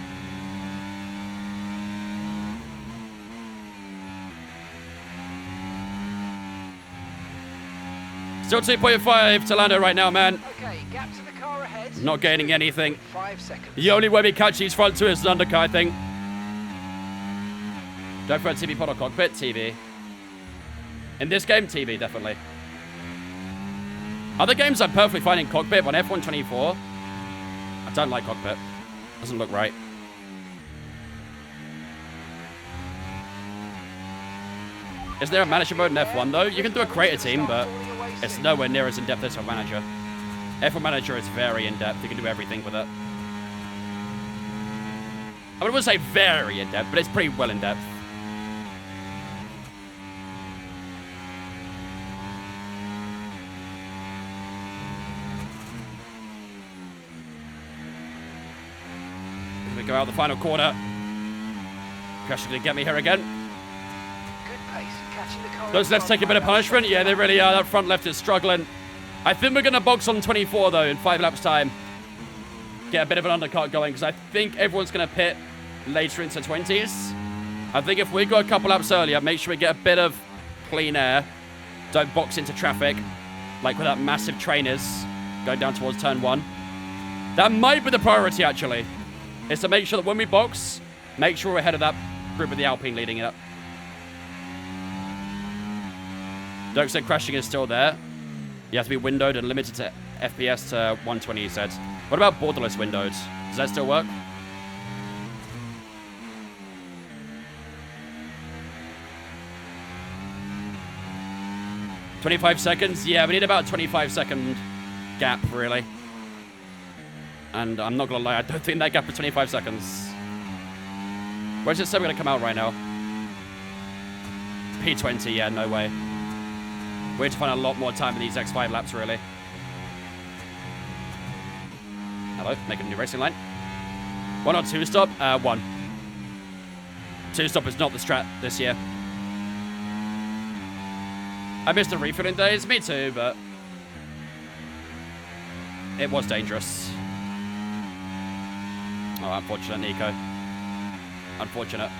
Still 2.5 to Lando right now, man. Okay, gap to the car ahead. Not gaining anything. 5 seconds. The only way we catch these front two is an undercut, I think. Don't throw a TV pod or cockpit. TV. In this game, TV, definitely. Other games I'm perfectly fine in cockpit, but on F124, I don't like cockpit. Doesn't look right. Is there a manager mode in F1 though? You can do a creator team, but it's nowhere near as in-depth as F1 Manager. F1 Manager is very in-depth. You can do everything with it. I wouldn't say very in-depth, but it's pretty well in-depth. We go out the final corner. Crash is going to get me here again. Good pace. Catching the car. Those lefts take a bit of punishment. Yeah, they really are. That front left is struggling. I think we're going to box on 24, though, in 5 laps' time. Get a bit of an undercut going, because I think everyone's going to pit later into 20s. I think if we go a couple laps earlier, make sure we get a bit of clean air. Don't box into traffic, like with that massive trainers going down towards turn 1. That might be the priority, actually, is to make sure that when we box, make sure we're ahead of that group of the Alpine leading it up. Don't say crashing is still there. You have to be windowed and limited to FPS to 120, he said. What about borderless windowed? Does that still work? $25 seconds? Yeah, we need about a 25-second gap, really. And I'm not going to lie, I don't think that gap is 25 seconds. Where's it say we're going to come out right now? P20, yeah, no way. We have to find a lot more time in these X5 laps, really. Hello, making a new racing line. 1 or 2 stop? 1. 2 stop is not the strat this year. I missed the refilling days, me too, but it was dangerous. Oh, unfortunate, Nico. Unfortunate.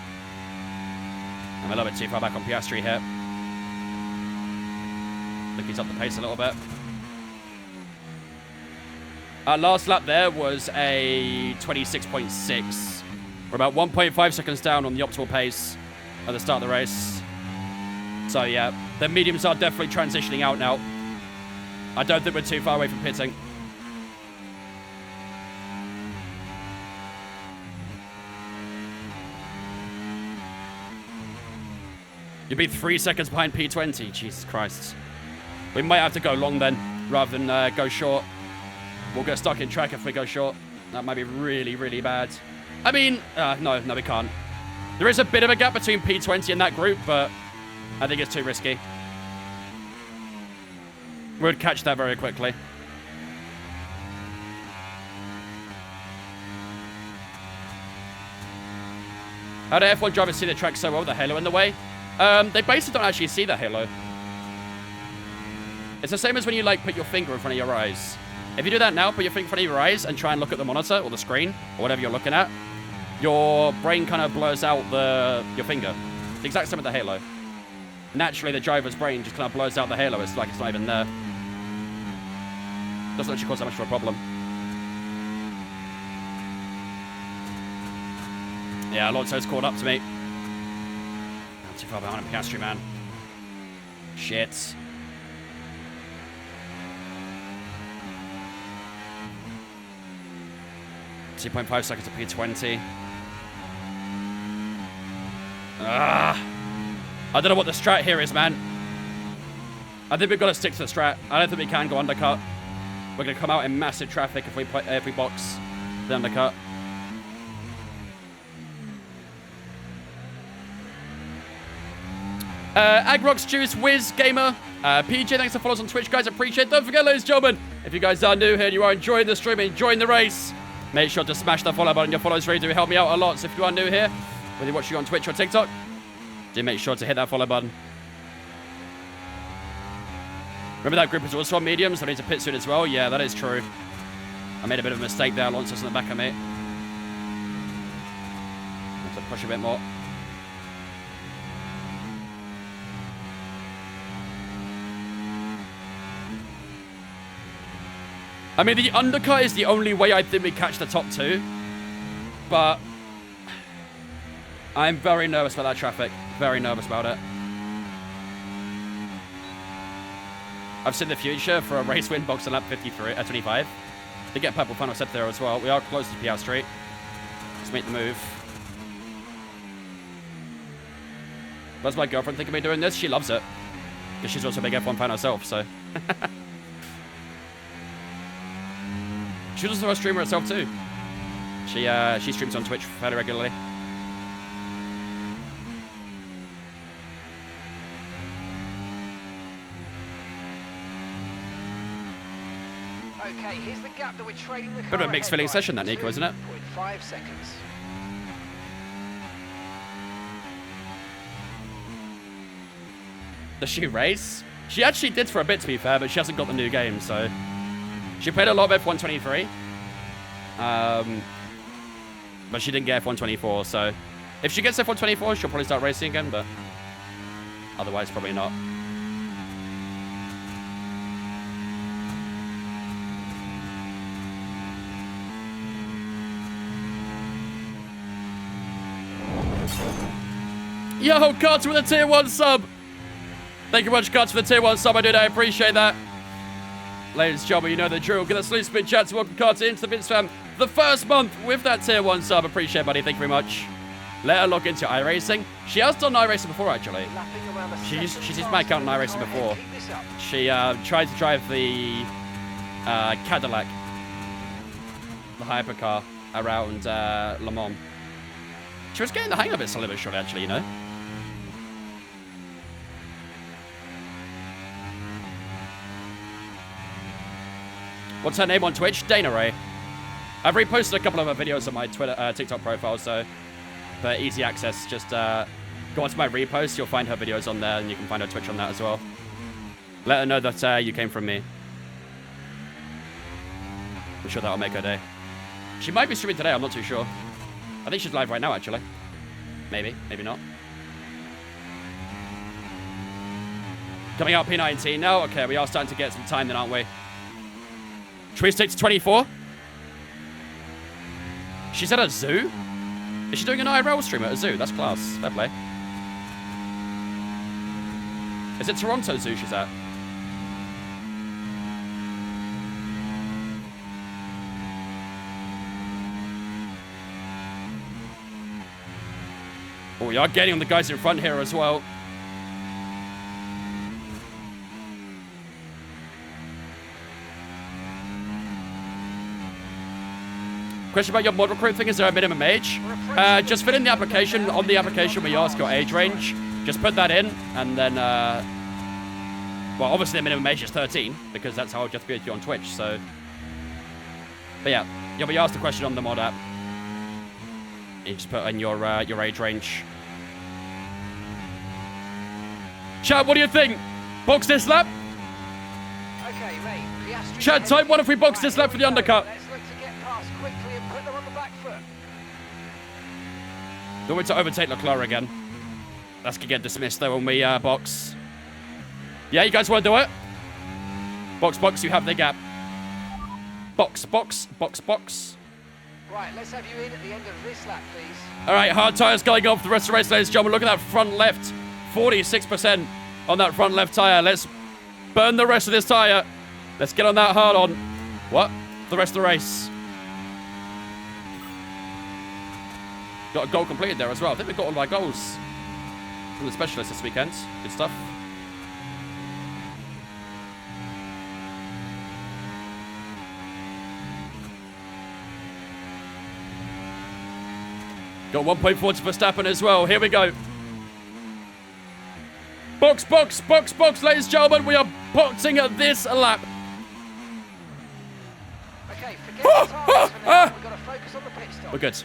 I'm a little bit too far back on Piastri here. Look, he's up the pace a little bit. Our last lap there was a 26.6. We're about 1.5 seconds down on the optimal pace at the start of the race. So, yeah, the mediums are definitely transitioning out now. I don't think we're too far away from pitting. You'd be 3 seconds behind P20. Jesus Christ. We might have to go long then, rather than go short. We'll get stuck in track if we go short. That might be really, really bad. I mean, no, we can't. There is a bit of a gap between P20 and that group, but I think it's too risky. We'd catch that very quickly. How do F1 drivers see the track so well with the halo in the way? They basically don't actually see the halo. It's the same as when you, like, put your finger in front of your eyes. If you do that now, put your finger in front of your eyes and try and look at the monitor or the screen or whatever you're looking at, your brain kind of blurs out your finger. The exact same with the halo. Naturally, the driver's brain just kind of blurs out the halo. It's like it's not even there. Doesn't actually cause that much of a problem. Yeah, Alonso's caught up to me. Not too far behind Piastri, man. Shit. .5 seconds to P20. I don't know what the strat here is, man. I think we've got to stick to the strat. I don't think we can go undercut. We're going to come out in massive traffic if we box the undercut. Agrox Juice, Wiz Gamer, PJ, thanks for following us on Twitch, guys. Appreciate it. Don't forget, ladies and gentlemen, if you guys are new here and you are enjoying the stream, enjoying the race, make sure to smash that follow button. Your follows really do help me out a lot. So if you are new here, whether you're watching on Twitch or TikTok, Do make sure to hit that follow button. Remember that group is also on mediums, so I need to pit soon as well? Yeah, that is true. I made a bit of a mistake there. Alonso's in the back of me. Have to push a bit more. I mean, the undercut is the only way I think we catch the top two. But I'm very nervous about that traffic. Very nervous about it. I've seen the future for a race win box on lap 25. They get purple final set there as well. We are close to PR Street. Let's make the move. Does my girlfriend think of me doing this? She loves it. Because she's also a big F1 fan herself, so. She's also a streamer herself too. She streams on Twitch fairly regularly. Okay, here's the gap that we're trading the car. Bit of a mixed feeling session, that, Nico, isn't it? 2.5 seconds. Does she race? She actually did for a bit, to be fair, but she hasn't got the new game, so. She played a lot of F123. But she didn't get F124, so. If she gets F124, she'll probably start racing again, but. Otherwise, probably not. Yo, Carter with a tier 1 sub. Thank you much, Carter, for the tier 1 sub. I appreciate that. Ladies and gentlemen, you know the drill. Get a sleep spin chat to welcome Carter into the Vince fam. The first month with that tier 1 sub. Appreciate it, buddy. Thank you very much. Let her log into iRacing. She has done iRacing before, actually. She's used my account in iRacing before. She tried to drive the Cadillac, the hypercar, around Le Mans. She was getting the hang of it slowly but surely, actually, you know. What's her name on Twitch? Dana Ray. I've reposted a couple of her videos on my TikTok profile, so for easy access, just go onto my repost. You'll find her videos on there, and you can find her Twitch on that as well. Let her know that you came from me. I'm sure that'll make her day. She might be streaming today, I'm not too sure. I think she's live right now, actually. Maybe, maybe not. Coming out P19 now. Okay, we are starting to get some time then, aren't we? Should we stick to 24? She's at a zoo? Is she doing an IRL stream at a zoo? That's class. Fair play. Is it Toronto Zoo she's at? Oh, we are getting on the guys in front here as well. Question about your mod recruit thing, is there a minimum age? Just fill in the application. On the application we ask your age range. Just put that in, and then, well, obviously the minimum age is 13, because that's how I'll just be with you on Twitch, so. But yeah, you'll be asked the question on the mod app. You just put in your age range. Chat, what do you think? Box this lap? Okay, mate. Piastri Chat, type 1 if we box this lap for the undercut. Let's look to get past quickly and put them on the back foot. Don't want to overtake Leclerc again. That's gonna get dismissed though when we box. Yeah, you guys want to do it? Box, box, you have the gap. Box, box, box, box. Right, let's have you in at the end of this lap, please. All right, hard tyres going off the rest of the race, ladies and gentlemen. Look at that front left. 46% on that front left tyre. Let's burn the rest of this tyre. Let's get on that hard on. What? The rest of the race. Got a goal completed there as well. I think we got all of our goals from the specialists this weekend. Good stuff. Got 1.4 to Verstappen as well. Here we go. Box, box, box, box, ladies and gentlemen. We are boxing at this lap. Okay, forget the tyres for now. We've got to focus on the pit stop. We're good.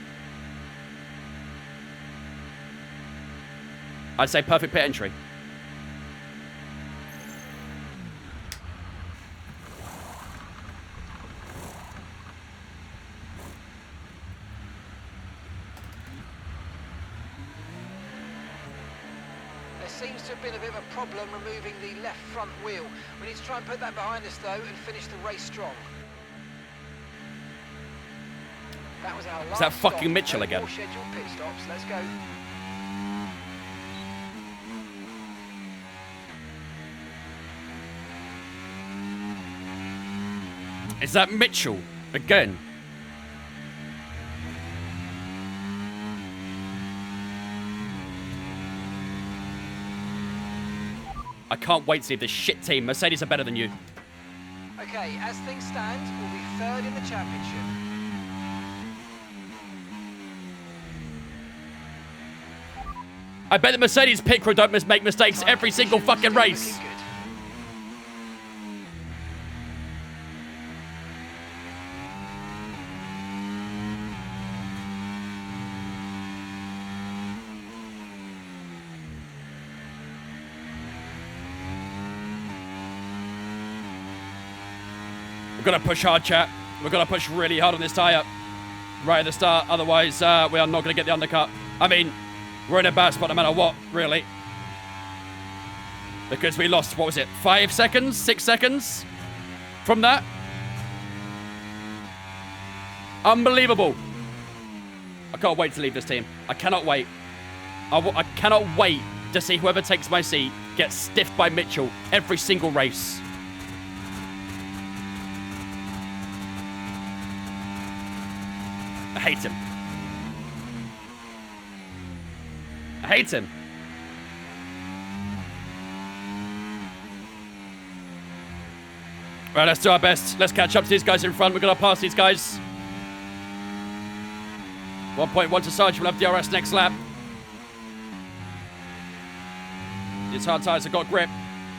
I'd say perfect pit entry. There seems to have been a bit of a problem removing the left front wheel. We need to try and put that behind us though and finish the race strong. That was our last that fucking stop. Mitchell No again? more scheduled pit stops. Let's go. Is that Mitchell again? I can't wait to see if this shit team, Mercedes, are better than you. Okay, as things stand, we'll be third in the championship. I bet the Mercedes pit crew don't make mistakes every single fucking race. Looking good. We're going to push hard, chat. We're going to push really hard on this tyre right at the start. Otherwise, we are not going to get the undercut. I mean, we're in a bad spot no matter what, really. Because we lost, what was it, 5 seconds? 6 seconds from that? Unbelievable. I can't wait to leave this team. I cannot wait. I cannot wait to see whoever takes my seat get stiffed by Mitchell every single race. I hate him. I hate him. Right, let's do our best. Let's catch up to these guys in front. We're going to pass these guys. 1.1 to Sarge. We'll have DRS next lap. These hard tyres have got grip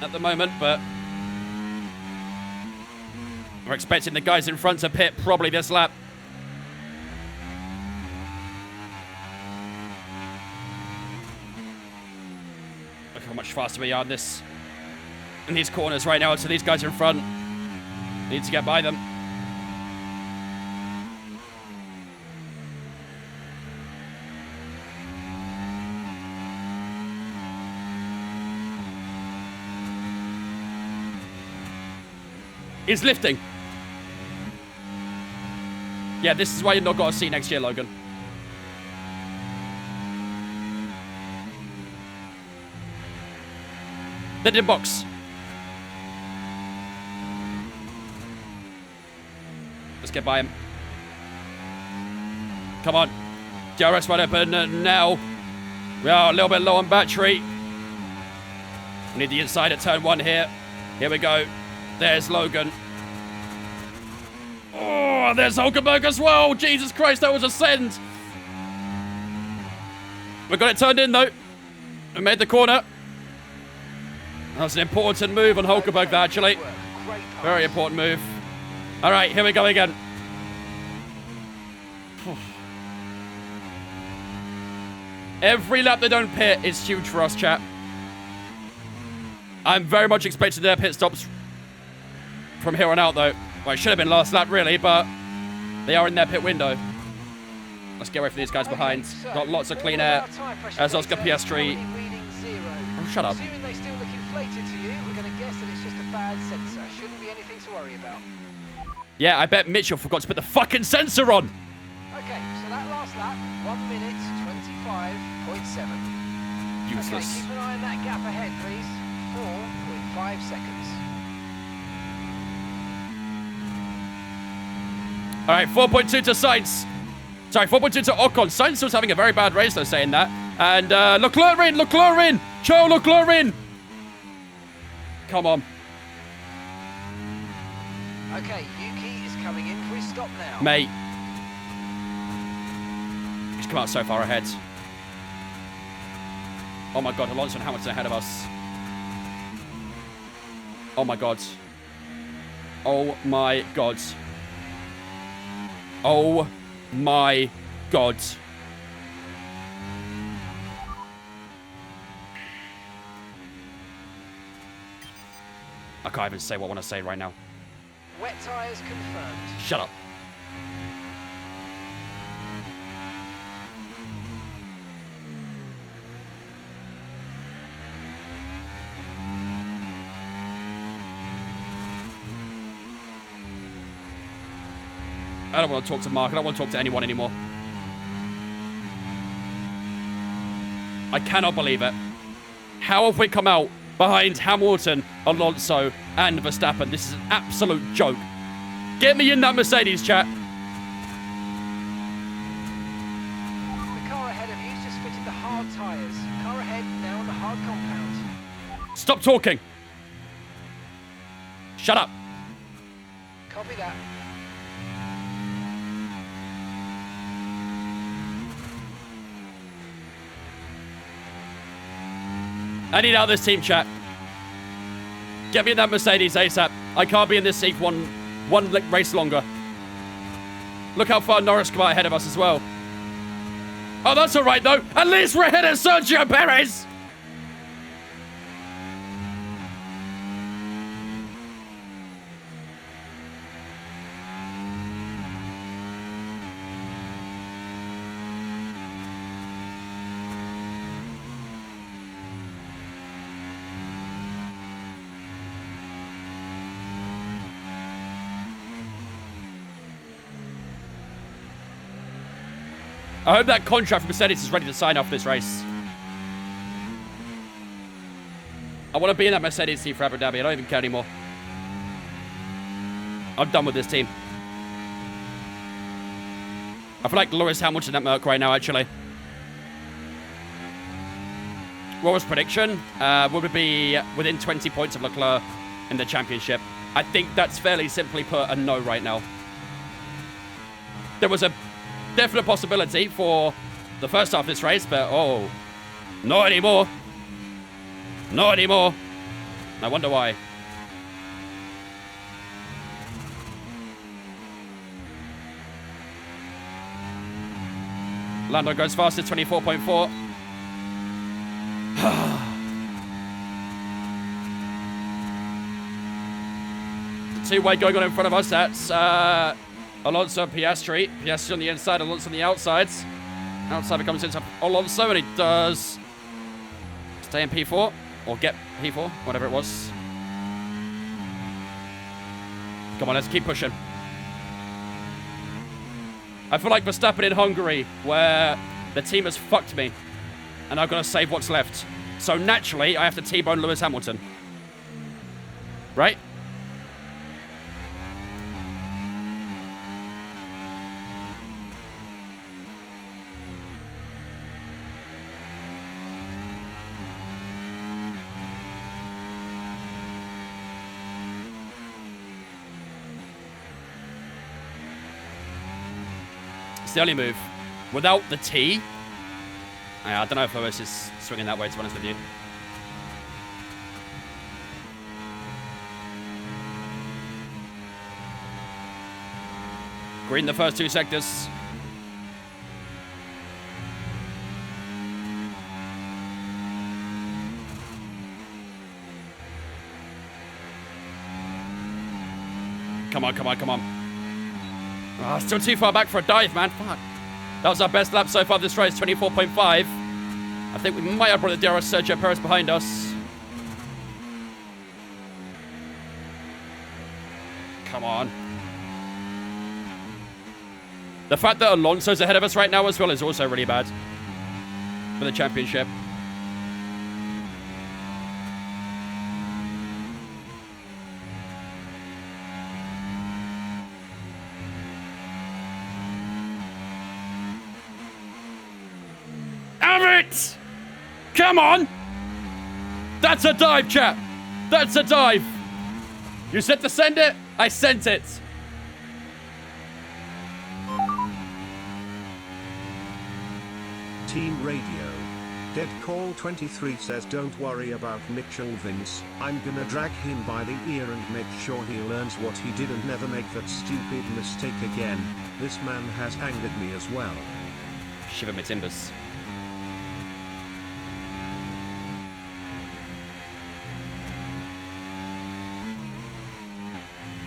at the moment, but we're expecting the guys in front to pit probably this lap. Look how much faster we are in these corners right now. So these guys in front need to get by them. He's lifting. Yeah, this is why you're not got a seat next year, Logan. They're in box. Let's get by him. Come on. DRS wide open now. We are a little bit low on battery. We need the inside at turn 1 here. Here we go. There's Logan. Oh, there's Hulkenberg as well. Jesus Christ, that was a send. We got it turned in, though. We made the corner. That was an important move on Hulkenberg, there, actually. Very important move. All right, here we go again. Every lap they don't pit is huge for us, chat. I'm very much expecting their pit stops from here on out, though. Well, it should have been last lap, really, but they are in their pit window. Let's get away from these guys behind. Got lots of clean air as Oscar Piastri. Oh, shut up. Assuming they still look inflated to you, we're going to guess that it's just a bad sensor. Shouldn't be anything to worry about. Yeah, I bet Mitchell forgot to put the fucking sensor on. Okay, so that last lap, 1 minute 25.7. Useless. Okay, keep an eye on that gap ahead, please. 4.5 seconds. All right, 4.2 to Sainz. Sorry, 4.2 to Ocon. Sainz was having a very bad race, though, saying that. And Leclerc in. Charles Leclerc in. Come on. Okay, Yuki is coming in for his stop now. Mate. He's come out so far ahead. Oh my God, Alonso and Hamilton ahead of us. Oh my God. Oh my God. Oh my God. I can't even say what I want to say right now. Wet tyres confirmed. Shut up. I don't want to talk to Mark. I don't want to talk to anyone anymore. I cannot believe it. How have we come out behind Hamilton, Alonso, and Verstappen? This is an absolute joke. Get me in that Mercedes, chat. The car ahead of you's just fitted the hard tyres. Car ahead now on the hard compound. Stop talking. Shut up. Copy that. I need out of this team, chat. Get me in that Mercedes ASAP. I can't be in this seat one race longer. Look how far Norris come out ahead of us as well. Oh, that's all right, though. At least we're ahead of Sergio Perez. I hope that contract for Mercedes is ready to sign off this race. I want to be in that Mercedes team for Abu Dhabi. I don't even care anymore. I'm done with this team. I feel like Lewis Hamilton at Merc right now, actually. What was prediction? Would it be within 20 points of Leclerc in the championship? I think that's fairly simply put a no right now. There was a definite possibility for the first half of this race, but oh, not anymore. Not anymore. I wonder why. Lando goes faster, 24.4. Two-way going on in front of us. That's Alonso and Piastri. Piastri on the inside, Alonso on the outsides. Outside comes into Alonso, and he does stay in P4, or get P4, whatever it was. Come on, let's keep pushing. I feel like Verstappen in Hungary, where the team has fucked me, and I've got to save what's left. So naturally, I have to T-bone Lewis Hamilton. Right? The only move. Without the T, I don't know if Lewis is swinging that way, to be honest with you. Green the first two sectors. Come on, come on, come on. Oh, still too far back for a dive, man. Fuck. That was our best lap so far this race, 24.5. I think we might have brought the DRS Sergio Perez behind us. Come on. The fact that Alonso's ahead of us right now as well is also really bad for the championship. Come on! That's a dive, chap! That's a dive! You said to send it? I sent it! Team Radio. Dead Call 23 says don't worry about Mitchell Vince, I'm gonna drag him by the ear and make sure he learns what he did and never make that stupid mistake again. This man has angered me as well. Shiver me timbers.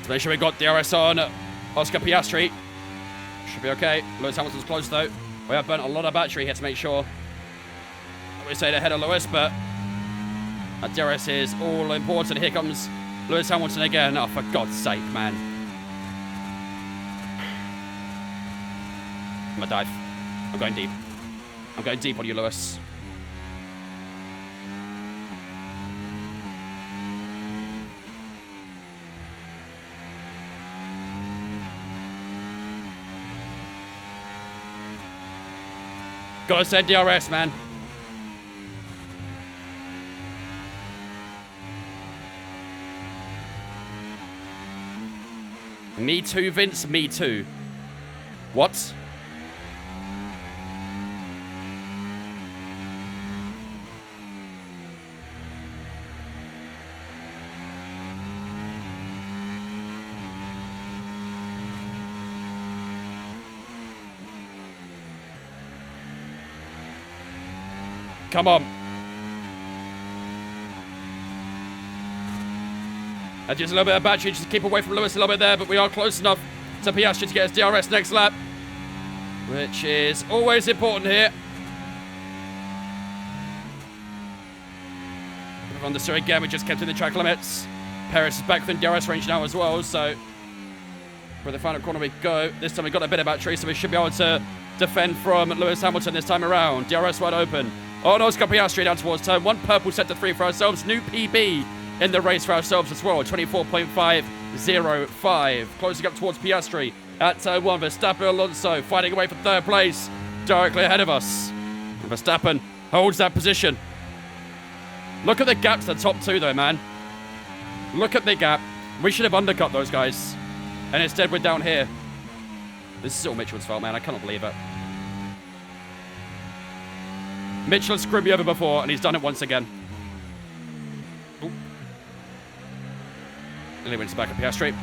Let's make sure we got DRS on Oscar Piastri. Should be okay. Lewis Hamilton's close, though. We have burnt a lot of battery here to make sure we stayed ahead of Lewis, but that DRS is all important. Here comes Lewis Hamilton again. Oh, for God's sake, man. I'm gonna dive. I'm going deep. I'm going deep on you, Lewis. Gotta send DRS, man. Me too, Vince. Me too. What? Come on. Just a little bit of battery, just to keep away from Lewis a little bit there, but we are close enough to Piastri to get his DRS next lap, which is always important here. We've understood again, we just kept in the track limits. Perez is back within DRS range now as well, so for the final corner we go. This time we got a bit of battery, so we should be able to defend from Lewis Hamilton this time around. DRS wide open. On Oscar Piastri down towards turn 1. Purple set to 3 for ourselves. New PB in the race for ourselves as well. 24.505. Closing up towards Piastri at turn 1. Verstappen Alonso fighting away for 3rd place. Directly ahead of us. And Verstappen holds that position. Look at the gap to the top 2 though, man. Look at the gap. We should have undercut those guys. And instead we're down here. This is all Mitchell's fault, man. I cannot believe it. Mitchell has screwed me over before, and he's done it once again. Ooh. And he wins back at Piastri.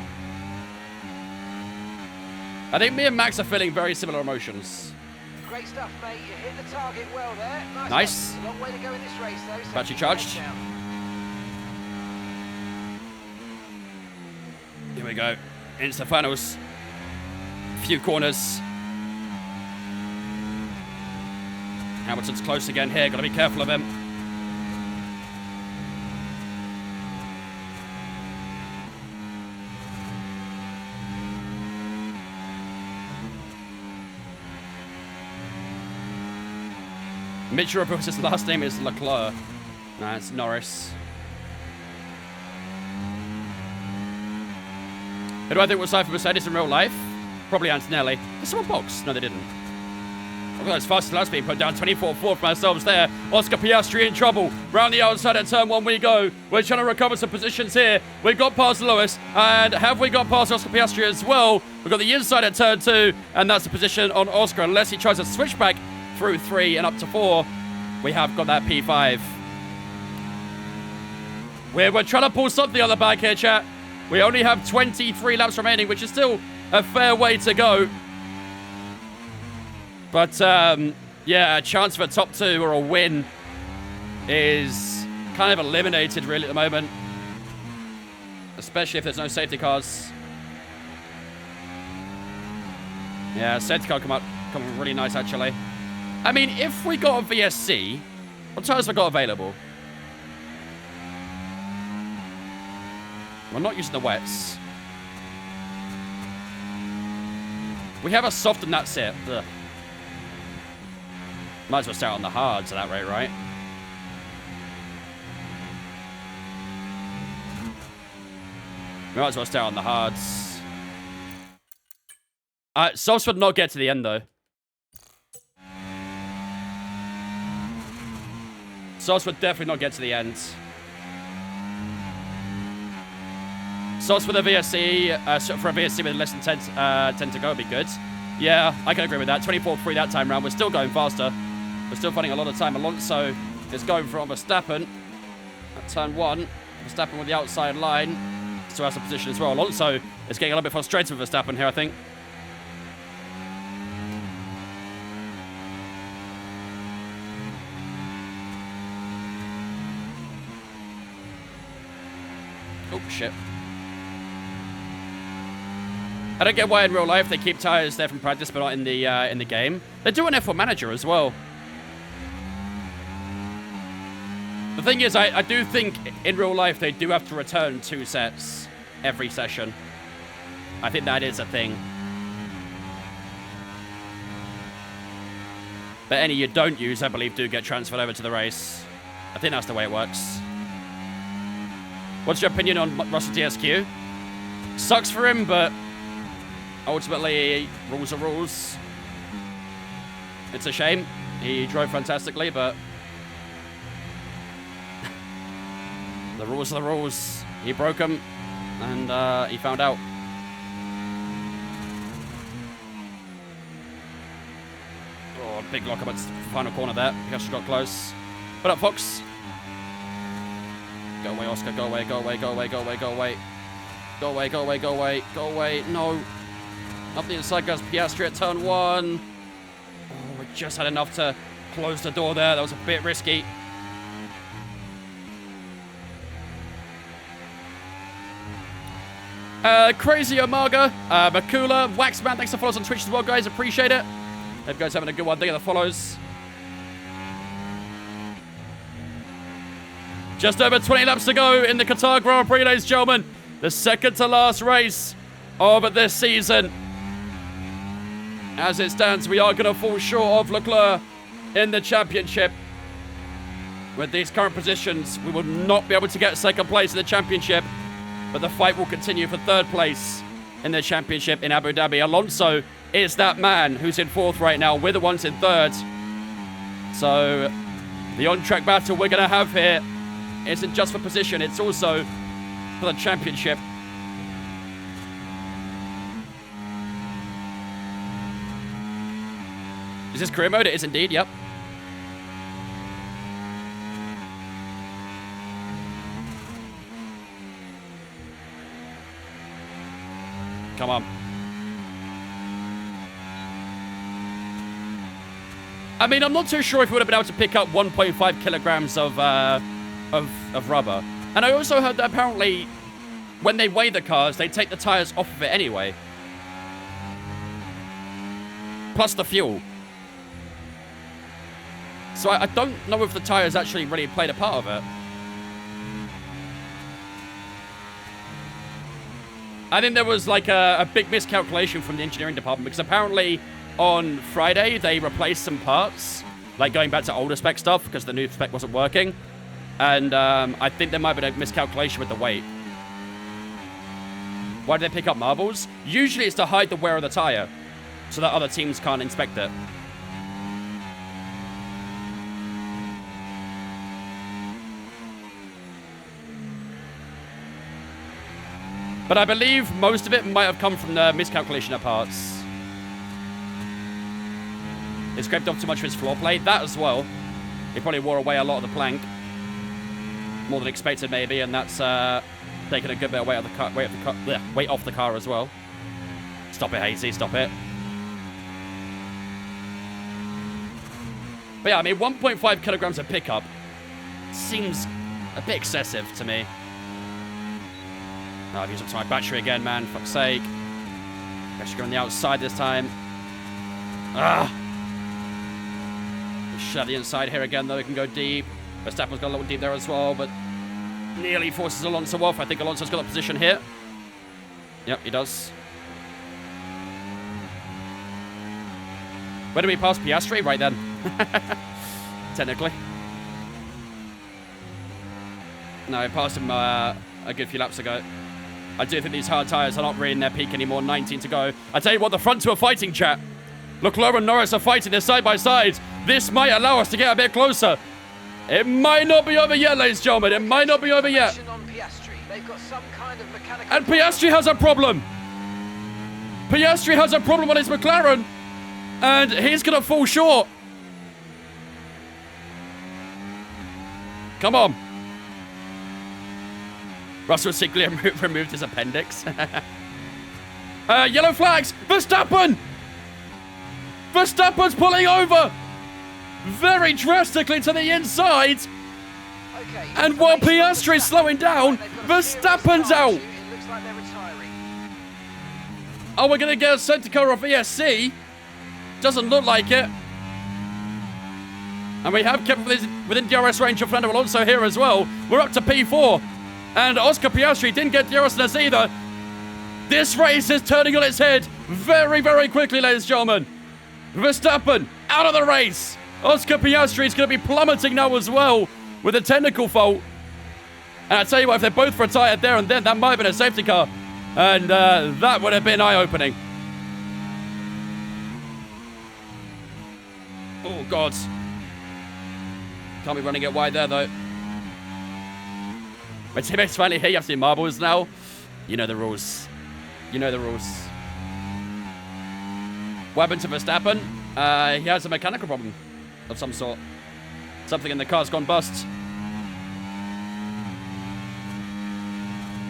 I think me and Max are feeling very similar emotions. Great stuff, mate. You hit the target well there. Nice. A long way to go in this race, though. So Battery charged. Here we go. Into the finals. Few corners. Hamilton's close again here. Got to be careful of him. Mitchell reports his last name is Leclerc. No, it's Norris. Who do I think will sign for Mercedes in real life? Probably Antonelli. Did someone box? No, they didn't. Look at those fastest laps being put down. 24.4 for ourselves there. Oscar Piastri in trouble. Round the outside at turn 1 we go. We're trying to recover some positions here. We've got past Lewis. And have we got past Oscar Piastri as well? We've got the inside at turn 2. And that's the position on Oscar. Unless he tries to switch back through 3 and up to 4. We have got that P5. We're trying to pull something on the back here, chat. We only have 23 laps remaining, which is still a fair way to go. But, yeah, a chance for a top 2 or a win is kind of eliminated, really, at the moment. Especially if there's no safety cars. Yeah, safety car come really nice, actually. I mean, if we got a VSC, what tyres have we got available? We're not using the wets. We have a soft and that's it. Ugh. Might as well start on the hards at that rate, right? We might as well start on the hards. Softs would not get to the end, though. Softs would definitely not get to the end. Softs with a VSC, for a VSC with less than 10 to go would be good. Yeah, I can agree with that. 24.3 that time round. We're still going faster. We're still finding a lot of time. Alonso is going from Verstappen at turn 1. Verstappen with the outside line. Still has a position as well. Alonso is getting a little bit frustrated with Verstappen here, I think. Oh, shit. I don't get why in real life they keep tyres there from practice, but not in the game. They do an F1 manager as well. The thing is, I do think in real life they do have to return 2 sets every session. I think that is a thing. But any you don't use, I believe, do get transferred over to the race. I think that's the way it works. What's your opinion on Russell TSQ? Sucks for him, but ultimately, rules are rules. It's a shame. He drove fantastically, but the rules are the rules. He broke them, and he found out. Oh, big lock up at the final corner there. Piastri got close. Put up, Fox. Go away, Oscar. Go away, go away, go away, go away, go away. Go away, go away, go away, go away. No. Up the inside goes Piastri at turn 1. Oh, we just had enough to close the door there. That was a bit risky. Crazy Omaga, Makula, Waxman, thanks for follows on Twitch as well, guys. Appreciate it. Hope you guys having a good one. Thank you for the follows. Just over 20 laps to go in the Qatar Grand Prix, ladies and gentlemen. The second to last race of this season. As it stands, we are going to fall short of Leclerc in the championship. With these current positions, we will not be able to get second place in the championship. But the fight will continue for third place in the championship in Abu Dhabi. Alonso is that man who's in 4th right now. We're the ones in 3rd. So the on-track battle we're going to have here isn't just for position. It's also for the championship. Is this career mode? It is indeed, yep. Come on. I mean, I'm not too sure if we would have been able to pick up 1.5 kilograms of rubber. And I also heard that apparently when they weigh the cars, they take the tires off of it anyway. Plus the fuel. So I don't know if the tires actually really played a part of it. I think there was like a big miscalculation from the engineering department because apparently on Friday they replaced some parts, like going back to older spec stuff because the new spec wasn't working. And I think there might have been a miscalculation with the weight. Why did they pick up marbles? Usually it's to hide the wear of the tire so that other teams can't inspect it. But I believe most of it might have come from the miscalculation of parts. They scraped off too much of his floor plate. That as well. He probably wore away a lot of the plank. More than expected, maybe. And that's taking a good bit of weight, weight off the car as well. Stop it, Hazy. Stop it. But yeah, I mean, 1.5 kilograms of pickup seems a bit excessive to me. Oh, I've used up my battery again, man. Fuck's sake. Guess you're on the outside this time. Ah! Shut the inside here again, though. We can go deep. Verstappen's got a little deep there as well, but nearly forces Alonso off. I think Alonso's got a position here. Yep, he does. Where do we pass Piastri? Right then. Technically. No, I passed him a good few laps ago. I do think these hard tyres are not really in their peak anymore. 19 to go. I tell you what, the front two are fighting, chat. Leclerc and Norris are fighting. They're side by side. This might allow us to get a bit closer. It might not be over yet, ladies and gentlemen. It might not be over yet. And Piastri has a problem. Piastri has a problem on his McLaren. And he's going to fall short. Come on. Russell secretly removed his appendix. Yellow flags. Verstappen. Verstappen's pulling over. Very drastically to the inside. Okay, and while Piastri is slowing down, Verstappen's out. It looks like they're retiring. Are we going to get a safety car off ESC? Doesn't look like it. And we have kept within DRS range of Fernando Alonso here as well. We're up to P4. And Oscar Piastri didn't get DRS in us either. This race is turning on its head very, very quickly, ladies and gentlemen. Verstappen out of the race. Oscar Piastri is going to be plummeting now as well with a technical fault. And I tell you what, if they're both retired there and then, that might have been a safety car. And that would have been eye-opening. Oh, God. Can't be running it wide there, though. My teammate's finally here. You have to do marbles now. You know the rules. You know the rules. What happened to Verstappen? He has a mechanical problem of some sort. Something in the car's gone bust.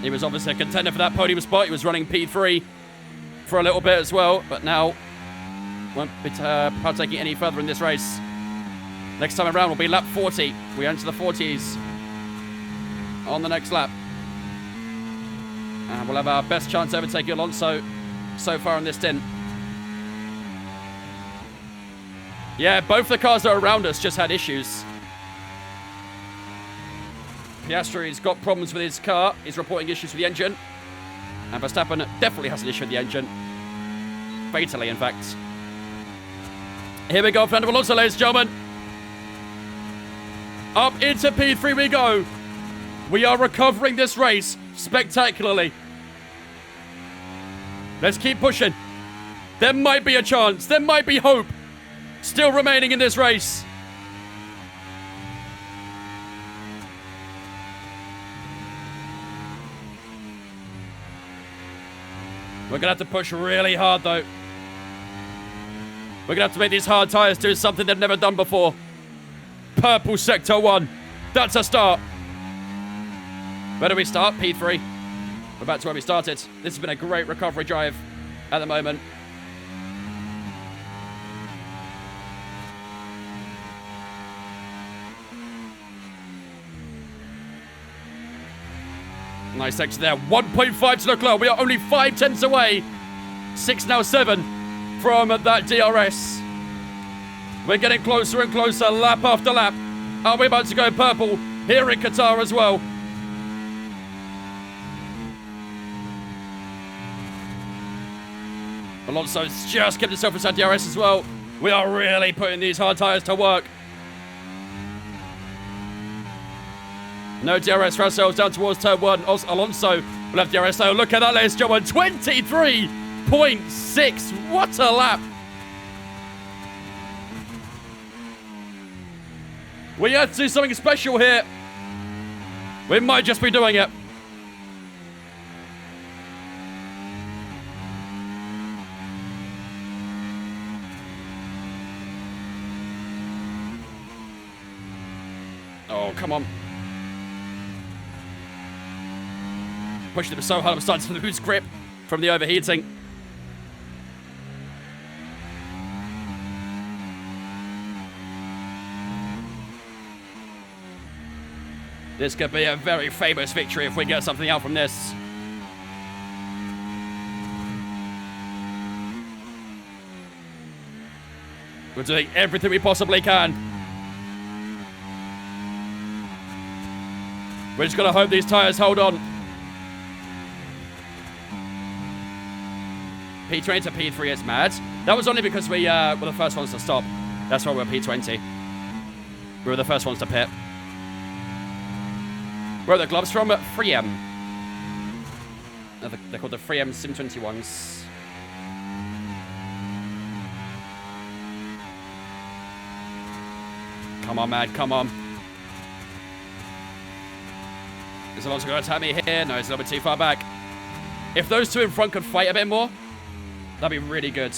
He was obviously a contender for that podium spot. He was running P3 for a little bit as well, but now won't be partaking any further in this race. Next time around will be lap 40. We enter the 40s on the next lap. And we'll have our best chance of overtaking Alonso so far in this stint. Yeah, both the cars that are around us just had issues. Piastri's got problems with his car. He's reporting issues with the engine. And Verstappen definitely has an issue with the engine. Fatally, in fact. Here we go, Fernando Alonso, ladies and gentlemen. Up into P3 we go. We are recovering this race spectacularly. Let's keep pushing. There might be a chance. There might be hope still remaining in this race. We're going to have to push really hard, though. We're going to have to make these hard tyres do something they've never done before. Purple Sector 1. That's a start. Where do we start? P3. We're back to where we started. This has been a great recovery drive at the moment. Nice exit there. 1.5 to the clock. We are only 5 tenths away. 6 now 7 from that DRS. We're getting closer and closer, lap after lap. Are we about to go purple here in Qatar as well? Alonso's just kept himself inside DRS as well. We are really putting these hard tyres to work. No DRS for ourselves down towards turn 1. Alonso will have DRS. Oh, look at that, ladies and gentlemen. 23.6. What a lap. We have to do something special here. We might just be doing it. Oh, come on. Pushing it so hard, I'm starting to lose grip from the overheating. This could be a very famous victory if we get something out from this. We're doing everything we possibly can. We're just going to hope these tyres hold on. P20 to P3 is mad. That was only because we were the first ones to stop. That's why we're P20. We were the first ones to pit. Where are the gloves from? 3M. They're called the 3M Sim 21s. Come on, man. Come on. Is Alonso going to attack me here? No, it's a little bit too far back. If those two in front could fight a bit more, that'd be really good.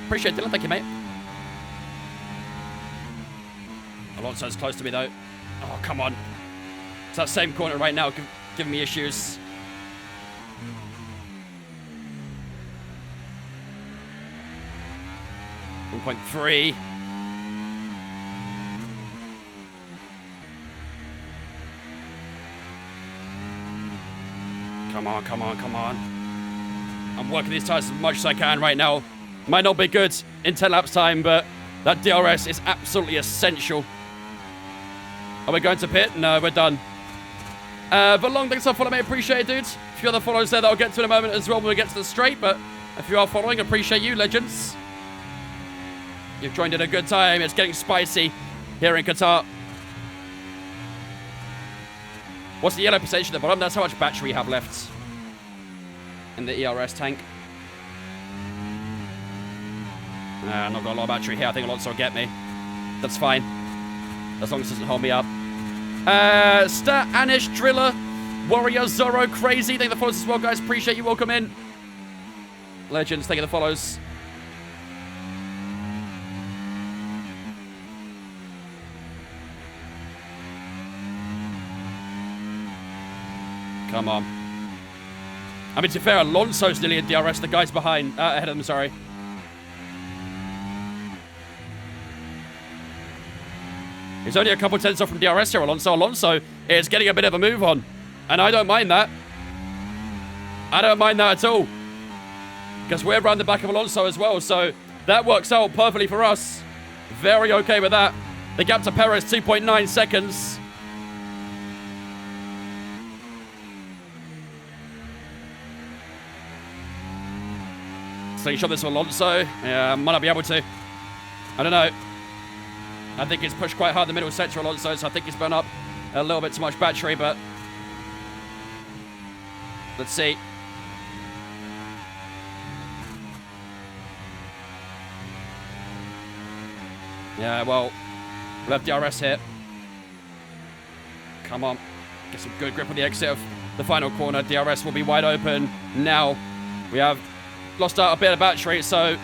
Appreciate it, Dylan. Thank you, mate. Alonso's close to me, though. Oh, come on. It's that same corner right now giving me issues. .3. Come on, come on, come on. I'm working these tires as much as I can right now. Might not be good in 10 laps time, but that DRS is absolutely essential. Are we going to pit? No, we're done. But long thanks for following, mate. Appreciate it, dudes. A few other followers there that I'll get to in a moment as well when we get to the straight, but if you are following, appreciate you, legends. You've joined in a good time. It's getting spicy here in Qatar. What's the yellow percentage at the bottom? That's how much battery we have left in the ERS tank. Not got a lot of battery here. I think Alonso will get me. That's fine. As long as it doesn't hold me up. Stat, Anish, Driller, Warrior, Zorro, Crazy. Thank you for the follows as well, guys. Appreciate you. Welcome in. Legends, thank you for the follows. Come on. I mean, to be fair, Alonso's nearly in DRS. The guys behind, ahead of them, sorry. He's only a couple tenths off from DRS here, Alonso. Alonso is getting a bit of a move on. And I don't mind that. I don't mind that at all. Because we're around the back of Alonso as well. So that works out perfectly for us. Very okay with that. The gap to Perez, 2.9 seconds. Slingshot this Alonso. Yeah, might not be able to. I don't know. I think he's pushed quite hard in the middle sector, Alonso, so I think he's burned up a little bit too much battery, but let's see. Yeah, well, we'll have DRS here. Come on. Get some good grip on the exit of the final corner. DRS will be wide open now. We have lost out a bit of battery, so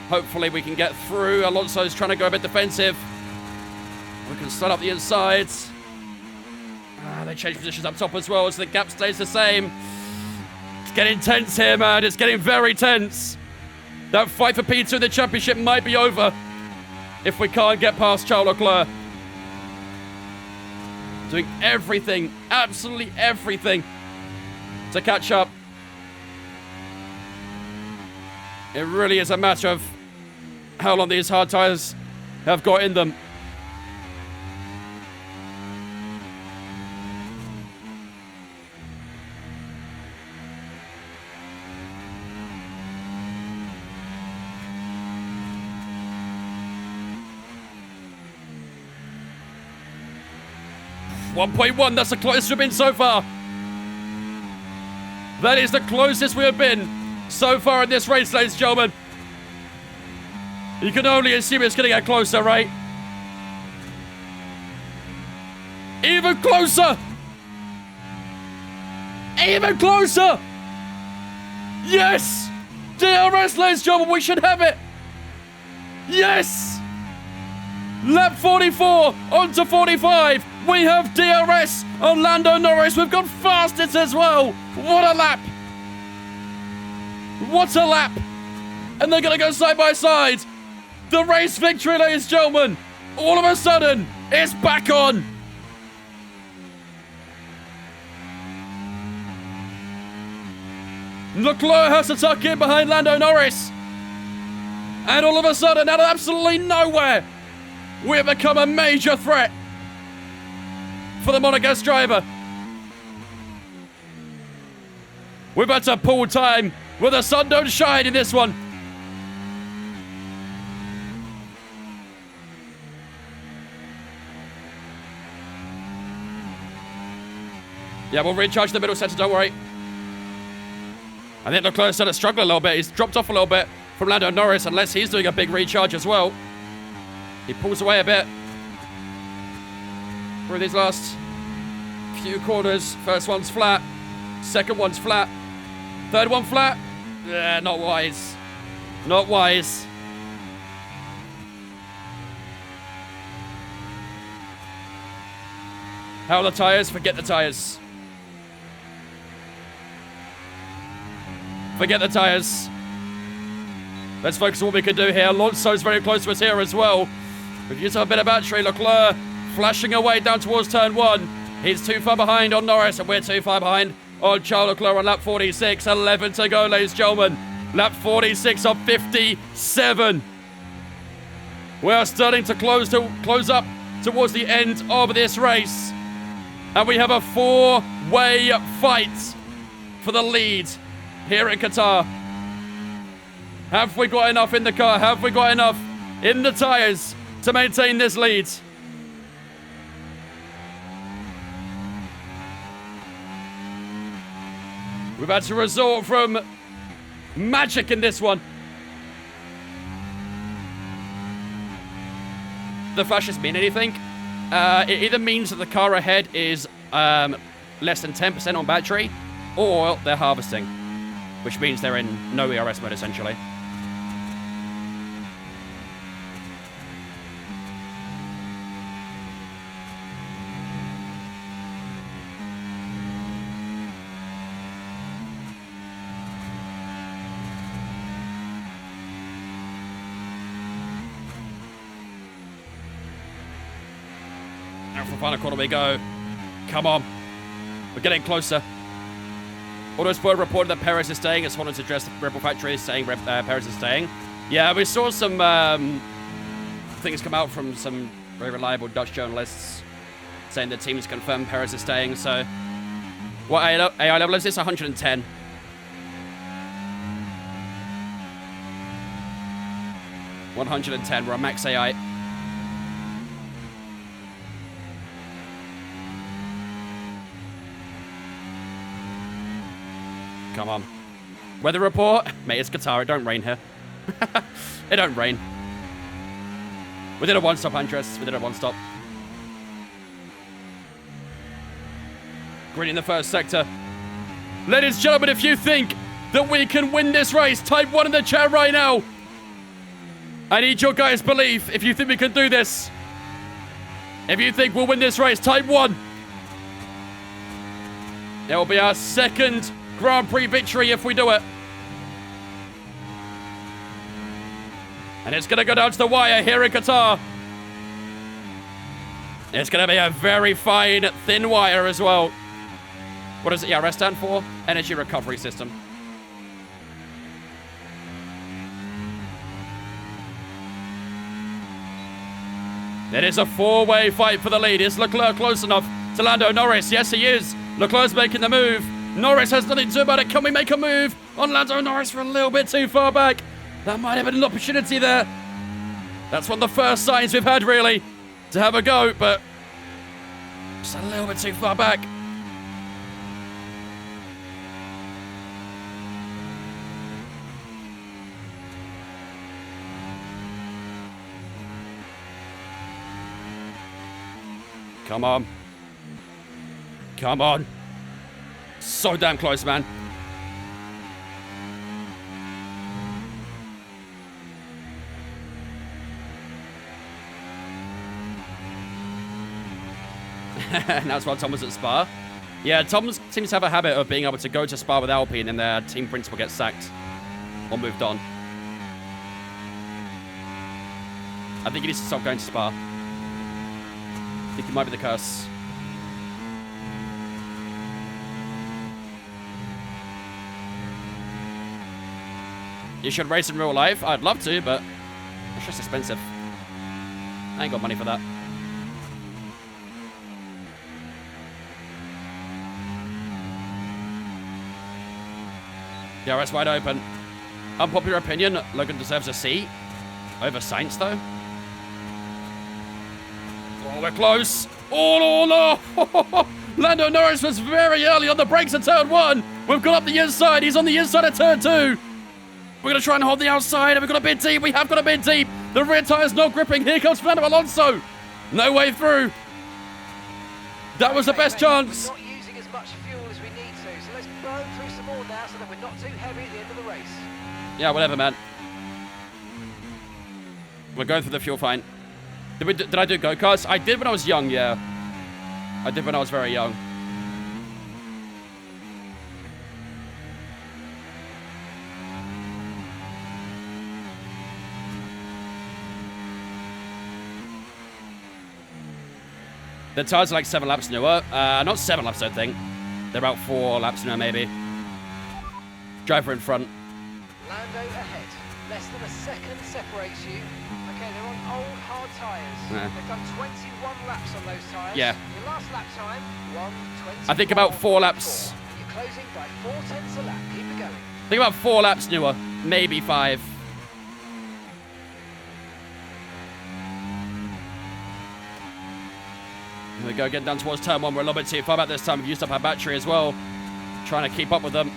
hopefully we can get through. Alonso's trying to go a bit defensive. We can start up the insides. They change positions up top as well, so the gap stays the same. It's getting tense here, man. It's getting very tense. That fight for P2 in the championship might be over if we can't get past Charles Leclerc. Doing everything, absolutely everything to catch up. It really is a matter of how long these hard tyres have got in them. .1, that's the closest we've been so far. That is the closest we have been so far in this race, ladies and gentlemen. You can only assume it's going to get closer, right? Even closer! Even closer! Yes! DRS, ladies and gentlemen, we should have it! Yes! Lap 44 onto 45. We have DRS on Lando Norris. We've got fastest as well. What a lap! What a lap! And they're going to go side by side. The race victory, ladies and gentlemen. All of a sudden, it's back on. Leclerc has to tuck in behind Lando Norris. And all of a sudden, out of absolutely nowhere, we have become a major threat for the Monegasque driver. We're about to pull time where the sun don't shine in this one. Yeah, we'll recharge the middle sector, don't worry. I think Leclerc's started to struggle a little bit. He's dropped off a little bit from Lando Norris, unless he's doing a big recharge as well. He pulls away a bit through these last few corners. First one's flat. Second one's flat. Third one flat. Yeah, not wise. Not wise. How are the tyres? Forget the tyres. Forget the tyres. Let's focus on what we can do here. Alonso's very close to us here as well. We've used up a bit of battery. Leclerc flashing away down towards turn 1. He's too far behind on Norris, and we're too far behind on Charles Leclerc on lap 46. 11 to go, ladies and gentlemen. Lap 46 of 57. We are starting to close up towards the end of this race. And we have a 4-way fight for the lead here in Qatar. Have we got enough in the car? Have we got enough in the tyres to maintain this lead? We've had to resort from magic in this one. The flashes mean anything. It either means that the car ahead is less than 10% on battery, or they're harvesting, which means they're in no ERS mode, essentially. Now for the final corner we go. Come on. We're getting closer. Autosport reported that Perez is staying. It's wanted to address the Red Bull factory saying Perez is staying. Yeah, we saw some things come out from some very reliable Dutch journalists saying the team has confirmed Perez is staying. So what AI level is this? 110. We're on max AI. Come on. Weather report. Mate, it's Qatar. It don't rain here. It don't rain. We did a one-stop, Andres. We did a one-stop. Green in the first sector. Ladies and gentlemen, if you think that we can win this race, type 1 in the chat right now. I need your guys' belief if you think we can do this. If you think we'll win this race, type 1. It will be our second Grand Prix victory if we do it. And it's going to go down to the wire here in Qatar. It's going to be a very fine, thin wire as well. What does ERS stand for? Energy Recovery System. It is a 4-way fight for the lead. Is Leclerc close enough to Lando Norris? Yes, he is. Leclerc's making the move. Norris has nothing to do about it. Can we make a move on Lando Norris for a little bit too far back? That might have been an opportunity there. That's one of the first signs we've had, really, to have a go, but just a little bit too far back. Come on. Come on. So damn close, man. And that's why Tom was at Spa. Yeah, Tom seems to have a habit of being able to go to Spa with Alpine and their team principal gets sacked or moved on. I think he needs to stop going to Spa. I think it might be the curse. You should race in real life. I'd love to, but it's just expensive. I ain't got money for that. Yeah, that's wide open. Unpopular opinion, Logan deserves a C. Over Sainz, though. Oh, we're close. Oh, no. Lando Norris was very early on the brakes at turn 1. We've got up the inside. He's on the inside of turn 2. We're going to try and hold the outside. We've got a bit deep. We have got a bit deep. The rear tyre's not gripping. Here comes Fernando Alonso. No way through. That was the best chance. We're not using as much fuel as we need to, so let's burn through some more now so that we're not too heavy at the end of the race. Yeah, whatever, man. We're going through the fuel fine. Did I do go-karts? I did when I was young, yeah. I did when I was very young. The tires are like 7 laps newer. Not 7 laps, I think. They're about 4 laps now, maybe. Driver in front. Lando ahead. Less than a second separates you. Okay, they're on old hard tyres. Yeah. They've done 21 laps on those tyres. Yeah. Your last lap time, 1:20. I think about 4 laps. You're closing by 0.4 a lap. Keep it going. I think about 4 laps newer. Maybe 5. Here we go, getting down towards turn 1. We're a little bit too far back this time. We've used up our battery as well. Trying to keep up with them.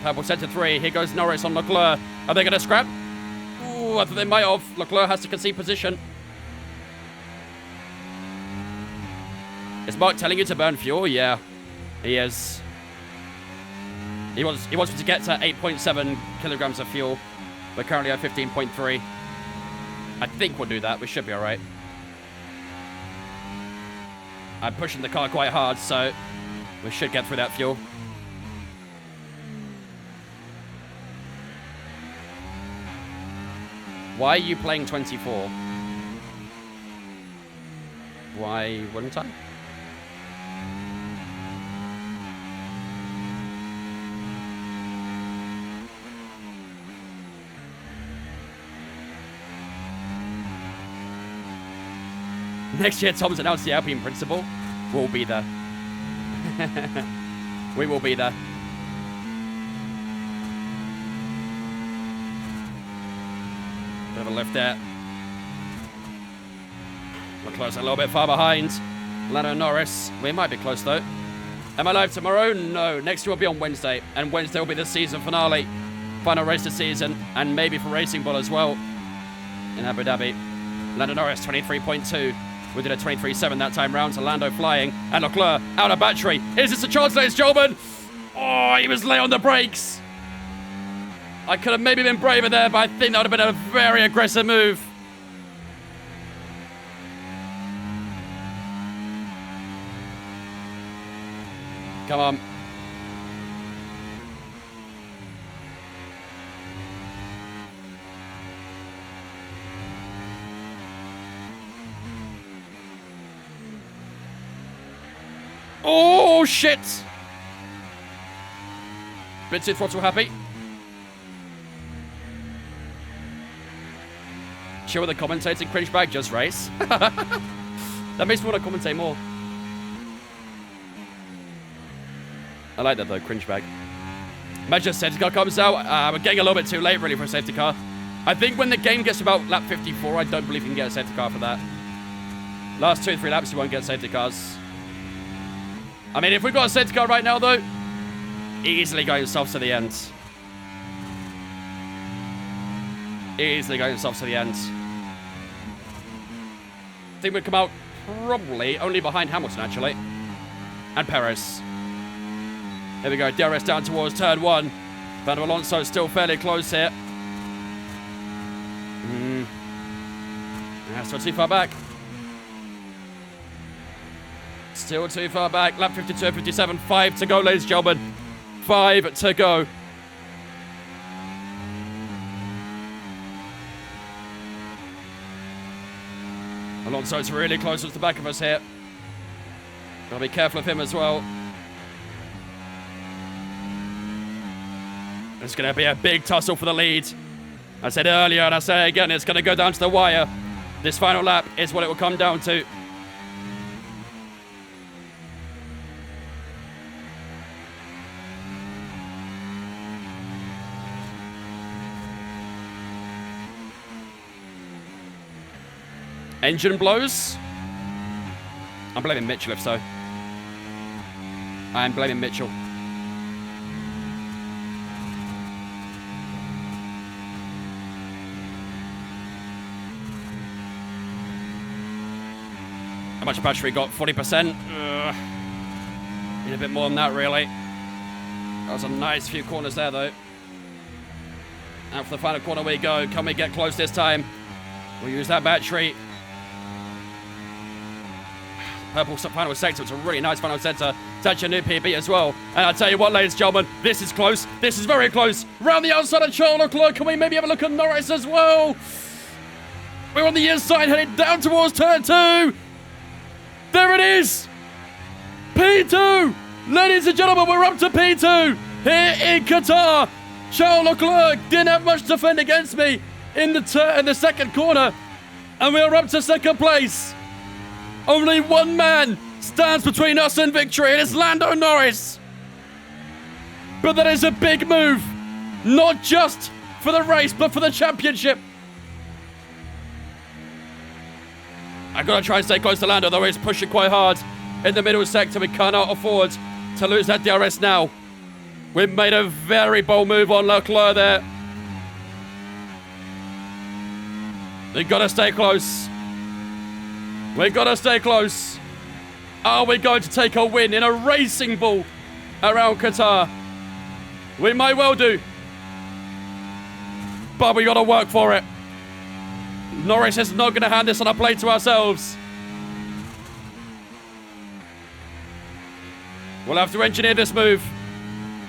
Purple centre 3. Here goes Norris on Leclerc. Are they going to scrap? Ooh, I thought they might have. Leclerc has to concede position. Is Mark telling you to burn fuel? Yeah, he is. He wants me to get to 8.7 kilograms of fuel. We're currently at 15.3. I think we'll do that. We should be all right. I'm pushing the car quite hard, so we should get through that fuel. Why are you playing 24? Why wouldn't I? Next year, Tom's announced the Alpine principle. We'll be there. We will be there. Bit of a lift there. We're close, a little bit far behind. Lando Norris. We might be close, though. Am I live tomorrow? No. Next year will be on Wednesday. And Wednesday will be the season finale. Final race of the season. And maybe for Racing Bull as well. In Abu Dhabi. Lando Norris, 23.2. We did a 23.7 that time round to Lando flying. And Leclerc out of battery. Is this a chance, ladies and gentlemen? Oh, he was late on the brakes. I could have maybe been braver there, but I think that would have been a very aggressive move. Come on. Oh, shit! Bit too throttle happy. Chill with the commentating, cringe bag, just race. That makes me want to commentate more. I like that though, cringe bag. Imagine a safety car comes out. We're getting a little bit too late really for a safety car. I think when the game gets about lap 54, I don't believe you can get a safety car for that. Last 2-3 laps, you won't get safety cars. I mean, if we've got a safety car right now though, easily going himself to the end. Easily going himself to the end. I think we'd come out probably only behind Hamilton, actually. And Perez. There we go. DRS down towards turn 1. Fernando Alonso is still fairly close here. Still too far back. Still too far back. Lap 52, 57. 5 to go, ladies and gentlemen. 5 to go. Alonso's really close to the back of us here. Gotta be careful of him as well. It's gonna be a big tussle for the lead. I said earlier and I say again, it's gonna go down to the wire. This final lap is what it will come down to. Engine blows. I'm blaming Mitchell if so. I am blaming Mitchell. How much battery got? 40%. Need a bit more than that, really. That was a nice few corners there, though. Out for the final corner we go. Can we get close this time? We'll use that battery. Purple final sector. It's a really nice final sector. It's actually a new PB as well. And I'll tell you what, ladies and gentlemen, this is close. This is very close. Round the outside of Charles Leclerc. Can we maybe have a look at Norris as well? We're on the inside, heading down towards turn 2. There it is. P2. Ladies and gentlemen, we're up to P2 here in Qatar. Charles Leclerc didn't have much to defend against me in the second corner, and we are up to second place. Only one man stands between us and victory, and it's Lando Norris. But that is a big move, not just for the race, but for the championship. I've got to try and stay close to Lando, though he's pushing quite hard in the middle sector. We cannot afford to lose that DRS now. We've made a very bold move on Leclerc there. We've got to stay close. We've got to stay close. Are we going to take a win in a racing ball around Qatar? We might well do. But we got to work for it. Norris is not going to hand this on a plate to ourselves. We'll have to engineer this move.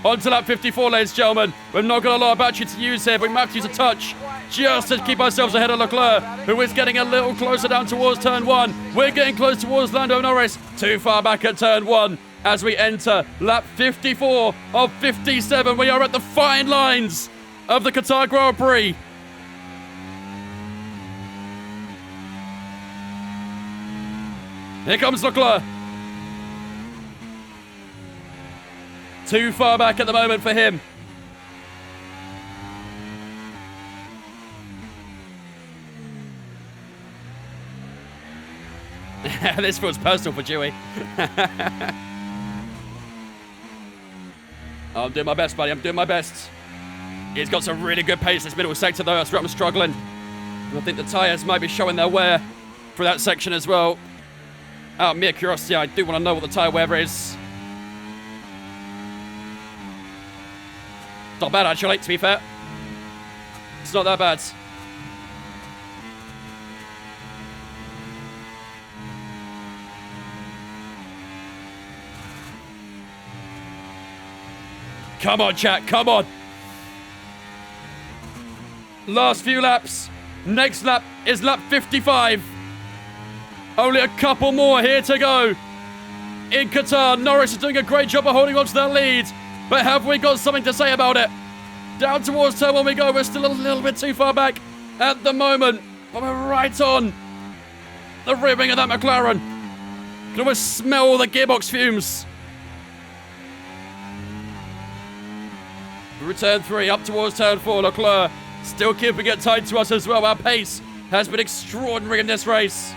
On to lap 54, ladies and gentlemen. We've not got a lot of battery to use here, but we might have to use a touch just to keep ourselves ahead of Leclerc, who is getting a little closer down towards turn 1. We're getting close towards Lando Norris. Too far back at turn 1 as we enter lap 54 of 57. We are at the fine lines of the Qatar Grand Prix. Here comes Leclerc. Too far back at the moment for him. This feels personal for Dewey. I'm doing my best, buddy. I'm doing my best. He's got some really good pace in this middle sector, though. That's where I'm struggling. And I think the tyres might be showing their wear for that section as well. Out of mere curiosity, I do want to know what the tyre wear is. Not bad, actually, to be fair. It's not that bad. Come on, chat, come on. Last few laps. Next lap is lap 55. Only a couple more here to go. In Qatar, Norris is doing a great job of holding on to that lead. But have we got something to say about it? Down towards turn 1 we go. We're still a little bit too far back at the moment. But we're right on the ribbing of that McLaren. Can almost smell all the gearbox fumes. Return 3 up towards turn 4. Leclerc still keeping it tight to us as well. Our pace has been extraordinary in this race.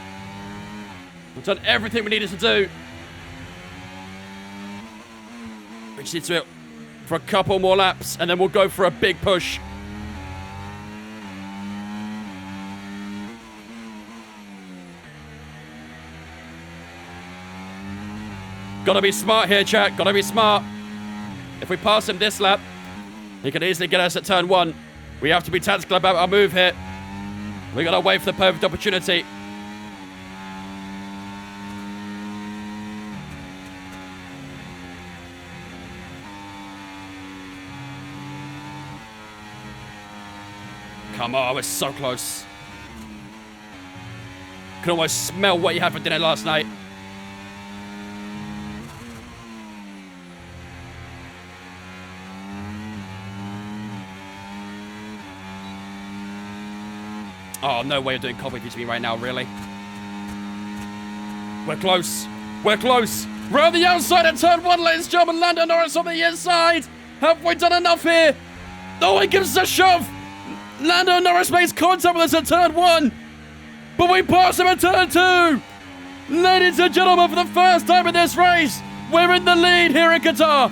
We've done everything we needed to do. We just need to do it for a couple more laps, and then we'll go for a big push. Gotta be smart here, chat. Gotta be smart. If we pass him this lap, he can easily get us at turn 1. We have to be tactical about our move here. We gotta wait for the perfect opportunity. Come on, we're so close. Can almost smell what you had for dinner last night. Oh, no way of doing copy to me right now, really. We're close. We're close. Round the outside at turn 1, ladies and gentlemen. Lando Norris on the inside. Have we done enough here? Oh, he gives us a shove. Lando Norris makes contact with us at turn 1, but we pass him at turn 2. Ladies and gentlemen, for the first time in this race, we're in the lead here in Qatar.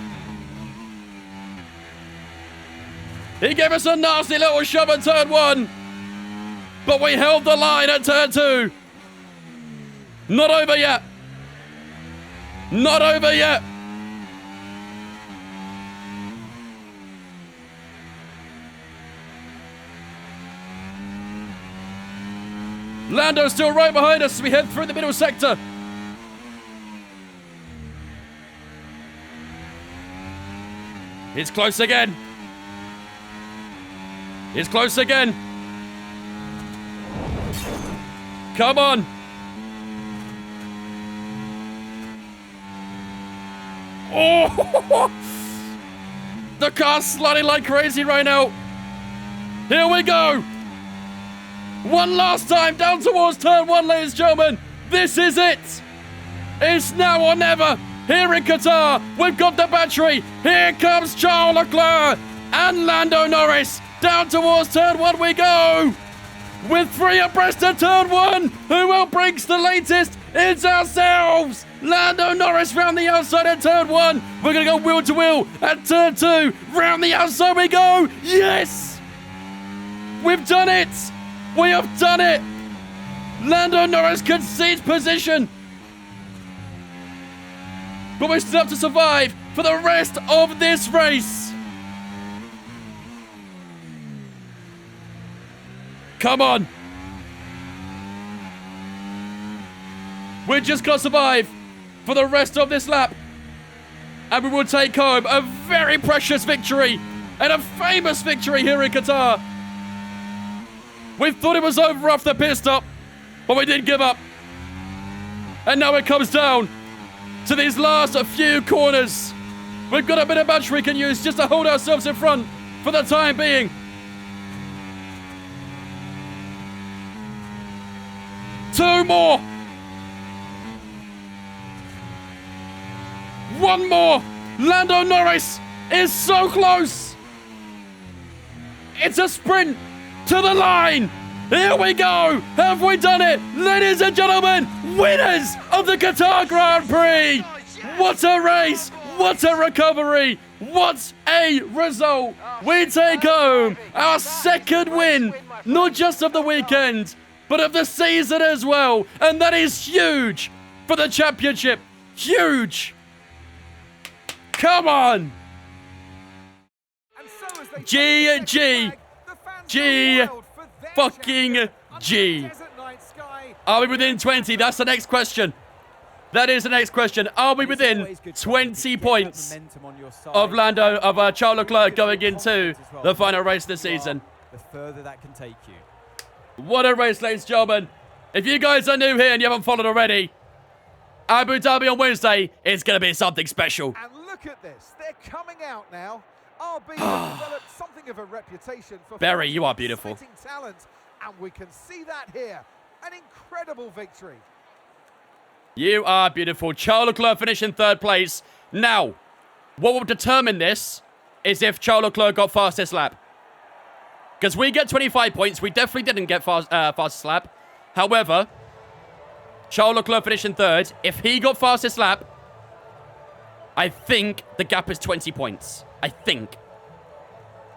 He gave us a nasty little shove at turn 1, but we held the line at turn 2. Not over yet. Not over yet. Lando's still right behind us as we head through the middle sector. He's close again. He's close again. Come on. Oh! The car's sliding like crazy right now. Here we go. One last time down towards turn 1, ladies and gentlemen. This is it. It's now or never. Here in Qatar, we've got the battery. Here comes Charles Leclerc and Lando Norris. Down towards turn 1 we go. With 3 abreast of turn 1. Who will bring the latest? It's ourselves. Lando Norris round the outside at turn 1. We're going to go wheel to wheel at turn 2. Round the outside we go. Yes. We've done it. We have done it. Lando Norris concedes position. But we're still up to survive for the rest of this race. Come on. We're just got to survive for the rest of this lap. And we will take home a very precious victory and a famous victory here in Qatar. We thought it was over after the pit stop, but we didn't give up. And now it comes down to these last few corners. We've got a bit of battery we can use just to hold ourselves in front for the time being. Two more. One more. Lando Norris is so close. It's a sprint to the line. Here we go. Have we done it? Ladies and gentlemen, winners of the Qatar Grand Prix. What a race. What a recovery. What a result. We take home our second win, not just of the weekend, but of the season as well. And that is huge for the championship. Huge. Come on. G. Fucking G. Are we within 20? That's the next question. That is the next question. Are we within 20 points of Charles Leclerc going into the final race of the season? The further that can take you. What a race, ladies and gentlemen. If you guys are new here and you haven't followed already, Abu Dhabi on Wednesday is going to be something special. And look at this. They're coming out now. RB has developed something of a reputation for Barry, you are beautiful. talent, and we can see that here. An incredible victory. You are beautiful. Charles Leclerc finished in 3rd place. Now, what will determine this is if Charles Leclerc got fastest lap. Because we get 25 points. We definitely didn't get fastest lap. However, Charles Leclerc finished in 3rd. If he got fastest lap, I think the gap is 20 points. I think.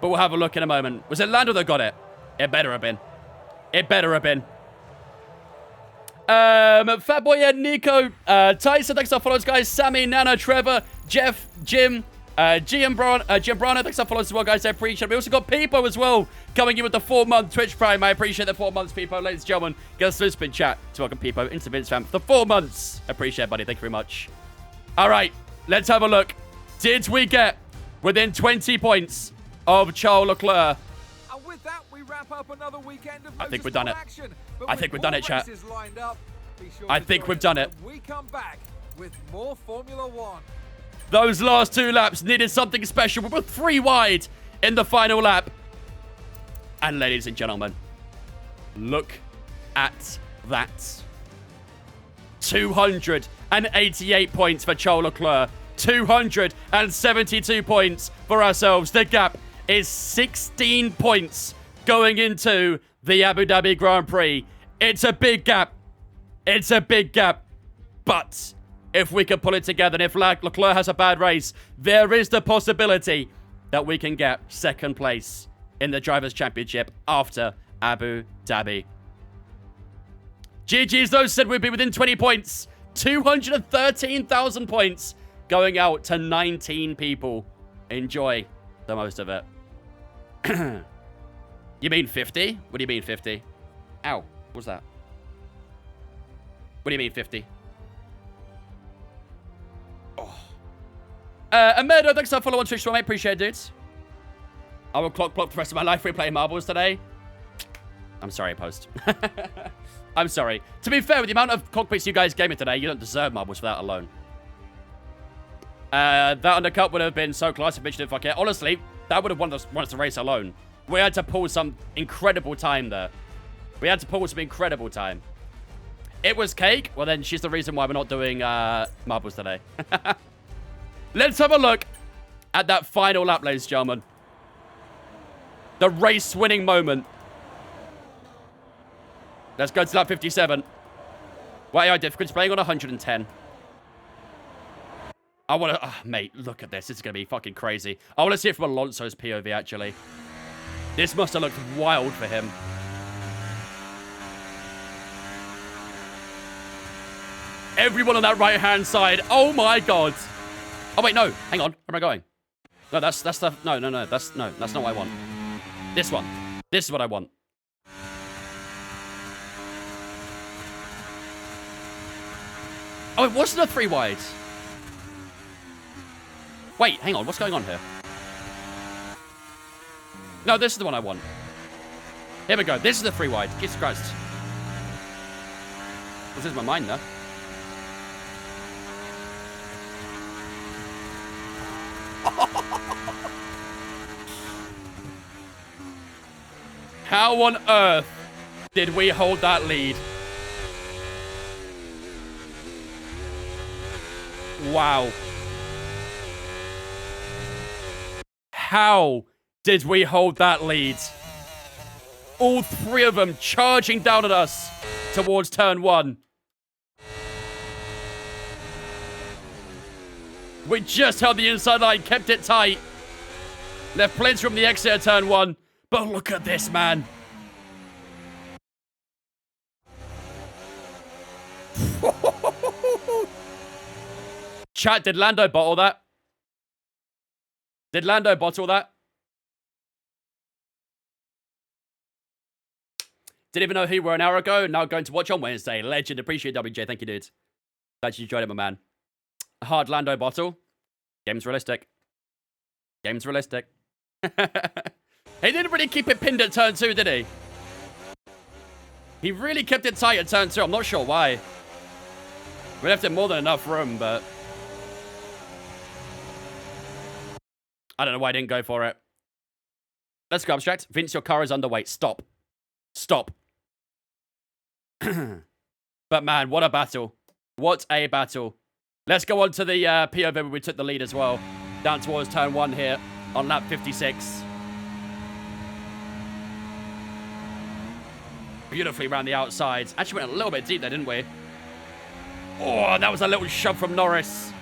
But we'll have a look in a moment. Was it Lando that got it? It better have been. It better have been. Fatboy and Nico, Tyson, thanks for followers, guys. Sammy, Nana, Trevor, Jeff, Jim, Jim Brano, thanks for followers as well, guys. I appreciate it. We also got Peepo as well, coming in with the 4-month Twitch Prime. I appreciate the 4 months, Peepo. Ladies and gentlemen, get us to spin chat to welcome Peepo into Vince Fam for 4 months. Appreciate it, buddy. Thank you very much. All right, let's have a look. Did we get within 20 points of Charles Leclerc? And with that, we wrap up another weekend of I think we've done it. action. I think we've done it, chat. Sure I think we've done it. We come back with more Formula One. Those last 2 laps needed something special. We were 3 wide in the final lap. And ladies and gentlemen, look at that. 288 points for Charles Leclerc. 272 points for ourselves. The gap is 16 points going into the Abu Dhabi Grand Prix. It's a big gap. It's a big gap. But if we can pull it together and if Leclerc has a bad race, there is the possibility that we can get 2nd place in the Drivers' Championship after Abu Dhabi. GG's, those said we'd be within 20 points. 213,000 points going out to 19 people. Enjoy the most of it. You mean 50? What do you mean 50? Ow. What's that? What do you mean 50? Oh. Amedo, thanks for following on Twitch, mate. Appreciate it, dudes. I will clock block the rest of my life replaying marbles today. I'm sorry, Post. I'm sorry. To be fair, with the amount of cockpits you guys gave me today, you don't deserve marbles for that alone. That undercut would have been so close if Mitch didn't fuck it. Honestly, that would have won us the race alone. We had to pull some incredible time there. We had to pull some incredible time. It was cake. Well, then she's the reason why we're not doing marbles today. Let's have a look at that final lap, ladies and gentlemen. The race-winning moment. Let's go to lap 57. What AI difficulty playing on 110. I want to... Oh, mate, look at this. This is going to be fucking crazy. I want to see it from Alonso's POV, actually. This must have looked wild for him. Everyone on that right-hand side. Oh, my God. Oh, wait, no. Hang on. Where am I going? No, that's the... No. That's not what I want. This one. This is what I want. Oh, it wasn't a 3 wide. Wait, hang on. What's going on here? No, this is the one I want. Here we go. This is the 3 wide. Jesus Christ. This is my mind, though. How on earth did we hold that lead? Wow. How did we hold that lead? All 3 of them charging down at us towards turn 1. We just held the inside line, kept it tight. Left plenty from the exit of turn 1. But look at this, man. Chat, did Lando bottle that? Did Lando bottle that? Didn't even know who you were an hour ago. Now going to watch on Wednesday. Legend. Appreciate WJ. Thank you, dude. Glad you enjoyed it, my man. A hard Lando bottle. Game's realistic. Game's realistic. He didn't really keep it pinned at turn 2, did he? He really kept it tight at turn 2. I'm not sure why. We left him more than enough room, but... I don't know why I didn't go for it. Let's go, Abstract. Vince, your car is underweight. Stop. Stop. But man, what a battle. What a battle. Let's go on to the POV where we took the lead as well. Down towards turn 1 here on lap 56. Beautifully around the outside. Actually went a little bit deep there, didn't we? Oh, that was a little shove from Norris.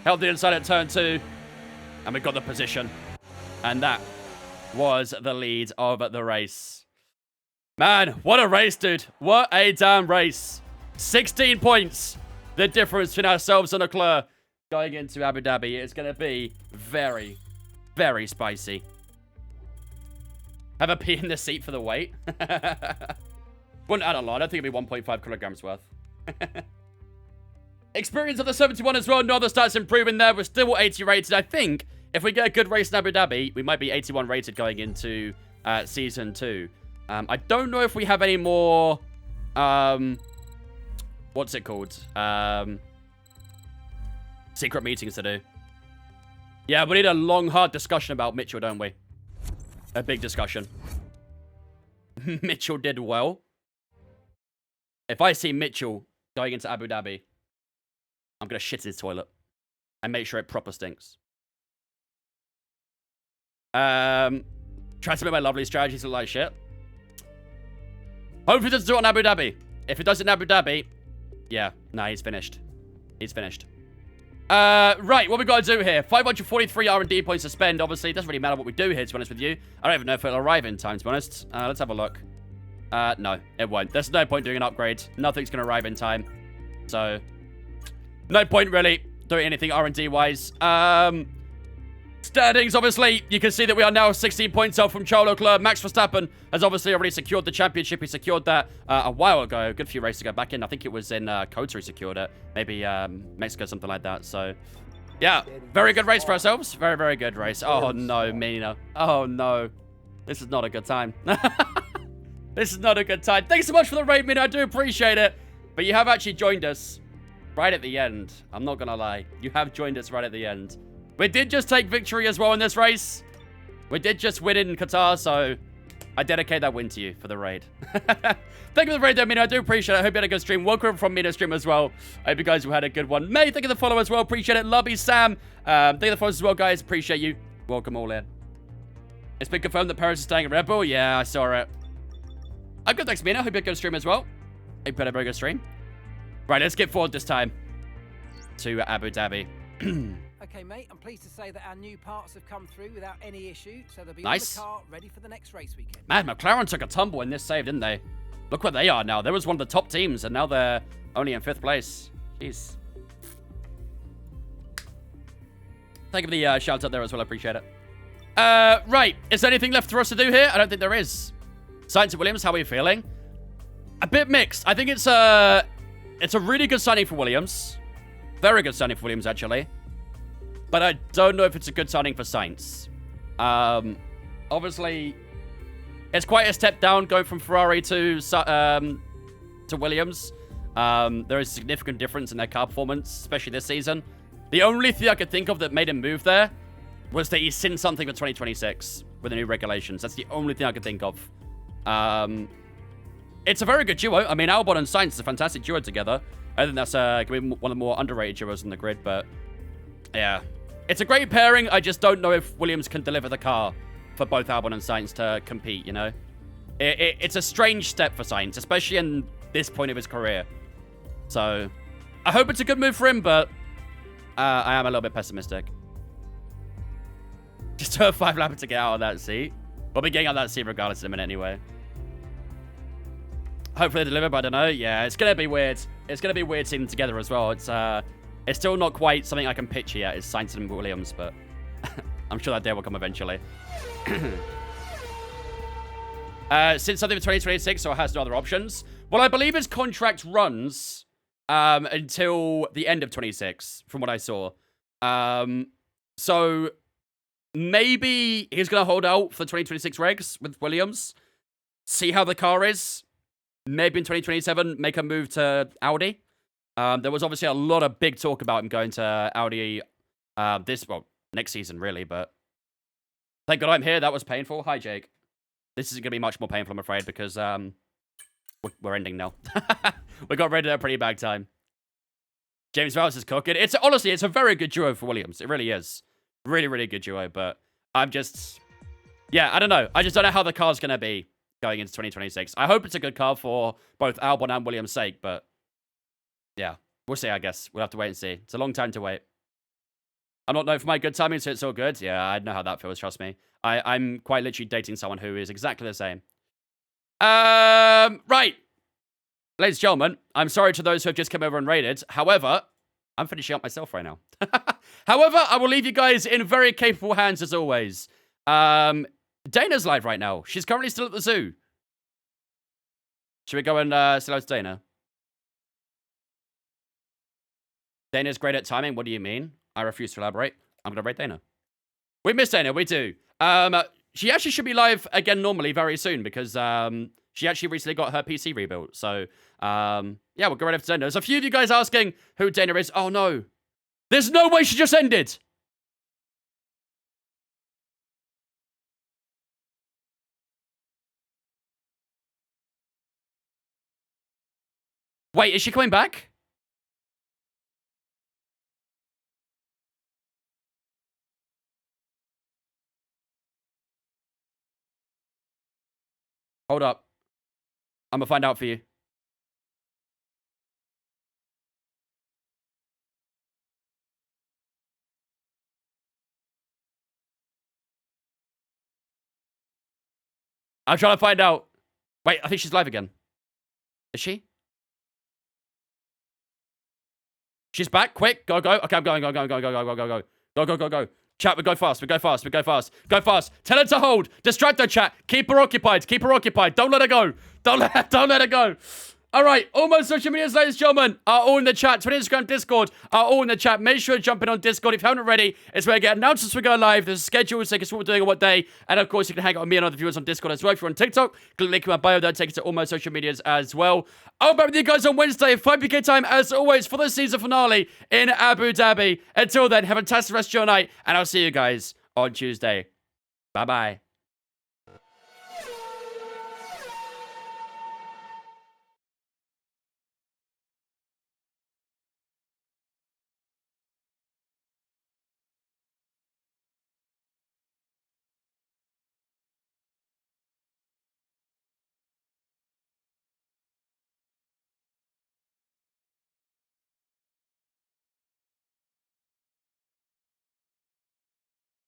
Held the inside at turn 2. And we got the position. And that was the lead of the race. Man, what a race, dude. What a damn race. 16 points. The difference between ourselves and Leclerc going into Abu Dhabi. It's going to be very, very spicy. Have a pee in the seat for the weight. Wouldn't add a lot. I think it'd be 1.5 kilograms worth. Experience of the 71 as well. No other stats improving there. We're still 80 rated. I think if we get a good race in Abu Dhabi, we might be 81 rated going into Season 2. I don't know if we have any more... what's it called? Secret meetings to do. Yeah, we need a long, hard discussion about Mitchell, don't we? A big discussion. Mitchell did well. If I see Mitchell going into Abu Dhabi, I'm going to shit in his toilet. And make sure it proper stinks. Try to make my lovely strategies look like shit. Hopefully it doesn't do it on Abu Dhabi. If it does it in Abu Dhabi, yeah, nah, he's finished. He's finished. Right, what we got to do here? 543 R&D points to spend. Obviously, it doesn't really matter what we do here, to be honest with you. I don't even know if it'll arrive in time, to be honest. Let's have a look. No, it won't. There's no point doing an upgrade. Nothing's going to arrive in time. So, no point, really, doing anything R&D-wise. Standings, obviously, you can see that we are now 16 points off from Charles Leclerc. Max Verstappen has obviously already secured the championship. He secured that a while ago. A good few races to go back in. I think it was in Qatar he secured it. Maybe Mexico, something like that. So, yeah, very good race for ourselves. Very, very good race. Oh, no, Mina. Oh, no. This is not a good time. This is not a good time. Thanks so much for the raid, Mina. I do appreciate it. But you have actually joined us right at the end. I'm not going to lie. You have joined us right at the end. We did just take victory as well in this race. We did just win in Qatar, so I dedicate that win to you for the raid. Thank you for the raid, Mina. I do appreciate it. I hope you had a good stream. Welcome from Mina stream as well. I hope you guys have had a good one. May, thank you for the follow as well. Appreciate it. Lobby, Sam. Thank you for the follows as well, guys. Appreciate you. Welcome all in. It's been confirmed that Paris is staying at Red Bull. Yeah, I saw it. I'm good, thanks, Mina. Hope you had a good stream as well. Hope you had a very good stream. Right, let's get forward this time to Abu Dhabi. Okay, mate, I'm pleased to say that our new parts have come through without any issue, so they'll be Nice. on the car ready for the next race weekend. Man, McLaren took a tumble in this save, didn't they? Look where they are now. They was one of the top teams, and now they're only in 5th place. Jeez. Thank you for the shout out there as well. I appreciate it. Right. Is there anything left for us to do here? I don't think there is. Sainz and Williams, how are you feeling? A bit mixed. I think it's a really good signing for Williams. Very good signing for Williams, actually. But I don't know if it's a good signing for Sainz. Obviously, it's quite a step down going from Ferrari to Williams. There is a significant difference in their car performance, especially this season. The only thing I could think of that made him move there was that he's seen something for 2026 with the new regulations. That's the only thing I could think of. It's a very good duo. I mean, Albon and Sainz is a fantastic duo together. I think that's going to be one of the more underrated duos in the grid, but yeah. It's a great pairing. I just don't know if Williams can deliver the car for both Albon and Sainz to compete, you know? It's a strange step for Sainz, especially in this point of his career. So, I hope it's a good move for him, but I am a little bit pessimistic. Just a 5 lap to get out of that seat. We'll be getting out of that seat regardless in a minute anyway. Hopefully they deliver, but I don't know. Yeah, it's going to be weird. It's going to be weird seeing them together as well. It's still not quite something I can picture yet. It's Sainz and Williams, but I'm sure that day will come eventually. Since something for 2026, so it has no other options. Well, I believe his contract runs until the end of 26, from what I saw. So maybe he's going to hold out for 2026 regs with Williams. See how the car is. Maybe in 2027, make a move to Audi. There was obviously a lot of big talk about him going to Audi next season, really, but thank God I'm here. That was painful. Hi, Jake. This is going to be much more painful, I'm afraid, because we're ending now. We got rid of a pretty bad time. James Vowles is cooking. Honestly, it's a very good duo for Williams. It really is. Really, really good duo, but I don't know. I just don't know how the car's going to be going into 2026. I hope it's a good car for both Albon and Williams' sake, but yeah, we'll see, I guess. We'll have to wait and see. It's a long time to wait. I'm not known for my good timing, so it's all good. Yeah, I know how that feels, trust me. I'm quite literally dating someone who is exactly the same. Right. Ladies and gentlemen, I'm sorry to those who have just come over and raided. However, I'm finishing up myself right now. However, I will leave you guys in very capable hands as always. Dana's live right now. She's currently still at the zoo. Should we go and say hello to Dana? Dana's great at timing. What do you mean? I refuse to elaborate. I'm going to rate Dana. We miss Dana. We do. She actually should be live again normally very soon because she actually recently got her PC rebuilt. So, yeah, we'll go right over to Dana. There's a few of you guys asking who Dana is. Oh, no. There's no way she just ended. Wait, is she coming back? Hold up. I'm gonna find out for you. I'm trying to find out. Wait, I think she's live again. Is she? She's back. Quick. Go, go. Okay, I'm going. Go, go, go, go, go, go, go, go. Go, go, go, go. Chat, we go fast. We go fast. We go fast. Go fast. Tell her to hold. Distract her, chat. Keep her occupied. Keep her occupied. Don't let her go. Don't let her go. All right, all my social medias, ladies and gentlemen, are all in the chat. Twitter, Instagram, Discord are all in the chat. Make sure to jump in on Discord if you haven't already. It's where I get announcements when we go live. There's a schedule, so you can see what we're doing on what day. And of course, you can hang out with me and other viewers on Discord as well. If you're on TikTok, click the link in my bio. That'll take you to all my social medias as well. I'll be back with you guys on Wednesday, 5 UK time, as always, for the season finale in Abu Dhabi. Until then, have a fantastic rest of your night, and I'll see you guys on Tuesday. Bye-bye.